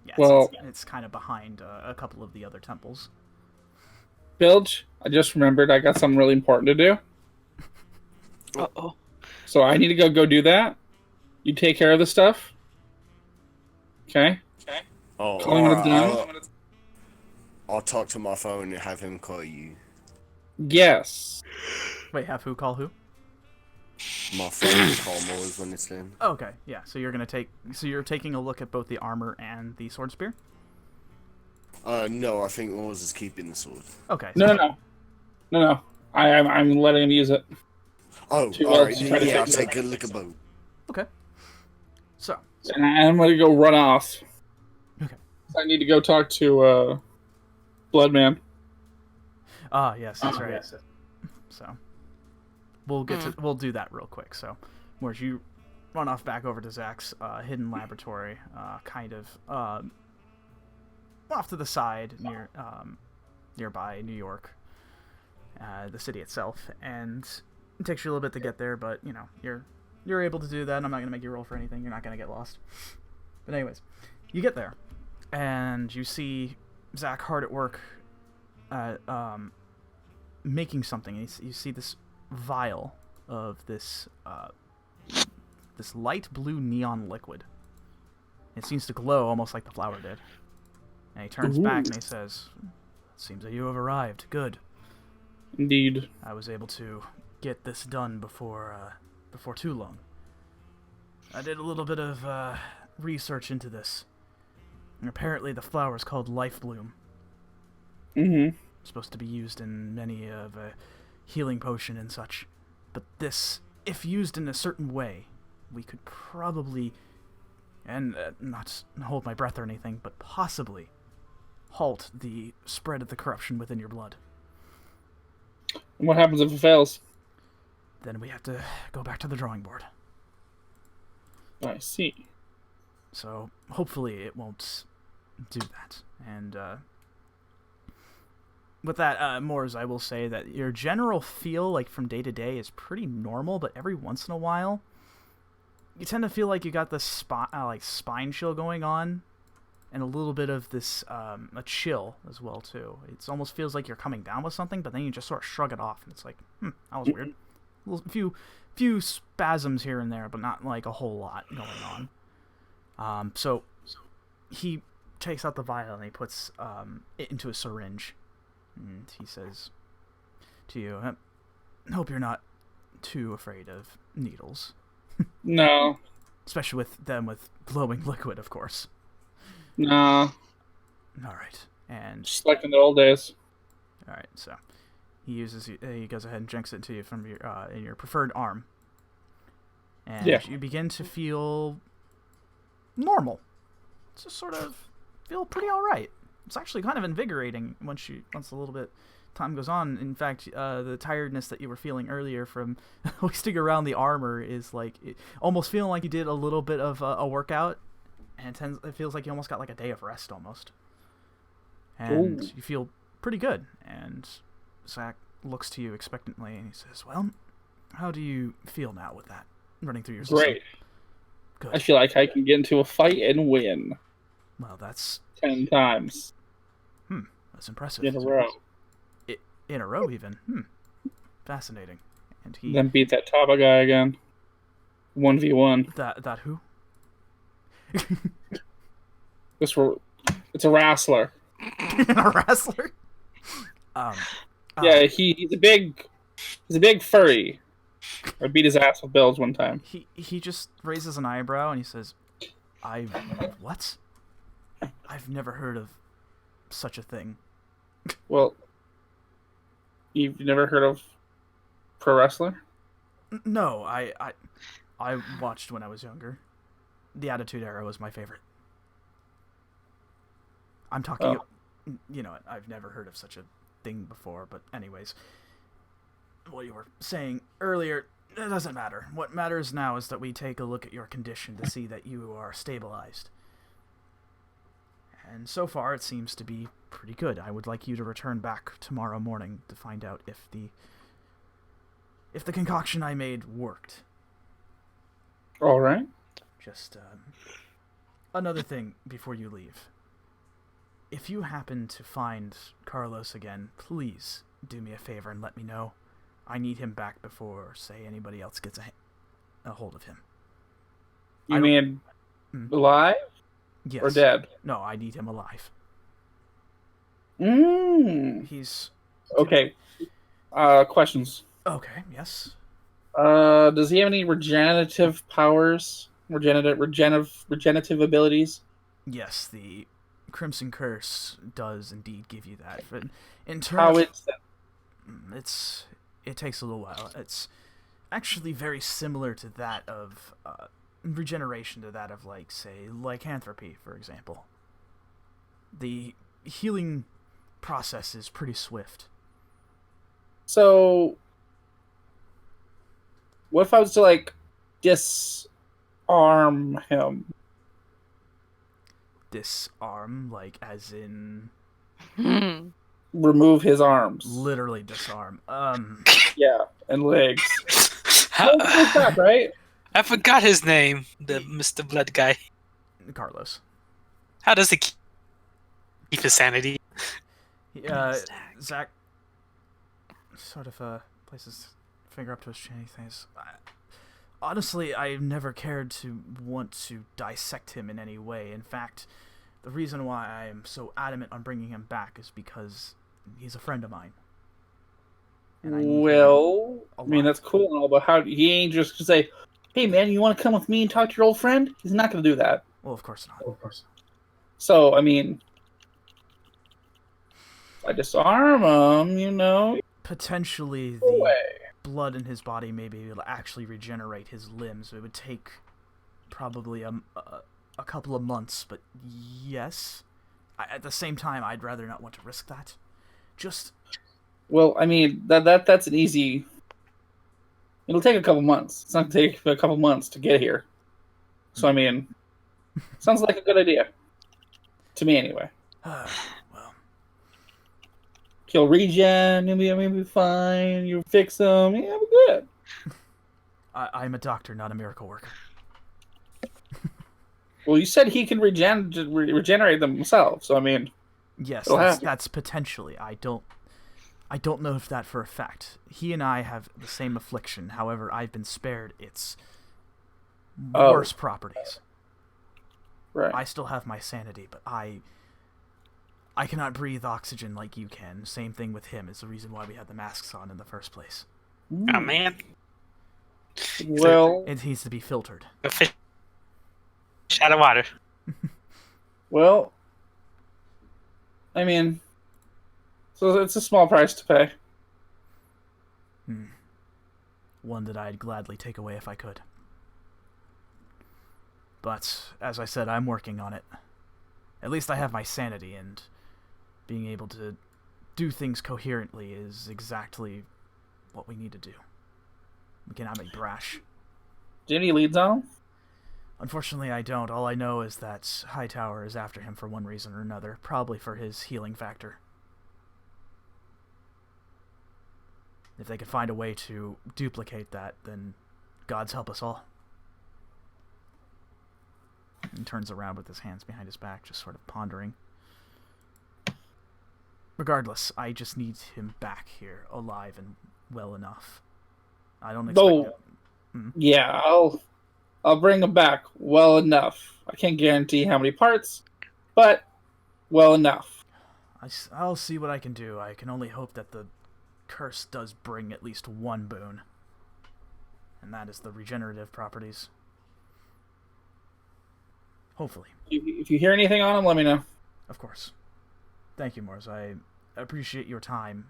Yeah, Well- it's kind of behind a couple of the other temples. Bilge, I just remembered I got something really important to do. Uh-oh. So I need to go do that. You take care of the stuff. Okay? Oh, Calling it alright, done? I'll talk to my phone and have him call you. Yes. Wait, have who call who? My phone will call Moors when it's done. Oh, okay, yeah. So you're taking a look at both the armor and the sword spear. No, I think Moors is keeping the sword. Okay. No. I'm letting him use it. Oh, Two alright, elves try to yeah, I'll fix take a look at both. Okay. So. And I'm going to go run off. Okay. I need to go talk to Bloodman. Ah, yes, that's right. So, we'll do that real quick. So, whereas you run off back over to Zach's hidden laboratory, kind of off to the side nearby New York, the city itself, and it takes you a little bit to get there, but you know you're able to do that. And I'm not gonna make you roll for anything. You're not gonna get lost. But anyways, you get there, and you see Zach hard at work. Making something, and you see this vial of this light blue neon liquid, It seems to glow almost like the flower did. And he turns back and he says, "Seems that you have arrived. Good. Indeed. I was able to get this done before too long. I did a little bit of research into this. And apparently the flower is called Life Bloom. Mm-hmm. It's supposed to be used in many of a healing potion and such. But this, if used in a certain way, we could probably, and not hold my breath or anything, but possibly halt the spread of the corruption within your blood. And what happens if it fails? Then we have to go back to the drawing board. I see. So hopefully it won't do that. And with that, Moors, I will say that your general feel, like from day to day, is pretty normal. But every once in a while, you tend to feel like you got this spine chill going on, and a little bit of this a chill as well too. It almost feels like you're coming down with something, but then you just sort of shrug it off, and it's like, that was weird. A few spasms here and there, but not like a whole lot going on. So he takes out the vial and he puts it into a syringe, and he says to you, "I hope you're not too afraid of needles." No. Especially with them with glowing liquid, of course. No. All right, and Just like in the old days. all right, so he goes ahead and drinks it to you from your in your preferred arm, and you begin to feel normal. Just sort of feel pretty all right. It's actually kind of invigorating once a little bit time goes on. In fact, the tiredness that you were feeling earlier from hoisting around the armor is like almost feeling like you did a little bit of a workout, and it feels like you almost got like a day of rest almost. And you feel pretty good. And Zach looks to you expectantly, and he says, "Well, how do you feel now with that running through your system?" Great. Good. I feel like I can get into a fight and win. Well, that's 10 times. That's impressive. In a row. In a row, even. Fascinating. And he Then beat that Taba guy again. 1v1. that who? It's a wrestler. A wrestler. Yeah, he's a big furry. I beat his ass with bills one time. He just raises an eyebrow and he says, What? I've never heard of such a thing." Well, you've never heard of pro wrestler? No, I watched when I was younger. The Attitude Era was my favorite. I'm talking, you know, I've never heard of such a thing before, but anyways, what you were saying earlier, it doesn't matter. What matters now is that we take a look at your condition to see that you are stabilized. And so far, it seems to be pretty good. I would like you to return back tomorrow morning to find out if the concoction I made worked. All right. Just another thing before you leave. If you happen to find Carlos again, please do me a favor and let me know. I need him back before, say, anybody else gets a hold of him. You mean alive? Yes. Or dead? No, I need him alive. He's... Okay. Questions. Okay, yes. Does he have any regenerative powers? Regenerative abilities? Yes, the Crimson Curse does indeed give you that. But in terms... How is that? It takes a little while. It's actually very similar to that of... regeneration to that of, like, say, lycanthropy, for example. The healing process is pretty swift. So, what if I was to, like, disarm him? Disarm, like, as in... Remove his arms. Literally disarm. Yeah, and legs. How- That, right? I forgot his name, the Mr. Blood guy. Carlos. How does he keep his sanity? Zach sort of places finger up to his chin. He says, Honestly, I've never cared to want to dissect him in any way. In fact, the reason why I am so adamant on bringing him back is because he's a friend of mine. And I need him Well, I mean, alive. that's cool and all, but how he ain't just gonna say, "Hey, man, you want to come with me and talk to your old friend?" He's not gonna do that. Well, of course not. So, I mean, if I disarm him, Potentially, no the way. blood in his body may be able to actually regenerate his limbs. It would take probably a couple of months, but yes. At the same time, I'd rather not want to risk that. Just Well, I mean, that's an easy. It'll take a couple months. It's not gonna take a couple months to get here. So, I mean, sounds like a good idea to me, anyway. well, He'll regen. He'll be fine. You fix him. Yeah, we're good. I'm a doctor, not a miracle worker. Well, you said he can regenerate them himself. So, I mean, Yes, it'll happen. that's potentially. I don't know if that for a fact. He and I have the same affliction. However, I've been spared its worse properties. Right. I still have my sanity, but I cannot breathe oxygen like you can. Same thing with him. Is the reason why we had the masks on in the first place. Oh man. Well, It needs to be filtered. A fish out of water. well, I mean, so it's a small price to pay. One that I'd gladly take away if I could. But, as I said, I'm working on it. At least I have my sanity, and being able to do things coherently is exactly what we need to do. We cannot be brash. Do you have any leads on him? Unfortunately, I don't. All I know is that Hightower is after him for one reason or another, probably for his healing factor. If they could find a way to duplicate that, then God's help us all. He turns around with his hands behind his back, just sort of pondering. Regardless, I just need him back here, alive and well enough. I don't expect No. Yeah, I'll bring him back well enough. I can't guarantee how many parts, but well enough. I'll see what I can do. I can only hope that the curse does bring at least one boon. And that is the regenerative properties. Hopefully. If you hear anything on him, let me know. Of course. Thank you, Morse. I appreciate your time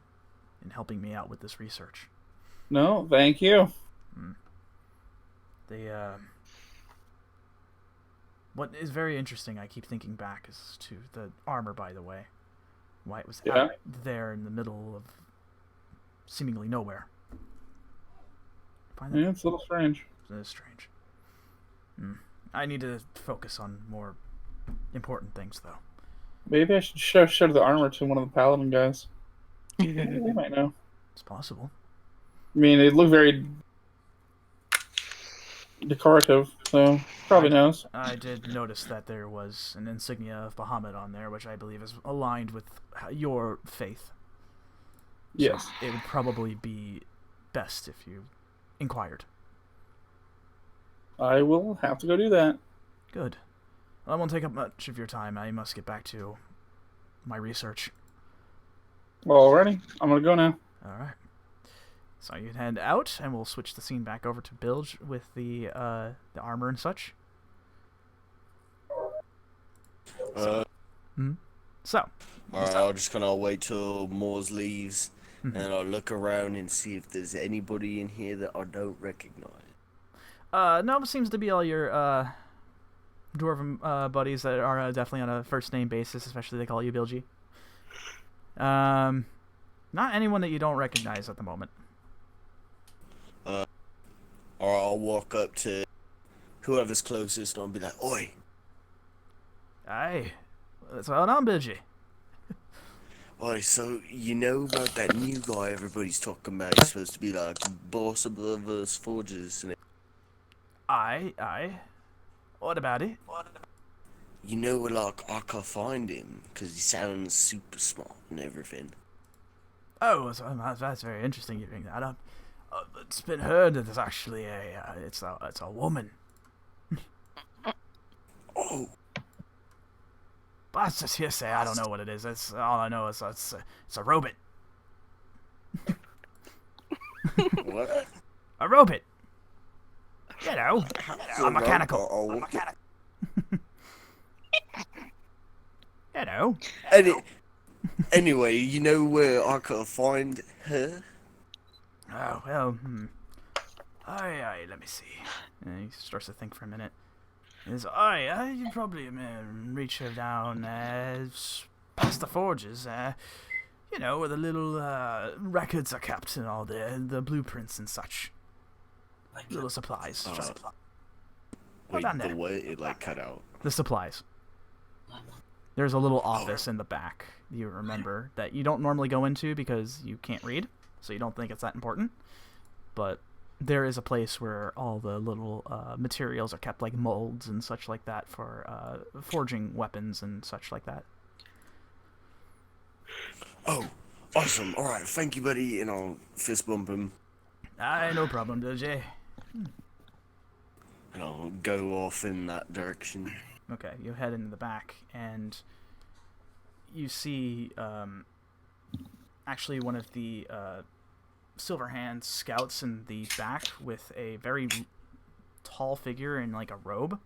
in helping me out with this research. No, thank you. What is very interesting, I keep thinking back, is to the armor, by the way. Why it was Yeah. out there in the middle of seemingly nowhere. Find that It's a little strange. That is strange. I need to focus on more important things, though. Maybe I should show the armor to one of the paladin guys. They might know. It's possible. I mean, it looked very decorative, so probably knows. I did notice that there was an insignia of Bahamut on there, which I believe is aligned with your faith. Yes. So it would probably be best if you inquired. I will have to go do that. Good. Well, I won't take up much of your time. I must get back to my research. Alrighty, I'm gonna go now. Alright. So you can head out, and we'll switch the scene back over to Bilge with the armor and such. So. Alright, I'll just kind of wait till Moores leaves, and I'll look around and see if there's anybody in here that I don't recognize. No, it seems to be all your dwarven buddies that are definitely on a first name basis, especially they call you Bilgy. Not anyone that you don't recognize at the moment. Or I'll walk up to whoever's closest and I'll be like, "Oi, Aye, what's going on, Bilgy? oi, so you know about that new guy everybody's talking about? He's supposed to be like boss above us forges and Aye. What about it? you know, like, I can't find him because he sounds super smart and everything. Oh, so that's very interesting you bring that up. It's been heard that there's actually it's a woman. Oh, But that's just hearsay. I don't know what it is. That's all I know is it's a robot. what? A robot. You know, a mechanical. You know. Anyway, you know where I could find her? Oh well. Let me see. And he starts to think for a minute. You probably reach her down past the forges. You know, where the little records are kept and all the blueprints and such. Little supplies. Wait, down the there. way it like cut out. The supplies. There's a little office in the back, you remember, that you don't normally go into because you can't read, so you don't think it's that important. But there is a place where all the little materials are kept, like molds and such like that, for forging weapons and such like that. Oh, awesome. All right, thank you, buddy. And I'll fist bump him. No problem, DJ. And I'll go off in that direction. Okay, you head into the back, and you see actually one of the Silverhand scouts in the back with a very tall figure in like a robe,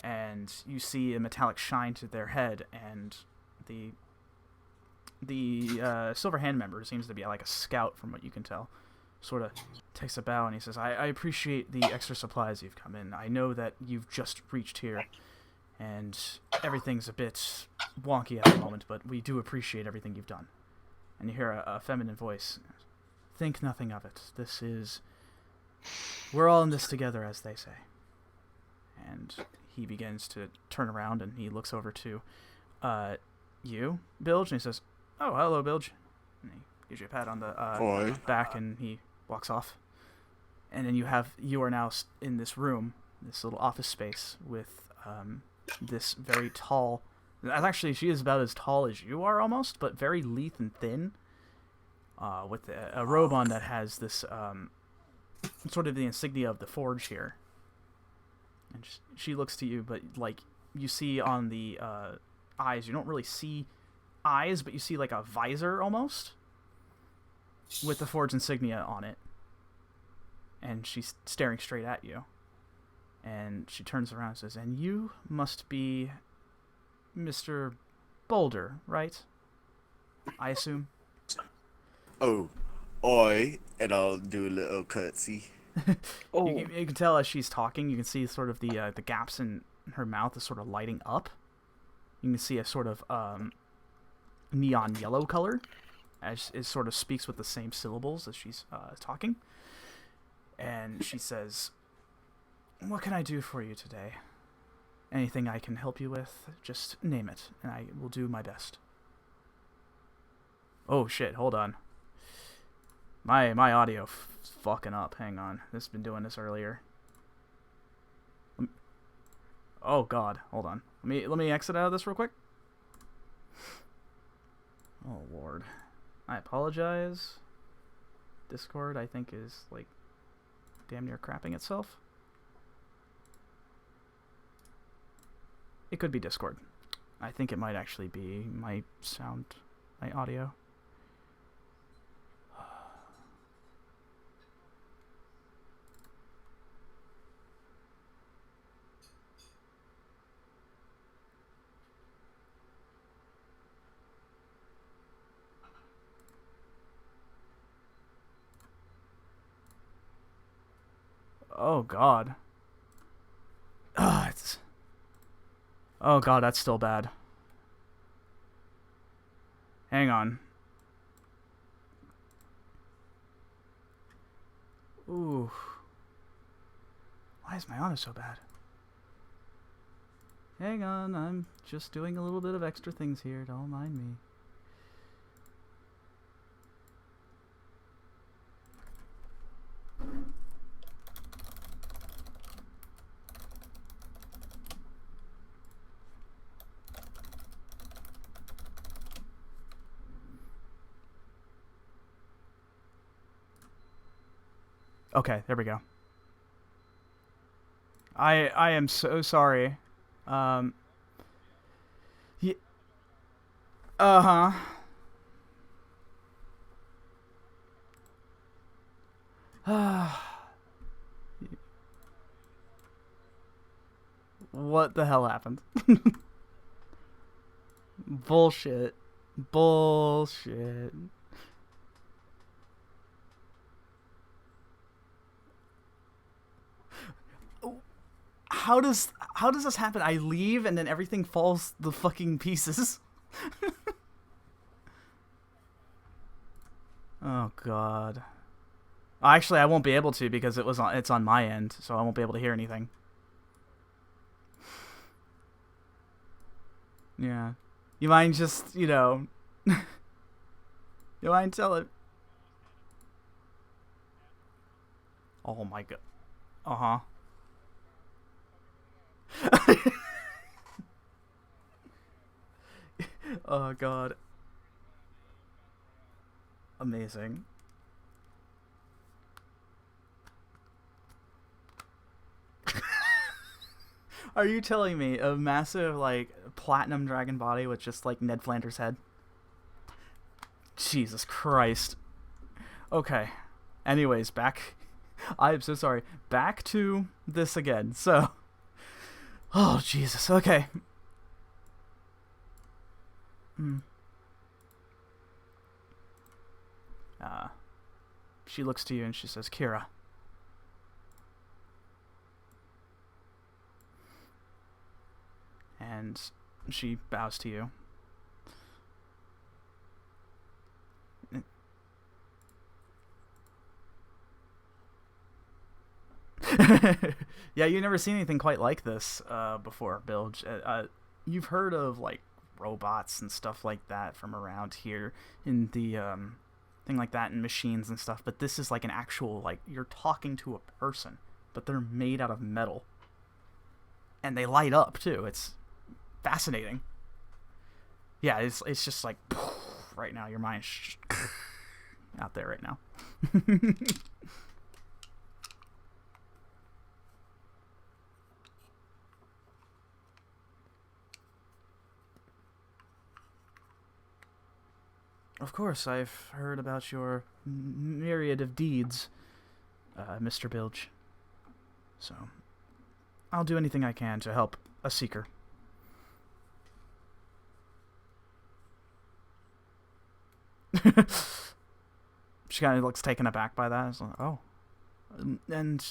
and you see a metallic shine to their head, and the Silverhand member seems to be like a scout from what you can tell. Sort of takes a bow and he says, I appreciate the extra supplies you've come in. I know that you've just reached here and everything's a bit wonky at the moment, but we do appreciate everything you've done. And you hear a feminine voice. Think nothing of it. We're all in this together, as they say. And he begins to turn around and he looks over to you, Bilge, and he says, oh, hello, Bilge. And he gives you a pat on the back and he walks off. And then you are now in this room, this little office space with this very tall, actually she is about as tall as you are almost, but very lithe and thin, with a robe on that has this sort of the insignia of the forge here. And she looks to you, but like you see on the eyes, you don't really see eyes, but you see like a visor almost with the forge insignia on it. And she's staring straight at you. And she turns around and says, and you must be Mr. Boulder, right? I assume? Oh, and I'll do a little curtsy. You can tell as she's talking, you can see sort of the gaps in her mouth is sort of lighting up. You can see a sort of neon yellow color as it sort of speaks with the same syllables as she's talking. And she says, what can I do for you today? Anything I can help you with, just name it, and I will do my best. Oh shit, hold on. My audio fucking up. Hang on. This has been doing this earlier. Oh god, hold on. Let me exit out of this real quick. Oh lord. I apologize. Discord, I think, is like damn near crapping itself. It could be Discord. I think it might actually be my sound, my audio. Oh god. Oh god, that's still bad. Hang on. Ooh. Why is my audio so bad? Hang on, I'm just doing a little bit of extra things here, don't mind me. Okay, there we go. I am so sorry. Um. Uh-huh. What the hell happened? Bullshit. Bullshit. How does this happen? I leave and then everything falls the fucking pieces. Oh god. Actually, I won't be able to because it's on my end, so I won't be able to hear anything. Yeah. You mind just, you know... You mind telling... Oh my god. Uh-huh. Oh god. Amazing. Are you telling me a massive, like, platinum dragon body with just, like, Ned Flanders' head? Jesus Christ. Okay. Anyways, back... I am so sorry. Back to this again. So... Oh, Jesus. Okay. She looks to you and she says, Kira. And she bows to you. Yeah, you've never seen anything quite like this before, Bilge. You've heard of, like, robots and stuff like that from around here in the thing like that, and machines and stuff, but this is like an actual, like, you're talking to a person, but they're made out of metal. And they light up, too. It's fascinating. Yeah, it's just like, right now, your mind's out there right now. Of course, I've heard about your myriad of deeds, Mr. Bilge. So, I'll do anything I can to help a seeker. She kind of looks taken aback by that. It's like, oh. And,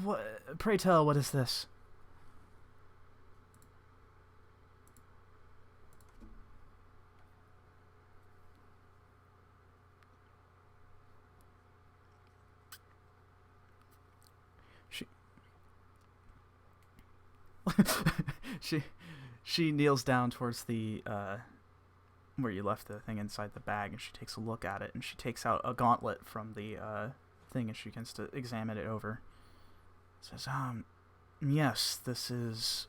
what, pray tell, what is this? She kneels down towards the where you left the thing inside the bag, and she takes a look at it, and she takes out a gauntlet from the thing, and she begins to examine it over. Says, yes, this is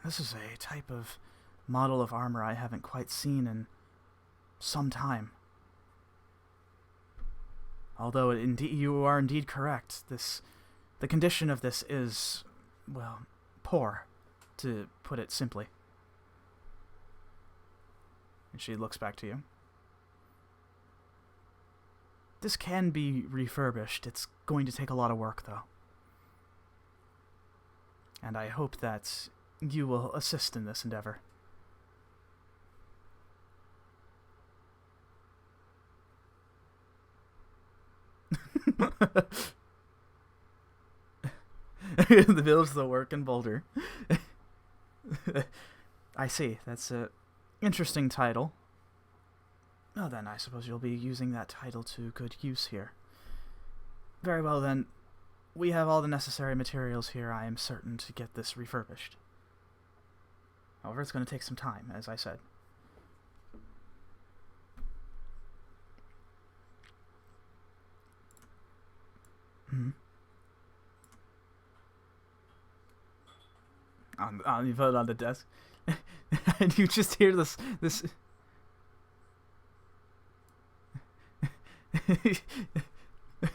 a type of model of armor I haven't quite seen in some time. Although you are indeed correct. The condition of this is, well, poor, to put it simply. And she looks back to you. This can be refurbished. It's going to take a lot of work, though. And I hope that you will assist in this endeavor. The village, the work, and Boulder. I see. That's a interesting title. Oh, then I suppose you'll be using that title to good use here. Very well, then. We have all the necessary materials here, I am certain, to get this refurbished. However, it's going to take some time, as I said. You put it on the desk, and you just hear this.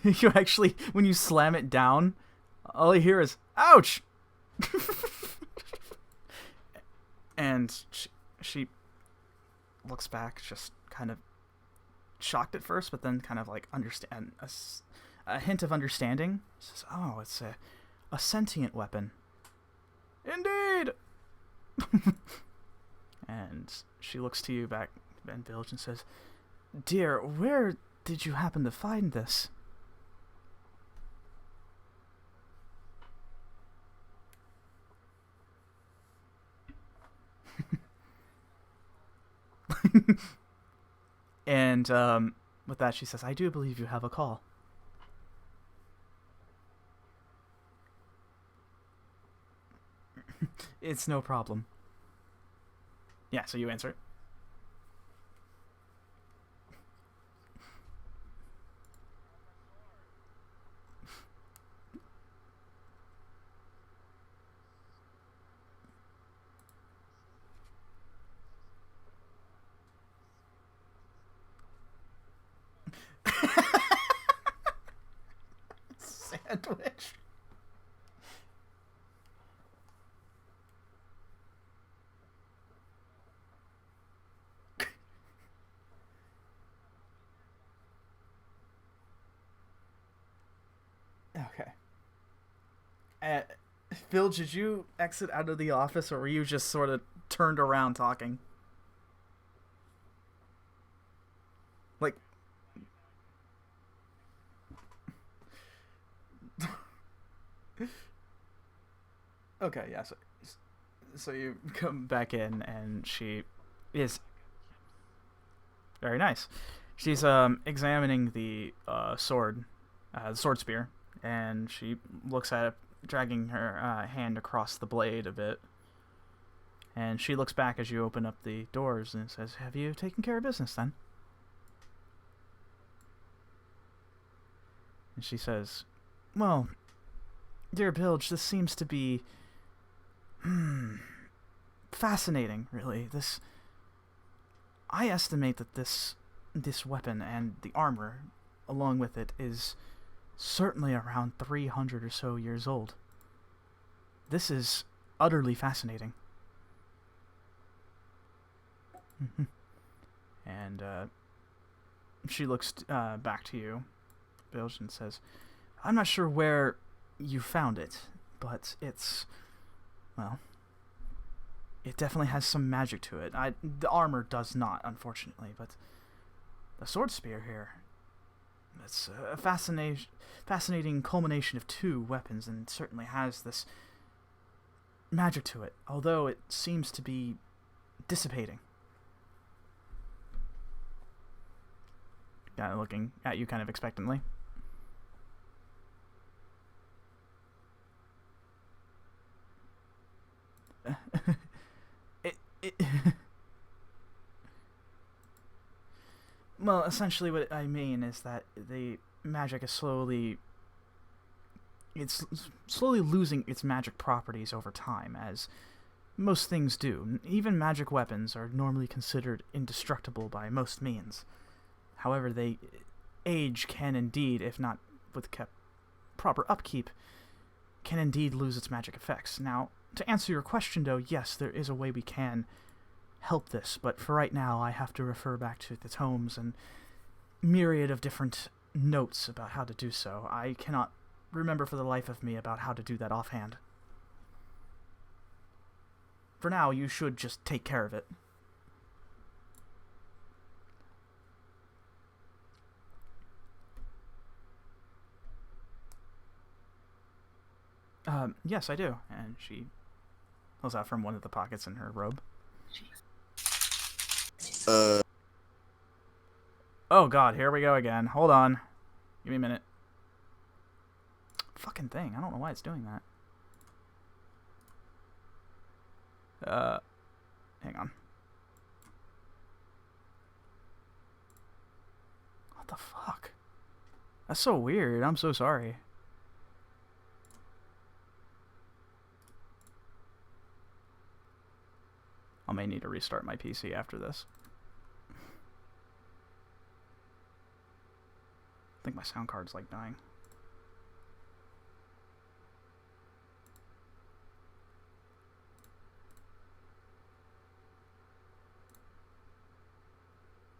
You actually, when you slam it down, all you hear is "ouch," and she looks back, just kind of shocked at first, but then kind of like understand a hint of understanding. Says, "Oh, it's a sentient weapon." Indeed. And she looks to you back, Ben Bilge, and says, "Dear, where did you happen to find this?" And with that, she says, "I do believe you have a call." It's no problem. Yeah, so you answer it. Sandwich. Okay. Phil, did you exit out of the office, or were you just sort of turned around talking? Like... Okay, yeah, so you come back in, and she is very nice. She's examining the sword spear, and she looks at it, dragging her hand across the blade a bit. And she looks back as you open up the doors and says, "Have you taken care of business then?" And she says, "Well, dear Bilge, this seems to be fascinating, really. I estimate that this weapon and the armor along with it is certainly around 300 or so years old. This is utterly fascinating." And she looks back to you, Bilge, and says, "I'm not sure where you found it, but it's, well, it definitely has some magic to it. The armor does not, unfortunately, but the sword spear here, it's a fascinating culmination of two weapons, and certainly has this magic to it, although it seems to be dissipating." Kind of looking at you kind of expectantly. Well, essentially what I mean is that the magic is slowly losing its magic properties over time, as most things do. Even magic weapons are normally considered indestructible by most means. However, they age can indeed, if not with proper upkeep, can indeed lose its magic effects. Now, to answer your question, though, yes, there is a way we can help this, but for right now, I have to refer back to the tomes and myriad of different notes about how to do so. I cannot remember for the life of me about how to do that offhand. For now, you should just take care of it. Yes, I do. And she pulls out from one of the pockets in her robe. Oh god, here we go again. Hold on. Give me a minute. Fucking thing. I don't know why it's doing that. Hang on. What the fuck? That's so weird. I'm so sorry. I may need to restart my PC after this. I think my sound card's like dying.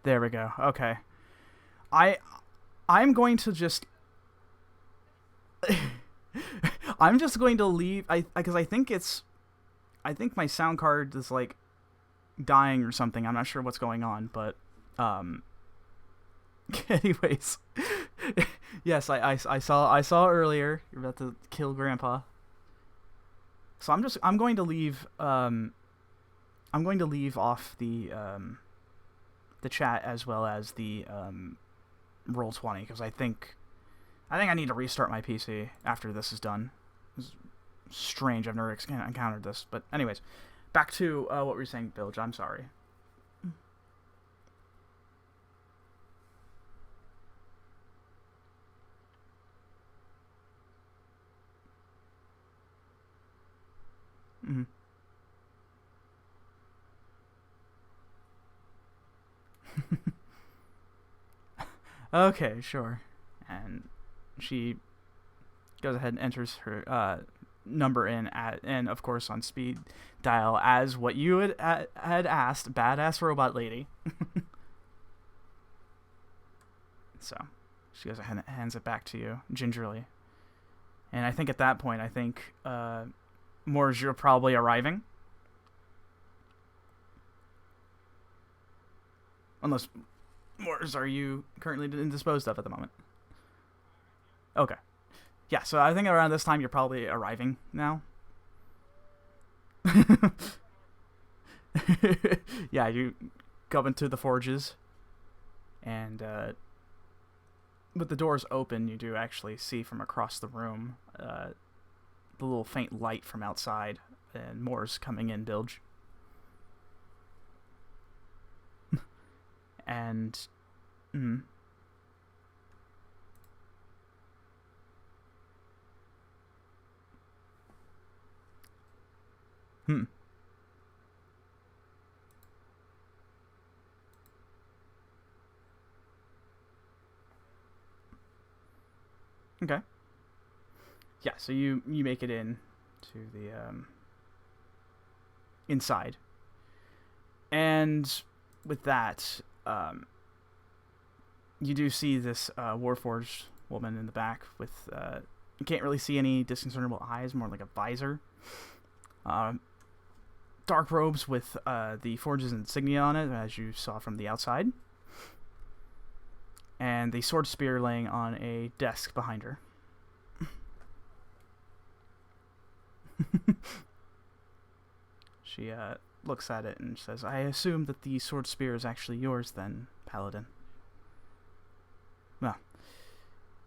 There we go. Okay. I'm going to just I'm just going to leave because I think my sound card is like dying or something. I'm not sure what's going on, but anyways. Yes, I saw earlier you're about to kill Grandpa. So I'm going to leave off the chat as well as the Roll20 because I think I need to restart my PC after this is done. It's strange. I've never encountered this, but anyways, back to what we were saying, Bilge. I'm sorry. Mm-hmm. Okay, sure. And she goes ahead and enters her number in and of course on speed dial as what you had asked, badass robot lady. So she goes ahead and hands it back to you gingerly. And I think at that point, Moors, you're probably arriving. Unless, Moors, are you currently disposed of at the moment? Okay. Yeah, so I think around this time you're probably arriving now. Yeah, you go into the forges. And with the doors open, you do actually see from across the room the little faint light from outside. And Moors coming in, Bilge. And Okay. Yeah, so you make it in to the inside. And with that, you do see this Warforged woman in the back with you can't really see any discernible eyes, more like a visor. Dark robes with the Forge's insignia on it, as you saw from the outside. And the sword spear laying on a desk behind her. She looks at it and says, "I assume that the sword spear is actually yours then, Paladin." Well,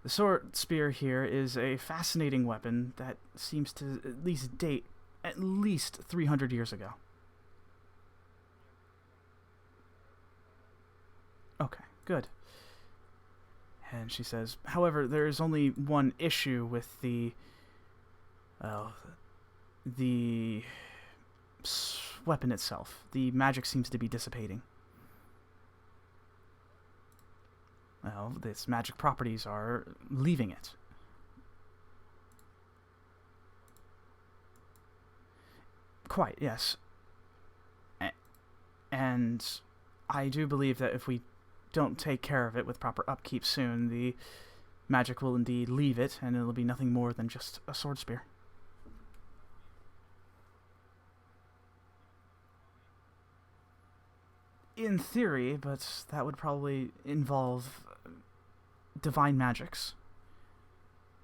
the sword spear here is a fascinating weapon that seems to at least date at least 300 years ago. Okay, good. And she says, "However, there is only one issue with the weapon itself. The magic seems to be dissipating. Well, its magic properties are leaving it." Quite, yes. And I do believe that if we don't take care of it with proper upkeep soon, the magic will indeed leave it, and it'll be nothing more than just a sword spear. In theory, but that would probably involve divine magics.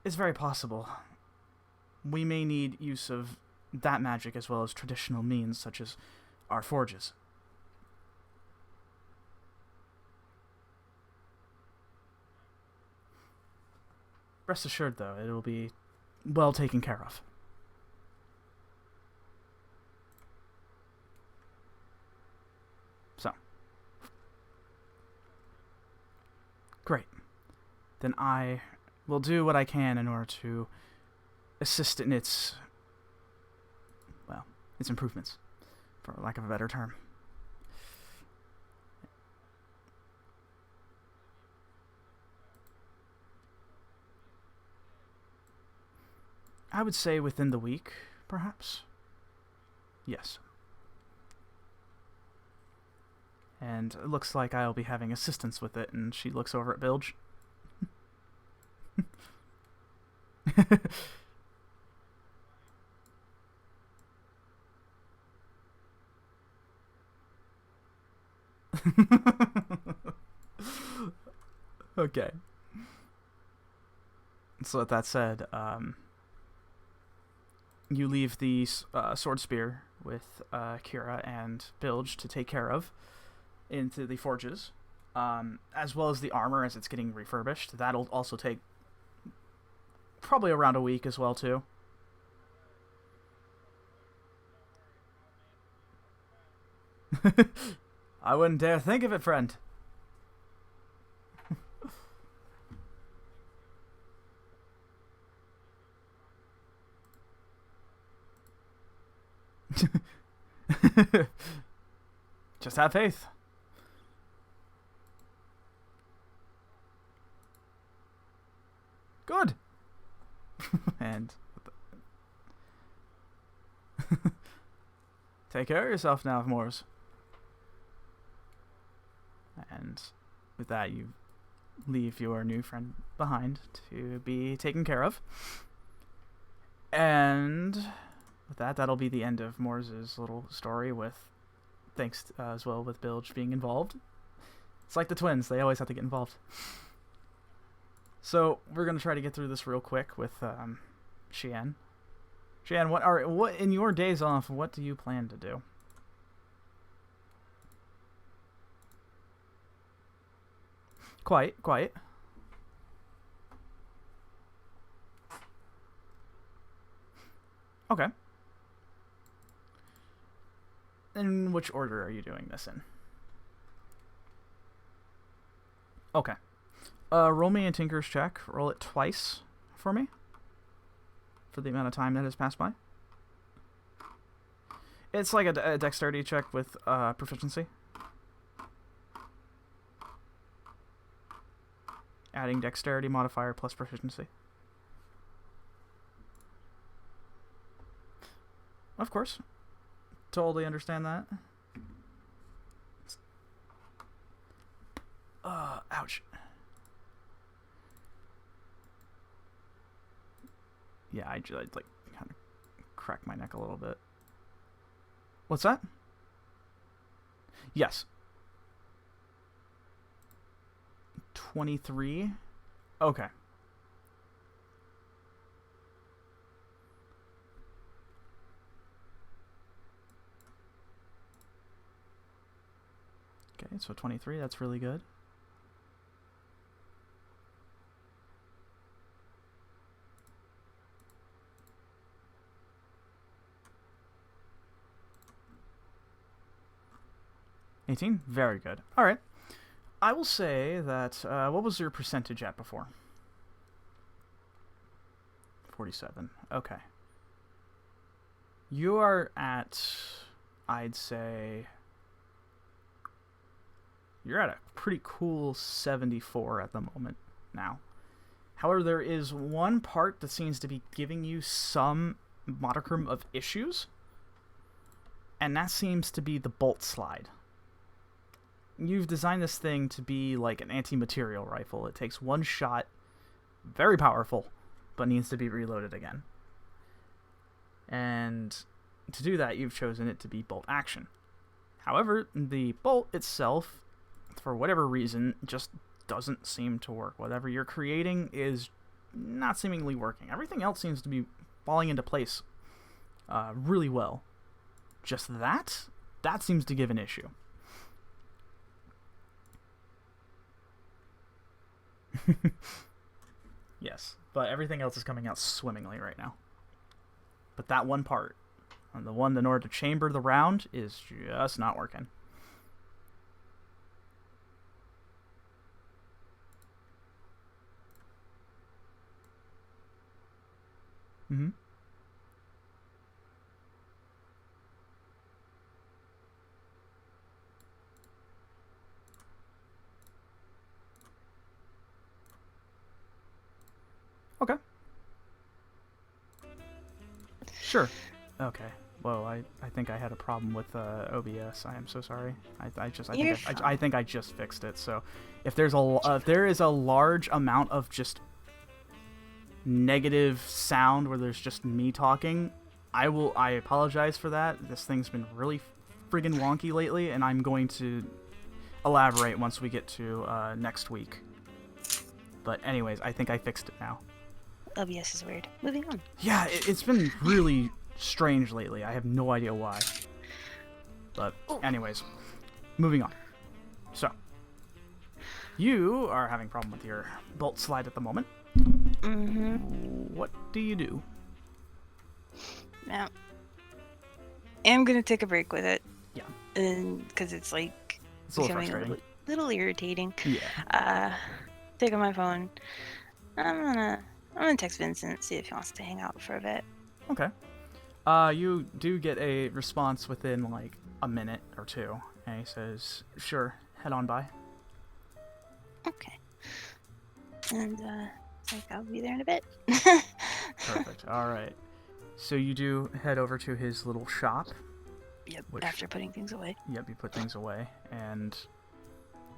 It's very possible. We may need use of that magic as well as traditional means, such as our forges. Rest assured, though, it will be well taken care of. So. Great. Then I will do what I can in order to assist in its improvements, for lack of a better term. I would say within the week, perhaps. Yes. And it looks like I'll be having assistance with it, and she looks over at Bilge. Okay. So with that said, you leave the sword spear with Kira and Bilge to take care of into the forges, as well as the armor as it's getting refurbished. That'll also take probably around a week as well too. I wouldn't dare think of it, friend. Just have faith. Good. And take care of yourself now, Moors. And with that, you leave your new friend behind to be taken care of. And with that, that'll be the end of Moore's little story, with thanks as well with Bilge being involved. It's like the twins, they always have to get involved. So we're gonna try to get through this real quick with Xian. Xian, what in your days off, what do you plan to do? Quiet. Okay. In which order are you doing this in? Okay. Roll me a Tinker's check. Roll it twice for me. For the amount of time that has passed by. It's like a dexterity check with proficiency. Adding dexterity modifier plus proficiency. Of course. Totally understand that. Ouch. Yeah, I'd like kind of crack my neck a little bit. What's that? Yes. 23? Okay. Okay, so 23, that's really good. Very good. All right. I will say that, what was your percentage at before? 47. Okay. You are at, I'd say, you're at a pretty cool 74 at the moment now. However, there is one part that seems to be giving you some modicum of issues, and that seems to be the bolt slide. You've designed this thing to be like an anti-material rifle. It takes one shot, very powerful, but needs to be reloaded again. And to do that, you've chosen it to be bolt action. However, the bolt itself, for whatever reason, just doesn't seem to work. Whatever you're creating is not seemingly working. Everything else seems to be falling into place really well. Just that seems to give an issue. Yes, but everything else is coming out swimmingly right now. But that one part, and the one in order to chamber the round, is just not working. Mm-hmm. Okay. Sure. Okay. Whoa, I think I had a problem with OBS. I am so sorry. I think I just fixed it. So, if there is a large amount of just negative sound where there's just me talking, I apologize for that. This thing's been really friggin' wonky lately, and I'm going to elaborate once we get to next week. But anyways, I think I fixed it now. OBS is weird. Moving on. Yeah, it's been really strange lately. I have no idea why. But anyways, moving on. So, you are having a problem with your bolt slide at the moment. Mm-hmm. What do you do? Now, I'm gonna take a break with it. Yeah. And because it's like It's a little becoming frustrating. little irritating. Yeah. Take out my phone. I'm gonna text Vincent, see if he wants to hang out for a bit. Okay. You do get a response within like a minute or two, and he says, "Sure, head on by." Okay. And it's like I'll be there in a bit. Perfect. All right. So you do head over to his little shop. Yep. Which- After putting things away. Yep, you put things away, and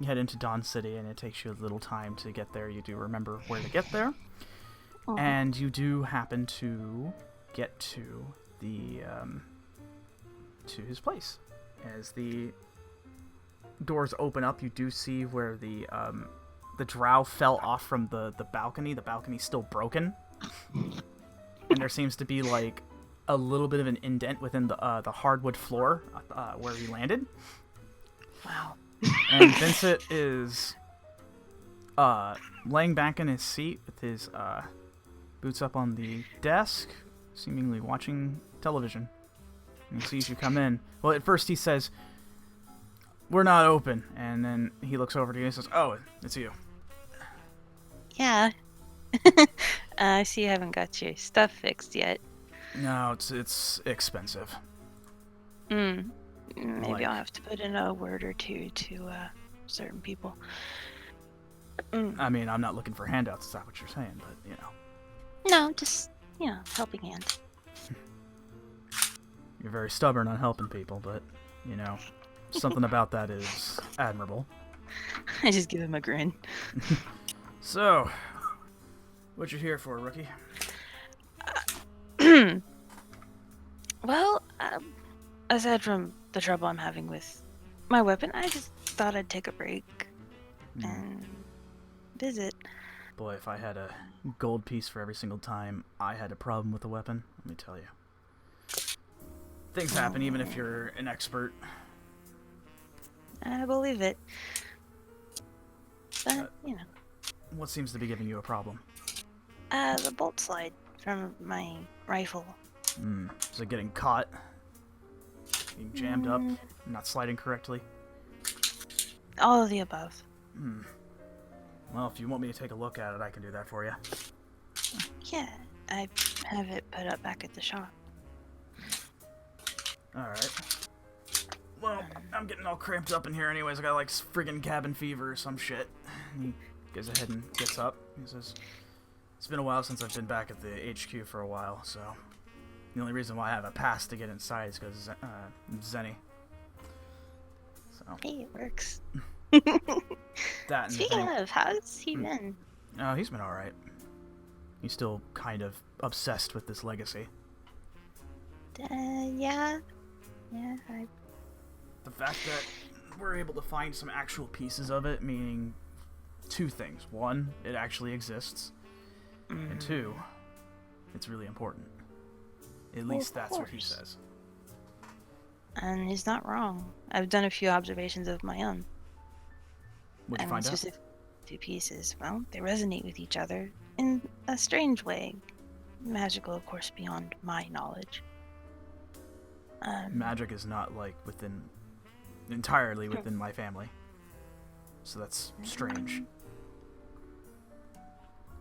you head into Dawn City, and it takes you a little time to get there. You do remember where to get there, Oh. and you do happen to get to the to his place. As the doors open up, you do see where the drow fell off from the balcony. The balcony's still broken, and there seems to be like a little bit of an indent within the hardwood floor where he landed. Wow. And Vincent is laying back in his seat with his boots up on the desk, seemingly watching television. And he sees you come in. Well, at first he says, "We're not open," and then he looks over to you and says, "Oh, it's you." Yeah. I see you haven't got your stuff fixed yet. No, it's expensive. Maybe Like- I'll have to put in a word or two to certain people. I mean, I'm not looking for handouts. Is that what you're saying? But you know, No, just helping hand. you're very stubborn on helping people, but you know, something about that is admirable. I just give him a grin. So, what you here for, rookie? Well, aside from the trouble I'm having with my weapon, I just thought I'd take a break and visit. Boy, if I had a gold piece for every single time I had a problem with a weapon, let me tell you. Things happen even if you're an expert. I believe it. But, What seems to be giving you a problem? the bolt slide from my rifle. Is it getting caught? Being jammed up? Not sliding correctly? All of the above. Well, if you want me to take a look at it, I can do that for you. Yeah, I have it put up back at the shop. Alright. Well, I'm getting all cramped up in here anyways. I got like friggin' cabin fever or some shit. And he goes ahead and gets up. He says, "It's been a while since I've been back at the HQ for a while, so the only reason why I have a pass to get inside is because Zenny." So, Hey, it works. that and Speaking of, how's he been? he's been alright. He's still kind of obsessed with this legacy. Yeah. The fact that we're able to find some actual pieces of it, meaning two things. One, it actually exists. And two, it's really important. At least that's what he course. says. And he's not wrong. I've done a few observations of my own. What'd you find out? Specific two pieces. Well, they resonate with each other in a strange way. Magical, of course, beyond my knowledge. Magic is not like entirely within my family. So that's strange.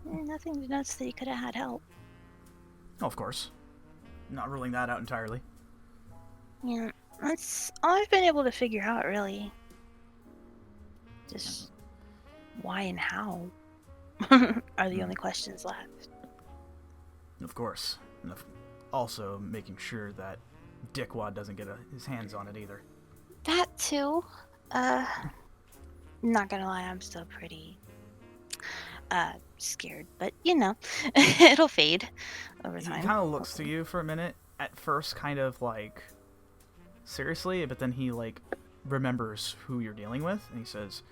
Nothing to notice that you could have had help. Oh, of course. Not ruling that out entirely. Yeah, that's all I've been able to figure out, really. Just why and how are the only questions left. Of course. also making sure that Dickwad doesn't get his hands on it either. That too. Not gonna lie, I'm still pretty scared, but you know, it'll fade over He time. kind of looks to you for a minute, at first kind of like seriously, but then he like remembers who you're dealing with, and he says,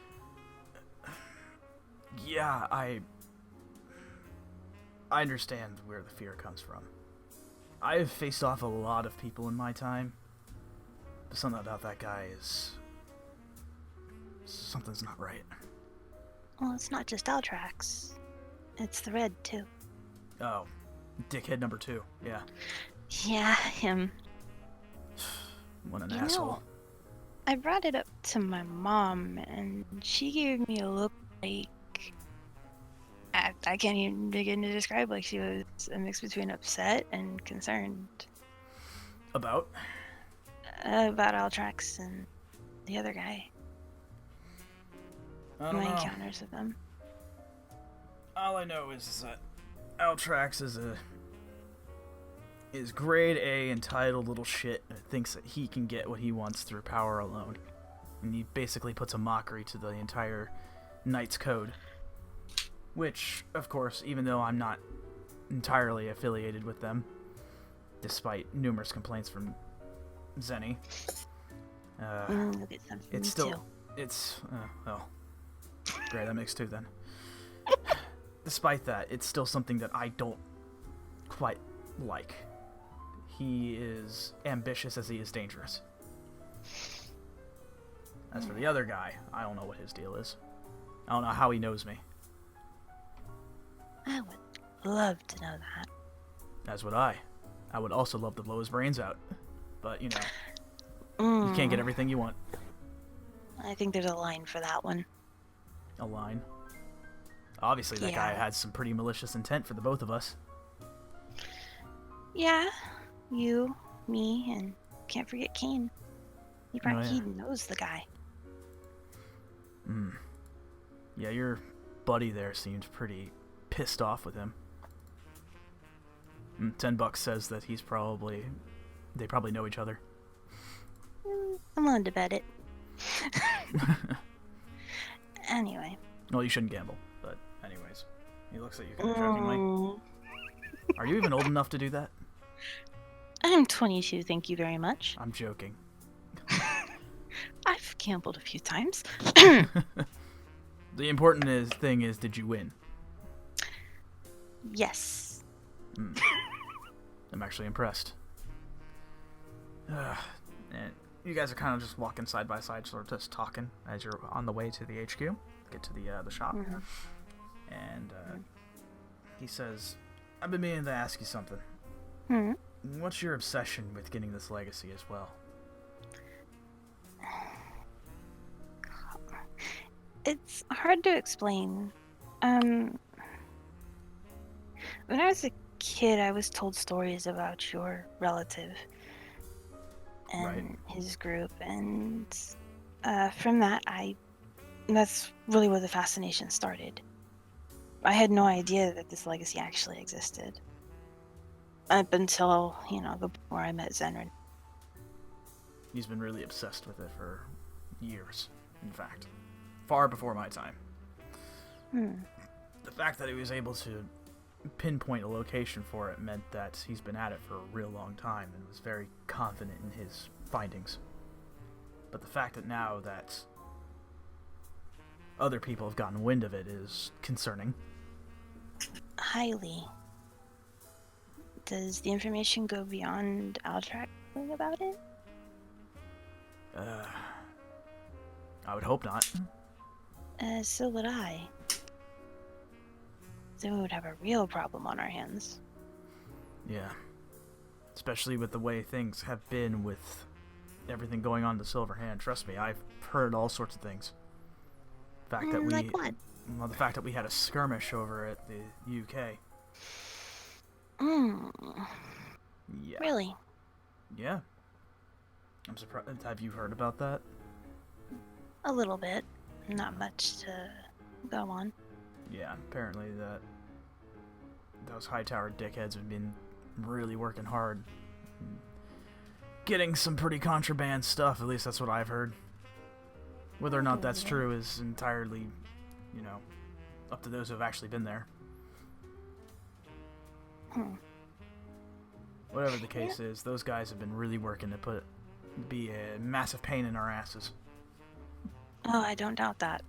yeah, I understand where the fear comes from. I've faced off a lot of people in my time, but something about that guy is... something's not right. Well, it's not just Altrax. It's the red, too. Oh, dickhead number 2, yeah. Yeah, him. What an You asshole. know, I brought it up to my mom, and she gave me a look like... I can't even begin to describe, like she was a mix between upset and concerned. About? About Altrax and the other guy. I My don't know. encounters with them. All I know is that Altrax is grade A entitled little shit that thinks that he can get what he wants through power alone. And he basically puts a mockery to the entire Knight's Code. Which, of course, even though I'm not entirely affiliated with them, despite numerous complaints from Zenny, We'll get some from it's you, still... too. It's... oh. Great, that makes 2 then. Despite that, it's still something that I don't quite like. He is ambitious as he is dangerous. As for the other guy, I don't know what his deal is. I don't know how he knows me. I would love to know that. As would I. I would also love to blow his brains out. But, you know, you can't get everything you want. I think there's a line for that one. A line. Obviously, that guy Yeah. had some pretty malicious intent for the both of us. Yeah, you, me, and can't forget Kane. He knows the guy. Yeah, your buddy there seemed pretty pissed off with him. $10 says that they probably know each other. I'm willing to bet it. Anyway. Well, you shouldn't gamble, but anyways. He looks at you kind of jokingly. Are you even old enough to do that? I'm 22, thank you very much. I'm joking. I've gambled a few times. The important thing is, did you win? Yes. I'm actually impressed. And you guys are kind of just walking side by side, sort of just talking as you're on the way to the HQ, get to the shop. And he says, I've been meaning to ask you something. What's your obsession with getting this legacy as well? It's hard to explain. When I was a kid, I was told stories about your relative and his group, and from that's really where the fascination started. I had no idea that this legacy actually existed. Up until, where I met Zenrin. He's been really obsessed with it for years, in fact. Far before my time. The fact that he was able to pinpoint a location for it meant that he's been at it for a real long time and was very confident in his findings. But the fact that now that other people have gotten wind of it is concerning. Highly. Does the information go beyond Altrax knowing about it? I would hope not. So would I. Then we would have a real problem on our hands. Yeah. Especially with the way things have been with everything going on in the Silver Hand. Trust me, I've heard all sorts of things. The fact that like what? Well, the fact that we had a skirmish over at the UK. Yeah. Really? Yeah. I'm surprised. Have you heard about that? A little bit. Not much to go on. Yeah, apparently those Hightower dickheads have been really working hard. Getting some pretty contraband stuff, at least that's what I've heard. Whether or not that's true is entirely, up to those who have actually been there. Whatever the case is, those guys have been really working to be a massive pain in our asses. Oh, I don't doubt that.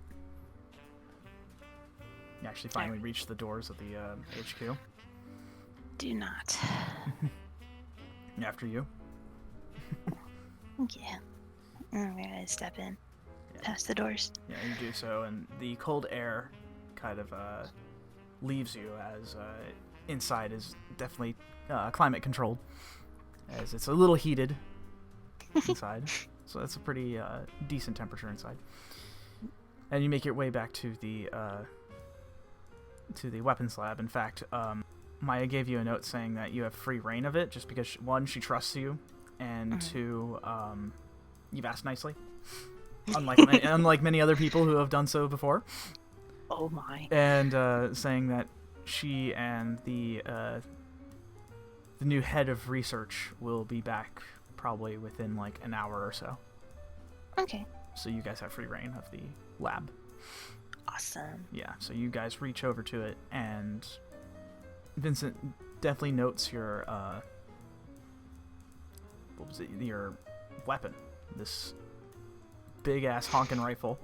You actually finally reached the doors of the HQ. Do not. After you. Yeah. I'm gonna step in. Past the doors. Yeah, you do so, and the cold air kind of leaves you as inside is definitely climate controlled, as it's a little heated inside. So that's a pretty decent temperature inside. And you make your way back to the weapons lab. In fact, Maya gave you a note saying that you have free reign of it, just because one, she trusts you, and two, you've asked nicely, unlike many other people who have done so before. Oh my! And saying that she and the new head of research will be back probably within like an hour or so. Okay. So you guys have free reign of the lab. Awesome. Yeah, so you guys reach over to it, and Vincent definitely notes your your weapon, this big ass honking rifle.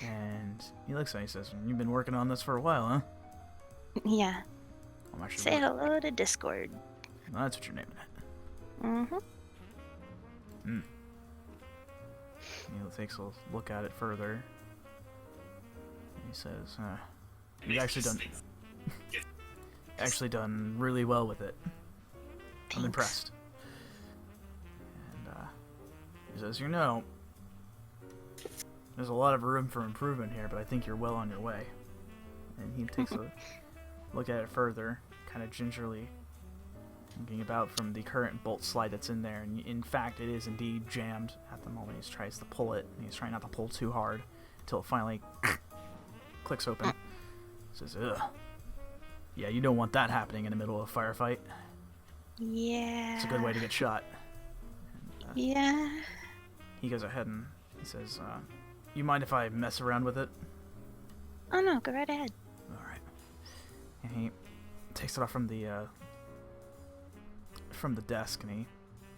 And he looks at me and says, "You've been working on this for a while, huh?" Yeah. I'm actually Say hello to Discord. Well, that's what you're naming it. Mm-hmm. He takes a look at it further. And he says, "You've actually done really well with it. Thanks. I'm impressed." And he says, there's a lot of room for improvement here, but I think you're well on your way." And he takes a look at it further, kind of gingerly thinking about from the current bolt slide that's in there. And in fact, it is indeed jammed at the moment. He tries to pull it, and he's trying not to pull too hard until it finally clicks open. Says, "Ugh. Yeah, you don't want that happening in the middle of a firefight. Yeah. It's a good way to get shot." And, Yeah. he goes ahead and he says, "You mind if I mess around with it?" Oh no, go right ahead. Alright. And he takes it off from the desk, and he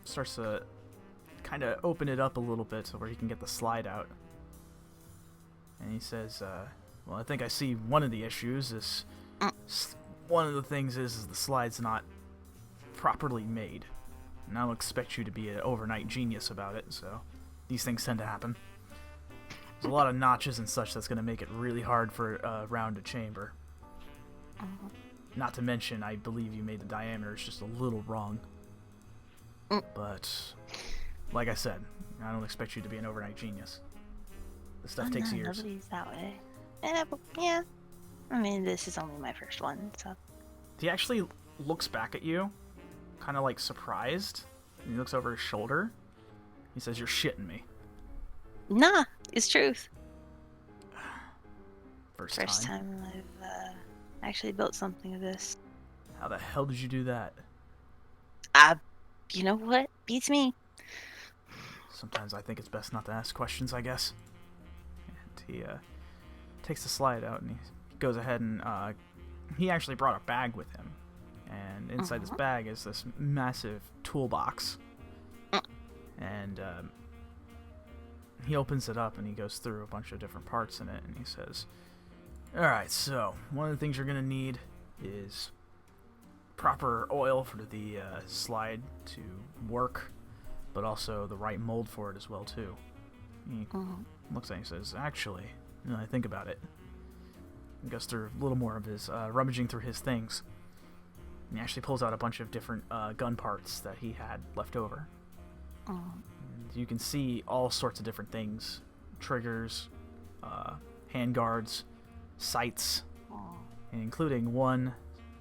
starts to kind of open it up a little bit so where he can get the slide out. And he says, "Well, I think I see one of the issues is one of the things is the slide's not properly made. And I don't expect you to be an overnight genius about it, so these things tend to happen. There's a lot of notches and such that's going to make it really hard for a round to chamber. Not to mention, I believe you made the diameters just a little wrong. But, like I said, I don't expect you to be an overnight genius. This stuff takes years." Nobody's that way. Yeah. I mean, this is only my first one, so. He actually looks back at you, kind of like surprised. And he looks over his shoulder. He says, "You're shitting me." Nah, it's truth. First time I've actually built something of this. How the hell did you do that? You know what? Beats me. Sometimes I think it's best not to ask questions, I guess. And he takes the slide out, and he goes ahead and he actually brought a bag with him. And inside this bag is this massive toolbox. And he opens it up, and he goes through a bunch of different parts in it, and he says, "Alright, so one of the things you're going to need is proper oil for the slide to work, but also the right mold for it as well, too." He looks at it and says, "Actually, now I think about it." He goes through a little more of his rummaging through his things. And he actually pulls out a bunch of different gun parts that he had left over. And you can see all sorts of different things: triggers, hand guards, sights, and including one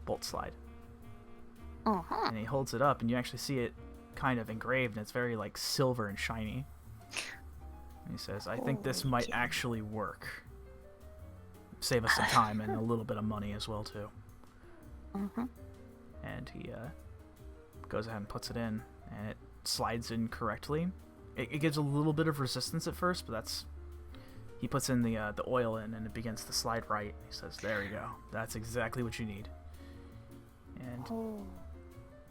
bolt slide. And he holds it up, and you actually see it kind of engraved, and it's very like silver and shiny. And he says, "I think this might actually work. Save us some time and a little bit of money as well, too." and he goes ahead and puts it in, and it slides in correctly. It gives a little bit of resistance at first, but that's... He puts in the oil in, and it begins to slide right. He says, there you go. That's exactly what you need. And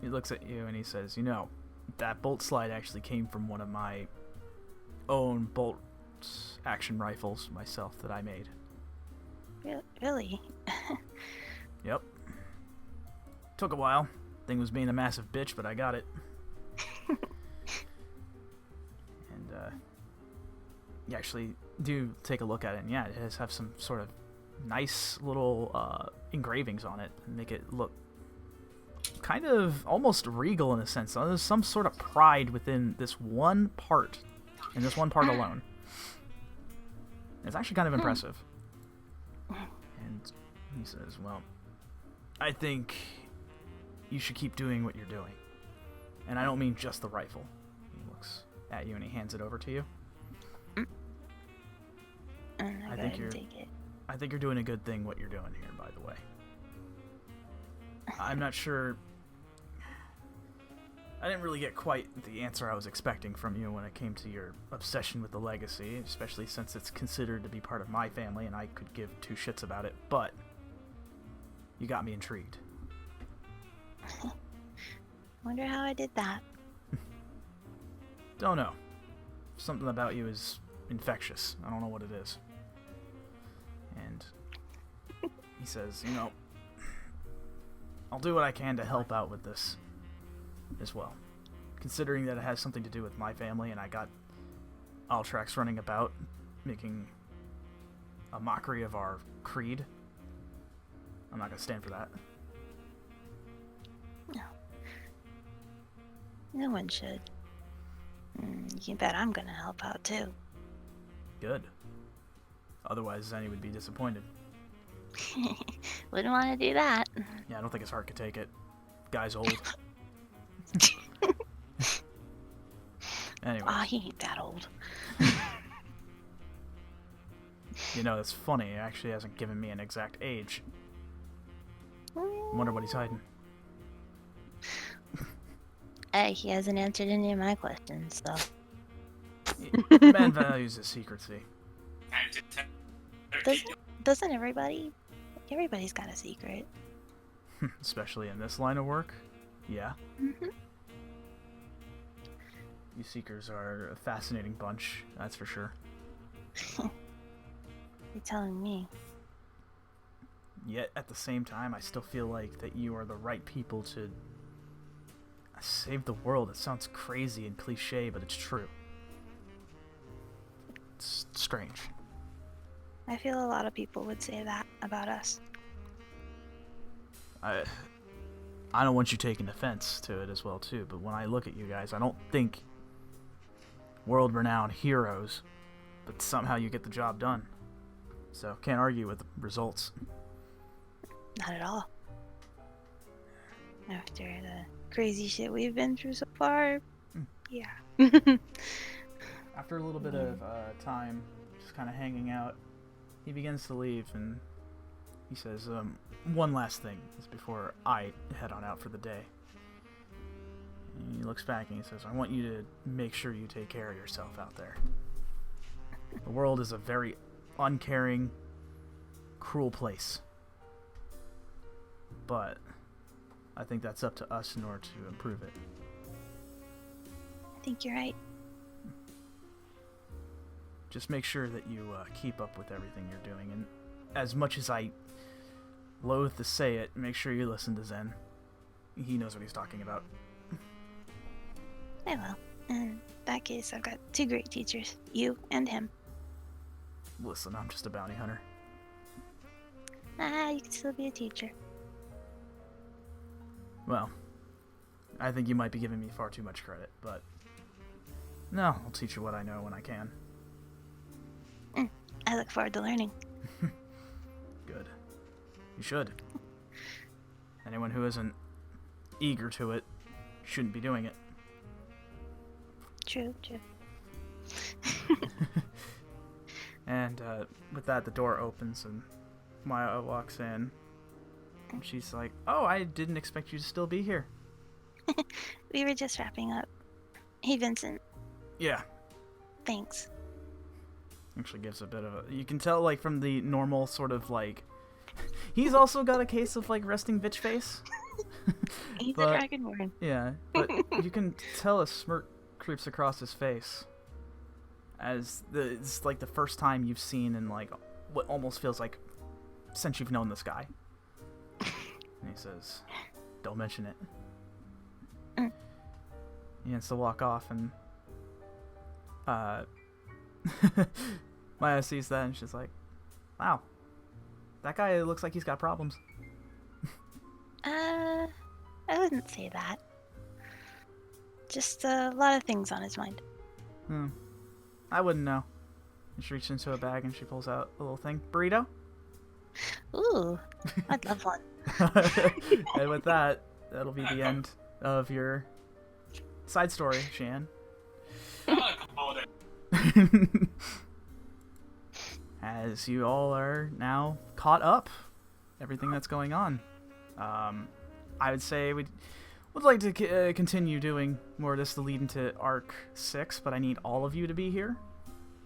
he looks at you, and he says, you know, that bolt slide actually came from one of my own bolt action rifles myself that I made. Really? Yep. Took a while. Thing was being a massive bitch, but I got it. And you actually do take a look at it, and yeah, it does have some sort of nice little engravings on it and make it look kind of almost regal in a sense. There's some sort of pride within this one part, and this one part alone. It's actually kind of impressive. And he says, well, I think you should keep doing what you're doing. And I don't mean just the rifle. He looks at you and he hands it over to you. I think you're doing a good thing what you're doing here, by the way. I'm not sure... I didn't really get quite the answer I was expecting from you when it came to your obsession with the legacy, especially since it's considered to be part of my family and I could give two shits about it, but you got me intrigued. Wonder how I did that. Don't know. Something about you is infectious. I don't know what it is. And he says, you know, I'll do what I can to help out with this as well. Considering that it has something to do with my family and I got Altrax running about making a mockery of our creed, I'm not going to stand for that. No. No one should. You can bet I'm going to help out too. Good. Otherwise, Zenny would be disappointed. Wouldn't want to do that. Yeah, I don't think his heart could take it. Guy's old. Anyway. Oh, he ain't that old. You know, it's funny. He actually hasn't given me an exact age. Wonder what he's hiding. Hey, he hasn't answered any of my questions, so. The man values his secrecy. Doesn't everybody? Everybody's got a secret. Especially in this line of work. Yeah. Mm-hmm. You Seekers are a fascinating bunch, that's for sure. You're telling me. Yet, at the same time, I still feel like that you are the right people to save the world. It sounds crazy and cliche, but it's true. It's strange. I feel a lot of people would say that about us. I don't want you taking offense to it as well, too, but when I look at you guys, I don't think world-renowned heroes, but somehow you get the job done. So, can't argue with the results. Not at all. After the crazy shit we've been through so far, yeah. After a little bit of time, just kind of hanging out, he begins to leave, and he says, one last thing is before I head on out for the day. And he looks back and he says, I want you to make sure you take care of yourself out there. The world is a very uncaring, cruel place. But I think that's up to us in order to improve it. I think you're right. Just make sure that you keep up with everything you're doing. And as much as I loathe to say it, make sure you listen to Zen. He knows what he's talking about. I will. In that case, I've got two great teachers. You and him. Listen, I'm just a bounty hunter. You can still be a teacher. Well, I think you might be giving me far too much credit, but no, I'll teach you what I know when I can. I look forward to learning. Good. You should. Anyone who isn't eager to it shouldn't be doing it. True. And with that, the door opens and Maya walks in. And she's like, "Oh, I didn't expect you to still be here." We were just wrapping up. Hey, Vincent. Yeah. Thanks. Actually gives a bit of a... You can tell, like, from the normal sort of, like... He's also got a case of, like, resting bitch face. He's But- a dragonborn. Yeah, but you can tell a smirk creeps across his face. As it's like the first time you've seen in, like, what almost feels like since you've known this guy. And he says, "Don't mention it." He has to walk off, and Maya sees that, and she's like, "Wow, that guy looks like he's got problems." I wouldn't say that. Just a lot of things on his mind. I wouldn't know. And she reaches into a bag, and she pulls out a little thing. Burrito? Ooh, I'd love one. And with that, that'll be the end of your side story, Xian. As you all are now caught up, everything that's going on. I would say we would like to continue doing more of this to lead into Arc 6, but I need all of you to be here.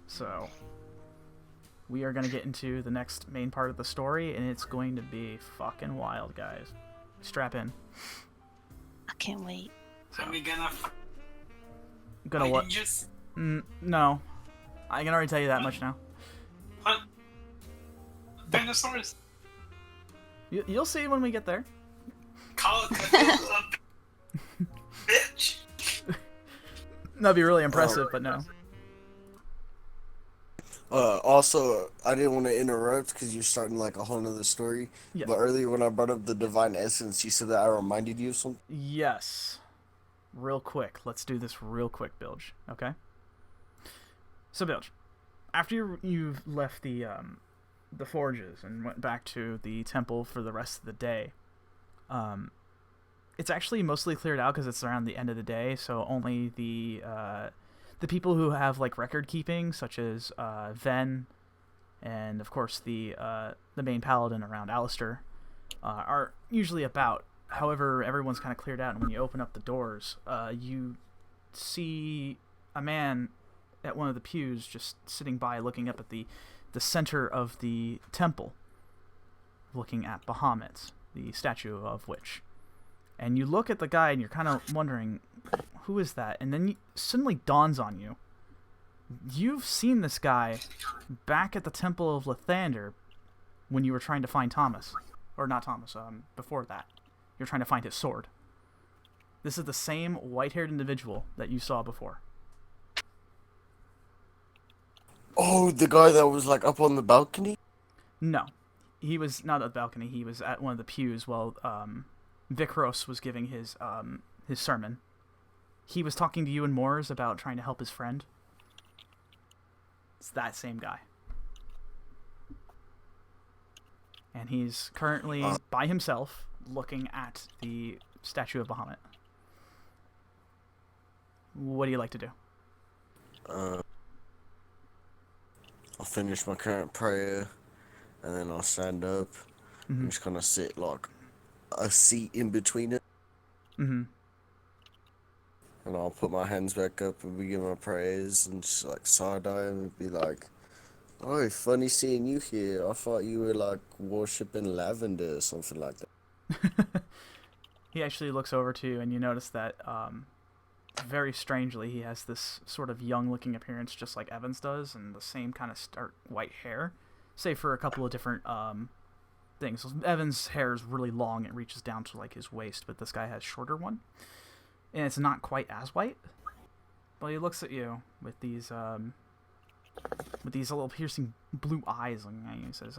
So, we are going to get into the next main part of the story, and it's going to be fucking wild, guys. Strap in. I can't wait. Are we gonna Gonna what? ninjas? No. I can already tell you that much now. Hunt dinosaurs? You'll see when we get there. Call it a bitch. That'd be really impressive, but no. Also, I didn't want to interrupt because you're starting like a whole nother story. Yeah. But earlier when I brought up the divine essence, you said that I reminded you of something. Yes. Real quick. Let's do this real quick, Bilge. Okay? So, Bilge, after you've left the forges and went back to the temple for the rest of the day, it's actually mostly cleared out because it's around the end of the day, so only the people who have, like, record keeping, such as Ven and, of course, the main paladin around Alistair, are usually about. However, everyone's kind of cleared out, and when you open up the doors, you see a man at one of the pews just sitting by, looking up at the center of the temple, looking at Bahamut, the statue of which. And you look at the guy, and you're kind of wondering, who is that? And then suddenly dawns on you. You've seen this guy back at the Temple of Lathander when you were trying to find Thomas. Or not Thomas, before that. You're trying to find his sword. This is the same white-haired individual that you saw before. Oh, the guy that was like up on the balcony? No. He was not at the balcony. He was at one of the pews while Vikros was giving his sermon. He was talking to you and Moores about trying to help his friend. It's that same guy. And he's currently by himself looking at the statue of Bahamut. What do you like to do? I'll finish my current prayer, and then I'll stand up. Mm-hmm. I'm just gonna sit like a seat in between it. Mm-hmm. And I'll put my hands back up and begin my prayers and just like side-eye him and be like, "Oh, funny seeing you here. I thought you were like worshipping lavender or something like that." He actually looks over to you, and you notice that very strangely he has this sort of young-looking appearance just like Evans does, and the same kind of stark white hair, save for a couple of different things. So Evans' hair is really long. It reaches down to like his waist, but this guy has shorter one. And it's not quite as white. But he looks at you with these little piercing blue eyes, and he says,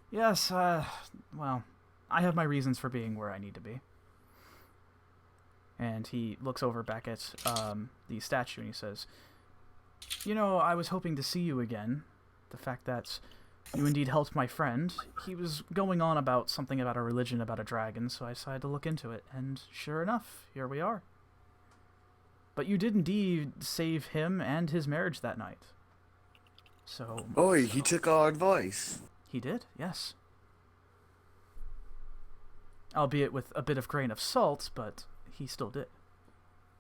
yes, well, I have my reasons for being where I need to be." And he looks over back at the statue, and he says, I was hoping to see you again. The fact that you indeed helped my friend. He was going on about something about a religion, about a dragon, so I decided to look into it, and sure enough, here we are. But you did indeed save him and his marriage that night. So... Oh, he took our advice. He did, yes. albeit with a bit of grain of salt, but he still did.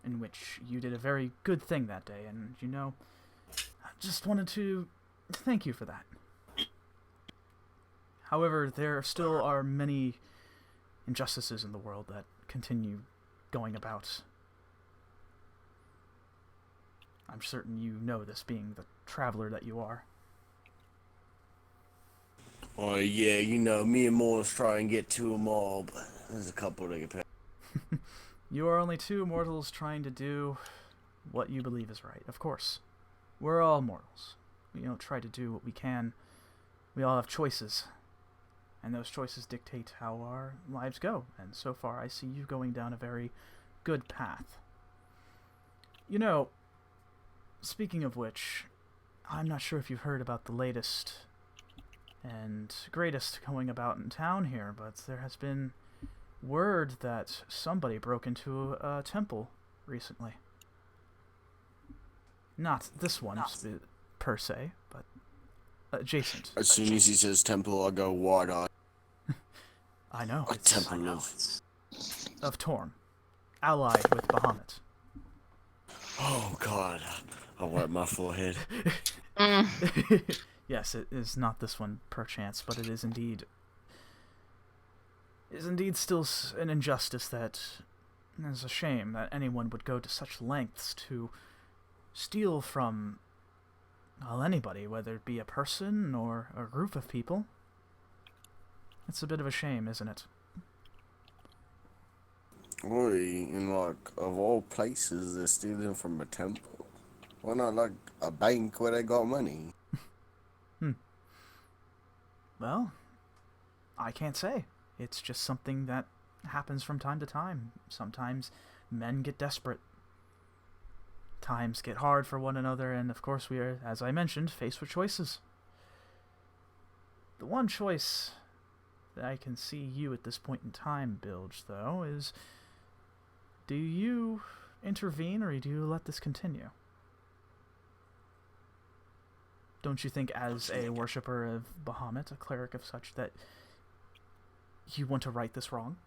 In which you did a very good thing that day, and, I just wanted to thank you for that. However, there still are many injustices in the world that continue going about. I'm certain you know this, being the traveler that you are. Oh, yeah, me and Morris try and get to them all, but there's a couple that get past. You are only two mortals trying to do what you believe is right, of course. We're all mortals. We don't try to do what we can. We all have choices. And those choices dictate how our lives go. And so far, I see you going down a very good path. Speaking of which, I'm not sure if you've heard about the latest and greatest going about in town here, but there has been word that somebody broke into a temple recently. Not this one per se, but adjacent. As soon as he says temple, I go wide-eyed. I know. A temple of Torm, allied with Bahamut. Oh, God. I wipe my forehead. Yes, it is not this one, perchance, but it is indeed still an injustice that is a shame that anyone would go to such lengths to steal from, anybody, whether it be a person or a group of people. It's a bit of a shame, isn't it? Boy, of all places, they're stealing from a temple. Why not, a bank where they got money? Well, I can't say. It's just something that happens from time to time. Sometimes men get desperate. Times get hard for one another, and of course we are, as I mentioned, faced with choices. The one choice that I can see you at this point in time, Bilge, though, is do you intervene or do you let this continue? Don't you think, as a worshipper of Bahamut, a cleric of such, that you want to right this wrong?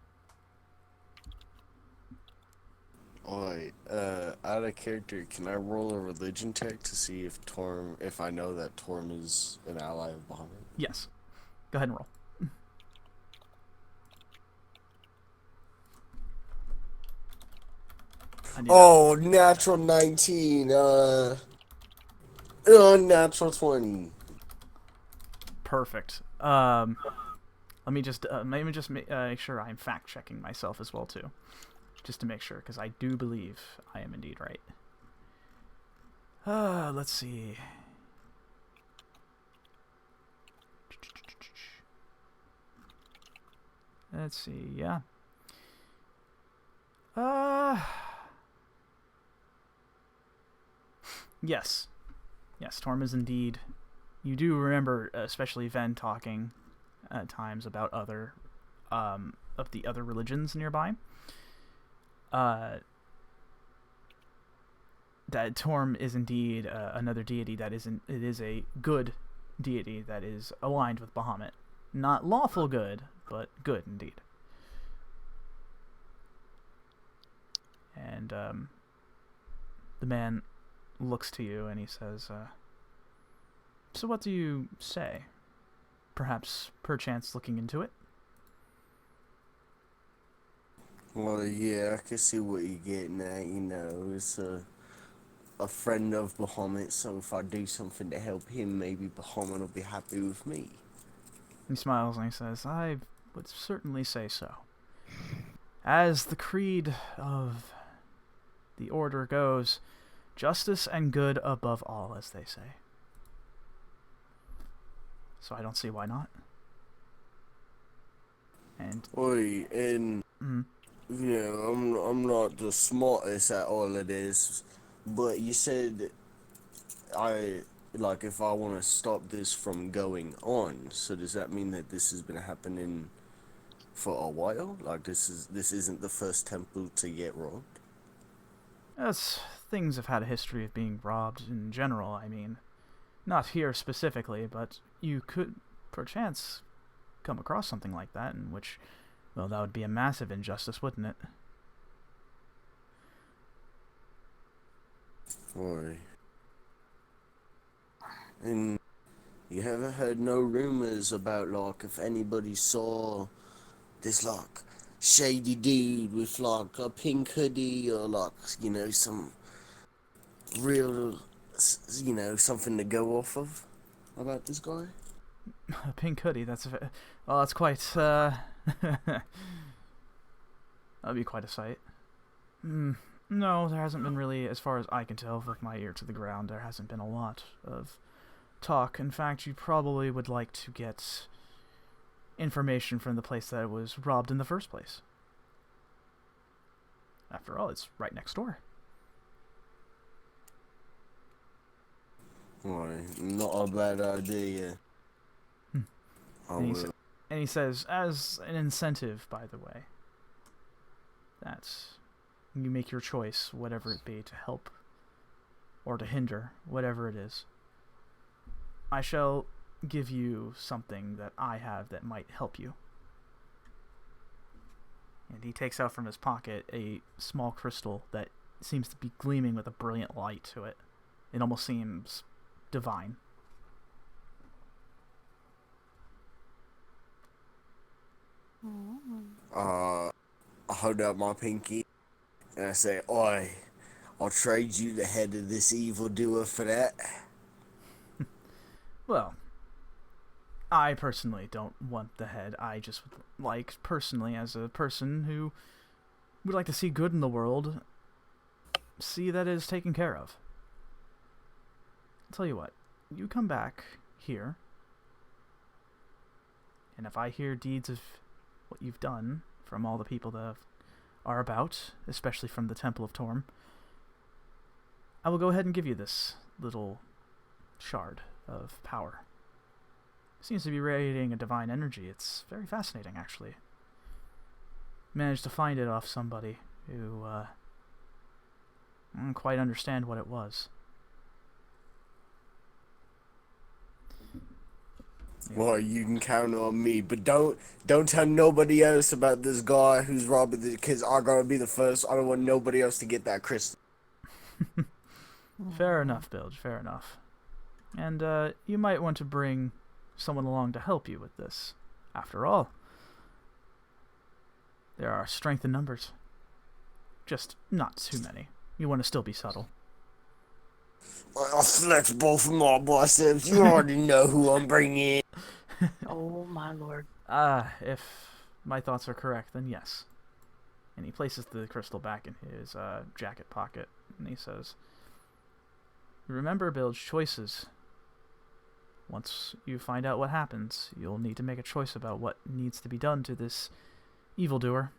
Alright, out of character, can I roll a religion check to see if I know that Torm is an ally of Bahamut? Yes. Go ahead and roll. Oh, natural 19, natural 20. Perfect. Let me just make sure I'm fact checking myself as well too, just to make sure, because I do believe I am indeed right. Let's see. Let's see. Yeah. Yes. Yes, Torm is indeed. You do remember, especially Ven talking at times about other, of the other religions nearby. That Torm is indeed another deity that it is a good deity that is aligned with Bahamut. Not lawful good, but good indeed. And the man looks to you and he says, so what do you say? Perhaps, perchance, looking into it? Well, yeah, I can see what you're getting at, it's a friend of Bahamut, so if I do something to help him, maybe Bahamut will be happy with me. He smiles and he says, I would certainly say so. As the creed of the order goes, justice and good above all, as they say. So I don't see why not. And I'm not the smartest at all of this, but you said if I want to stop this from going on, so does that mean that this has been happening for a while? This isn't the first temple to get robbed? yes, things have had a history of being robbed in general, I mean. Not here specifically, but you could perchance come across something like that in which Well, that would be a massive injustice, wouldn't it? Boy. And you haven't heard no rumors about, like, if anybody saw this, like, shady dude with, like, a pink hoodie or, like, you know, some real, you know, something to go off of about this guy? A pink hoodie, well, that's quite, that'd be quite a sight. No, there hasn't been really, as far as I can tell, with my ear to the ground, there hasn't been a lot of talk. In fact, you probably would like to get information from the place that was robbed in the first place. After all, it's right next door. Why, not a bad idea. I And will. he says, as an incentive, by the way, that you make your choice, whatever it be, to help or to hinder, whatever it is. I shall give you something that I have that might help you. And he takes out from his pocket a small crystal that seems to be gleaming with a brilliant light to it. It almost seems divine. I hold out my pinky and I say, "Oi, I'll trade you the head of this evildoer for that." Well, I personally don't want the head. I just would like, personally, as a person who would like to see good in the world, see that it is taken care of. I'll tell you what, you come back here, and if I hear deeds of what you've done from all the people that are about, especially from the Temple of Torm, I will go ahead and give you this little shard of power. Seems to be radiating a divine energy. It's very fascinating, actually. Managed to find it off somebody who didn't quite understand what it was. Well, you can count on me, but don't tell nobody else about this guy who's robbing the, because I gotta be the first. I don't want nobody else to get that crystal. Fair enough, Bilge, fair enough. And you might want to bring someone along to help you with this. After all, there are strength in numbers. Just not too many. You want to still be subtle. I'll flex both of my biceps. You already know who I'm bringing. Oh my lord. If my thoughts are correct, then yes. And he places the crystal back in his jacket pocket, and he says, "Remember, Bilge, choices. Once you find out what happens, you'll need to make a choice about what needs to be done to this evildoer.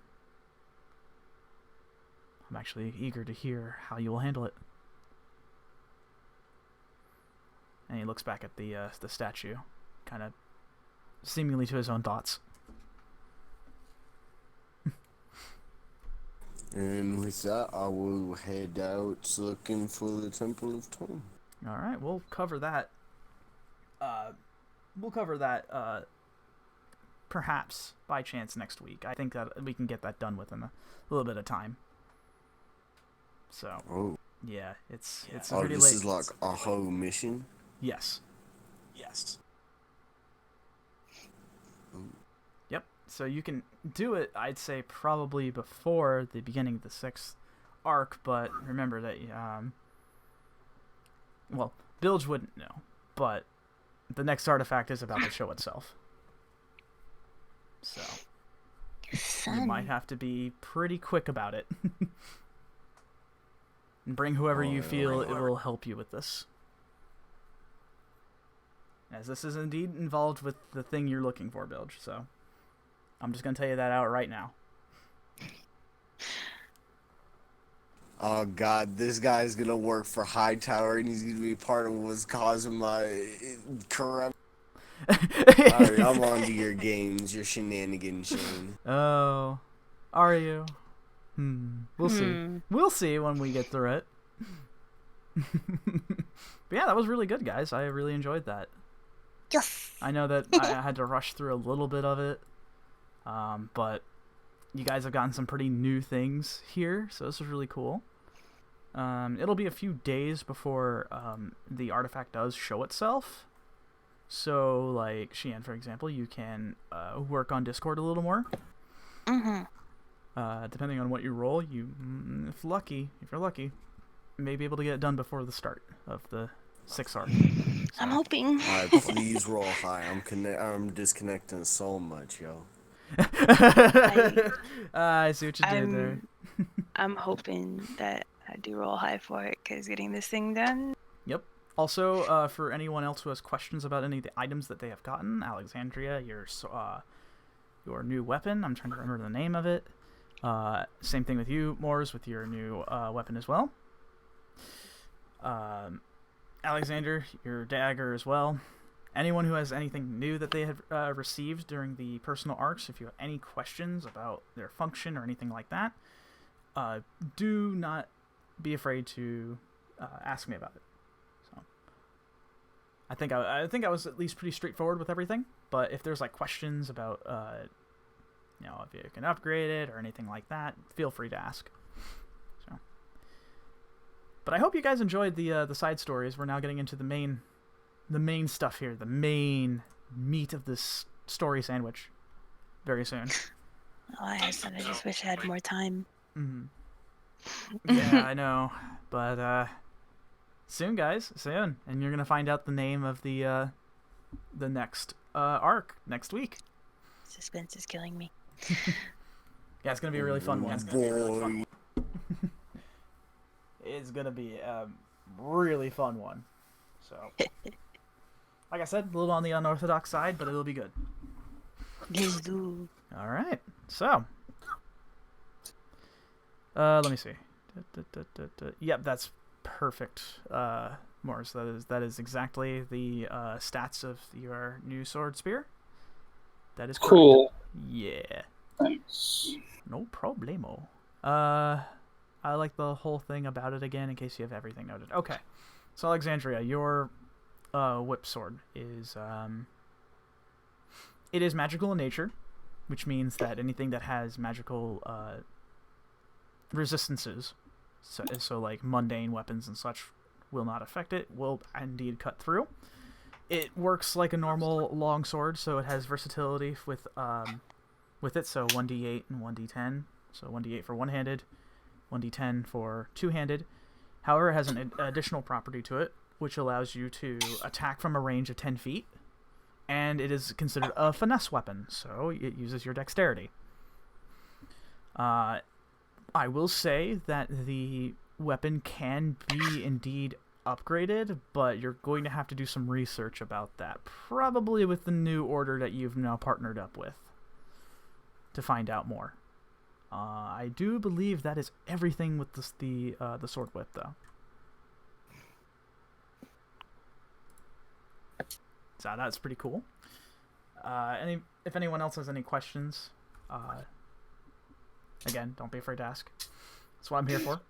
I'm actually eager to hear how you will handle it." And he looks back at the statue, kind of seemingly to his own thoughts. And with that, I will head out looking for the Temple of Torm. All right, we'll cover that. Perhaps by chance next week. I think that we can get that done within a little bit of time. So, Oh, yeah, it's oh, pretty this late. is like a whole mission. Yes. Yep. So you can do it, I'd say, probably before the beginning of the 6th arc, but remember that, well, Bilge wouldn't know, but the next artifact is about to show itself. So, you might have to be pretty quick about it. And bring whoever you feel it will help you with this. As this is indeed involved with the thing you're looking for, Bilge, so I'm just going to tell you that out right now. Oh god, this guy's gonna work for Hightower and he's gonna be part of what's causing my corrupt. Alright, I'm on to your games, your shenanigans, Shane. Oh, are you? We'll see. We'll see when we get through it. But yeah, that was really good, guys. I really enjoyed that. Yes. I know that I had to rush through a little bit of it, but you guys have gotten some pretty new things here, so this is really cool. It'll be a few days before the artifact does show itself. So, like, Xian, for example, you can work on Discord a little more. Depending on what you roll, if you're lucky, may be able to get it done before the start of the 6th arc. I'm hoping. Alright, please roll high. I'm disconnecting so much, yo. I see what you did there. I'm hoping that I do roll high for it, because getting this thing done. Yep. Also, for anyone else who has questions about any of the items that they have gotten, Alexandria, your new weapon, I'm trying to remember the name of it. Same thing with you, Moors, with your new weapon as well. Alexander, your dagger as well. Anyone who has anything new that they have received during the personal arcs, if you have any questions about their function or anything like that, do not be afraid to ask me about it. So, I think I was at least pretty straightforward with everything. But if there's like questions about, if you can upgrade it or anything like that, feel free to ask. So, but I hope you guys enjoyed the side stories. We're now getting into the main stuff here, the main meat of this story sandwich. Very soon. Oh, I just wish I had more time. Yeah, I know, but soon, guys, soon, and you're gonna find out the name of the next arc next week. Suspense is killing me. Yeah, it's gonna be a really fun one. Boy. It's gonna be a really fun one. So, like I said, a little on the unorthodox side, but it'll be good. Yes, do. All right, so let me see. Yep, that's perfect. Morris, that is exactly the stats of your new sword spear. That is correct. Cool. Yeah. Thanks. No problemo. I like the whole thing about it again in case you have everything noted. Okay. So Alexandria, your whip sword is it is magical in nature, which means that anything that has magical resistances, so like mundane weapons and such, will not affect it, will indeed cut through. It works like a normal longsword, so it has versatility with it, so 1d8 and 1d10. So 1d8 for one-handed, 1d10 for two-handed. However, it has an additional property to it, which allows you to attack from a range of 10 feet, and it is considered a finesse weapon, so it uses your dexterity. I will say that the weapon can be indeed upgraded, but you're going to have to do some research about that, probably with the new order that you've now partnered up with, to find out more. I do believe that is everything with the sword whip, though. So that's pretty cool. If anyone else has any questions, again, don't be afraid to ask. That's what I'm here for.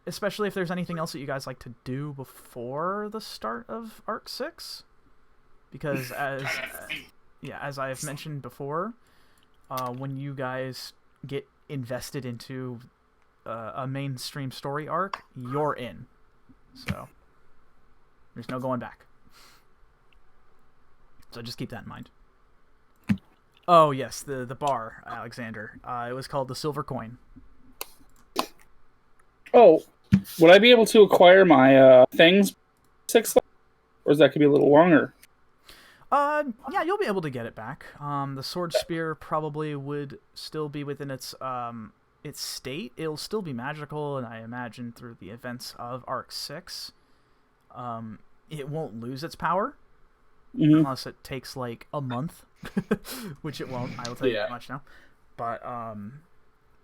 Especially if there's anything else that you guys like to do before the start of Arc 6. Because as I've mentioned before, when you guys get invested into a mainstream story arc, you're in. So there's no going back. So just keep that in mind. Oh yes, the bar, Alexander. It was called the Silver Coin. Oh, would I be able to acquire my things 6 levels? Or is that going to be a little longer? Yeah, you'll be able to get it back. The sword spear probably would still be within its state. It'll still be magical, and I imagine through the events of Arc 6, it won't lose its power. Unless it takes like a month, which it won't. I will tell you that much now. But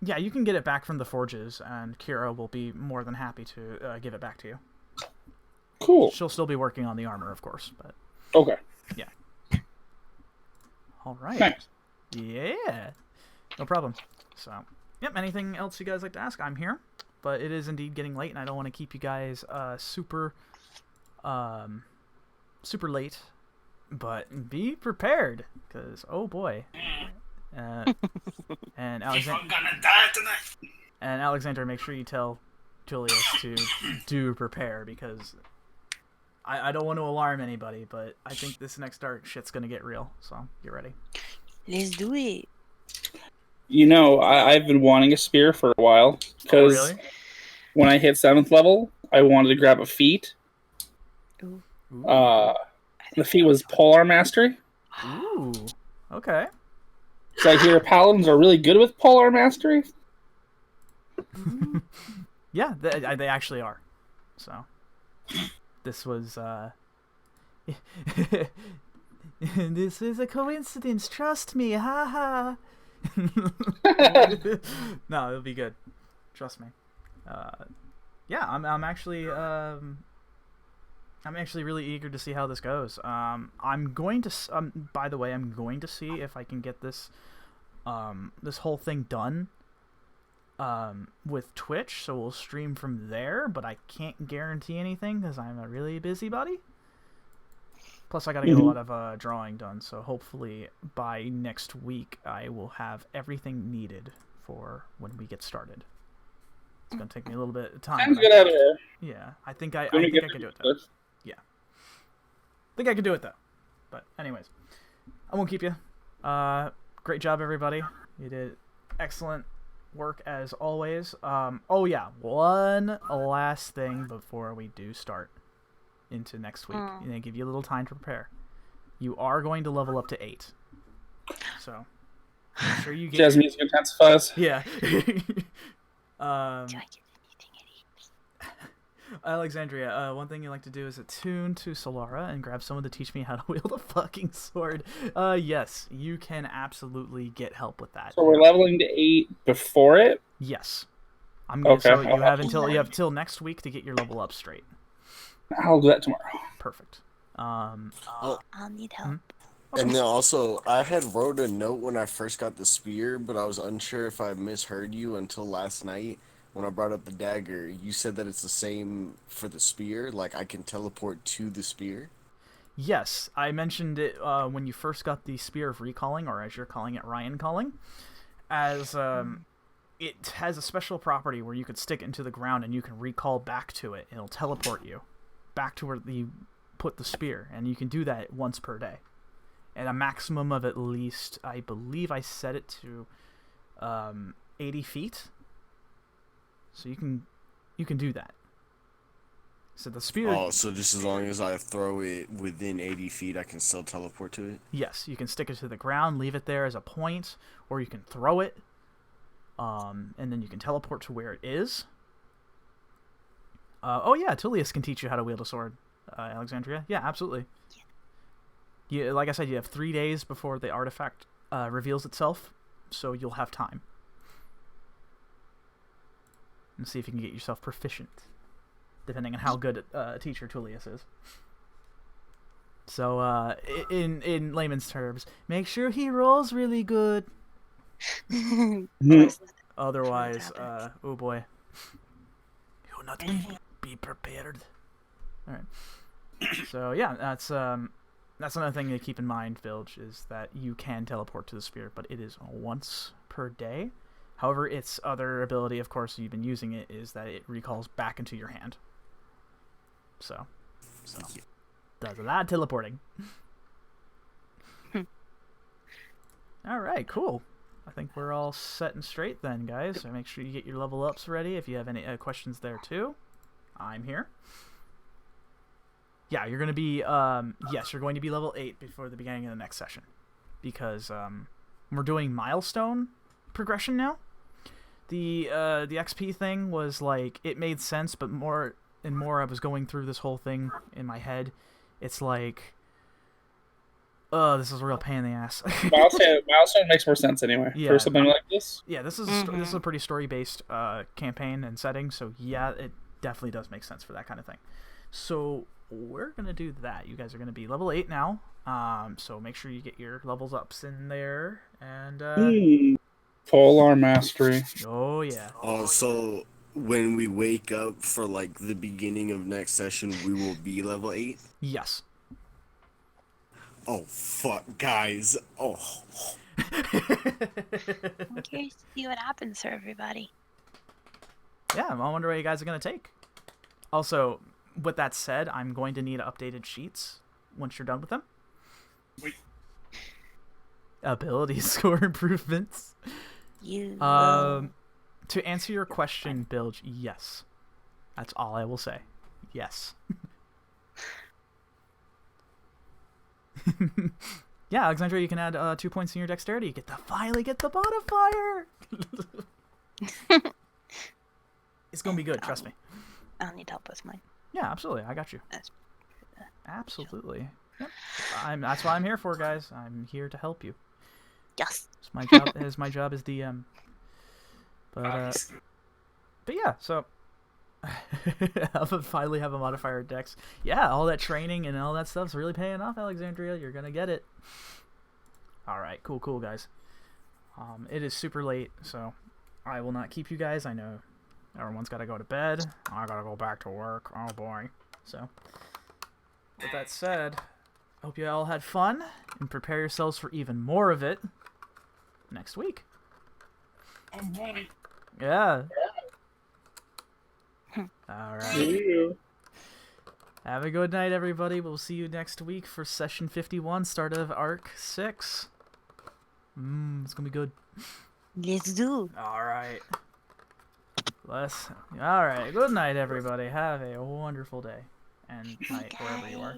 yeah, you can get it back from the forges, and Kira will be more than happy to give it back to you. Cool. She'll still be working on the armor, of course, but okay. Yeah. All right. Thanks. Yeah. No problem. So, yep. Anything else you guys like to ask? I'm here, but it is indeed getting late, and I don't want to keep you guys super late. But be prepared, because oh boy, And People are gonna die tonight. And Alexander, make sure you tell Julius to do prepare, because I don't want to alarm anybody, but I think this next dark shit's gonna get real. So get ready. Let's do it. You know, I've been wanting a spear for a while, because really? when I hit 7th level, I wanted to grab a feat. Ooh. The feat was Polar Mastery. Ooh. Okay. So I hear paladins are really good with Polar Mastery. Yeah, they actually are. So this was this is a coincidence. Trust me. Ha ha. No, it'll be good. Trust me. Yeah, I'm actually really eager to see how this goes. I'm going to by the way, I'm going to see if I can get this this whole thing done with Twitch, so we'll stream from there, but I can't guarantee anything because I'm a really busybody. Plus, I gotta get a lot of drawing done, so hopefully by next week I will have everything needed for when we get started. It's gonna take me a little bit of time. Sounds good out of here. Yeah, I think I can do it though. Yeah, I think I can do it though. But anyways, I won't keep you. Great job, everybody. You did excellent work as always. Oh yeah, one last thing before we do start into next week, and then give you a little time to prepare. You are going to level up to 8, so make sure you get Jazz music intensifies. yeah. Do I get anything at 8? Alexandria, one thing you like to do is attune to Solara and grab someone to teach me how to wield a fucking sword. Yes, you can absolutely get help with that. So we're leveling to 8 before it? Yes. Okay. So you have till next week to get your level up straight. I'll do that tomorrow. Perfect. I'll need help. And then also, I had wrote a note when I first got the spear, but I was unsure if I misheard you until last night when I brought up the dagger. You said that it's the same for the spear, like I can teleport to the spear. Yes, I mentioned it when you first got the Spear of Recalling, or as you're calling it, Ryan Calling, as it has a special property where you could stick it into the ground and you can recall back to it, and it'll teleport you back to where you put the spear, and you can do that once per day. And a maximum of at least, I believe I set it to 80 feet. So you can do that. So the spear... Oh, so just as long as I throw it within 80 feet, I can still teleport to it? Yes, you can stick it to the ground, leave it there as a point, or you can throw it, and then you can teleport to where it is. Oh yeah, Tulius can teach you how to wield a sword, Alexandria. Yeah, absolutely. Yeah, like I said, you have 3 days before the artifact reveals itself, so you'll have time. And see if you can get yourself proficient, depending on how good a teacher Tulius is. So, in layman's terms, make sure he rolls really good. Otherwise, oh boy. You will not be prepared. Alright. So, yeah, that's another thing to keep in mind, Bilge, is that you can teleport to the spear, but it is once per day. However, its other ability, of course, you've been using it, is that it recalls back into your hand. So does a lot of teleporting. Alright, cool. I think we're all set and straight then, guys. So make sure you get your level ups ready. If you have any questions there too, I'm here. Yeah, you're going to be, yes, you're going to be level 8 before the beginning of the next session. Because we're doing milestone progression now. The XP thing was like, it made sense, but more and more I was going through this whole thing in my head. It's like, this is a real pain in the ass. Milestone makes more sense anyway for something like this. Yeah, this is a pretty story-based campaign and setting, so yeah, it definitely does make sense for that kind of thing. So we're going to do that. You guys are going to be level 8 now, so make sure you get your levels ups in there, and Polar Mastery. Oh yeah. Oh, so when we wake up for like the beginning of next session, we will be level 8? Yes. Oh fuck, guys. Oh. I'm curious to see what happens for everybody. Yeah, I wonder what you guys are going to take. Also, with that said, I'm going to need updated sheets once you're done with them. Wait. Ability score improvements. You To answer your question, Bilge, yes. That's all I will say. Yes. Yeah, Alexandria, you can add 2 points in your dexterity. You get to finally get the modifier. It's gonna be good, trust me. I'll need help with mine. Yeah, absolutely. I got you. That's Absolutely. Yep. That's what I'm here for, guys. I'm here to help you. yes. It's my job. It's my job as DM. But yeah. So I'll finally have a modifier dex. Yeah, all that training and all that stuff's really paying off, Alexandria. You're gonna get it. All right, cool, guys. It is super late, so I will not keep you guys. I know everyone's got to go to bed. I gotta go back to work. Oh boy. So, with that said, I hope you all had fun and prepare yourselves for even more of it next week. Oh boy. Yeah. All right. You. Have a good night, everybody. We'll see you next week for session 51, start of Arc 6. It's gonna be good. Let's do. All right. All right. Good night, everybody. Have a wonderful day and night wherever you are.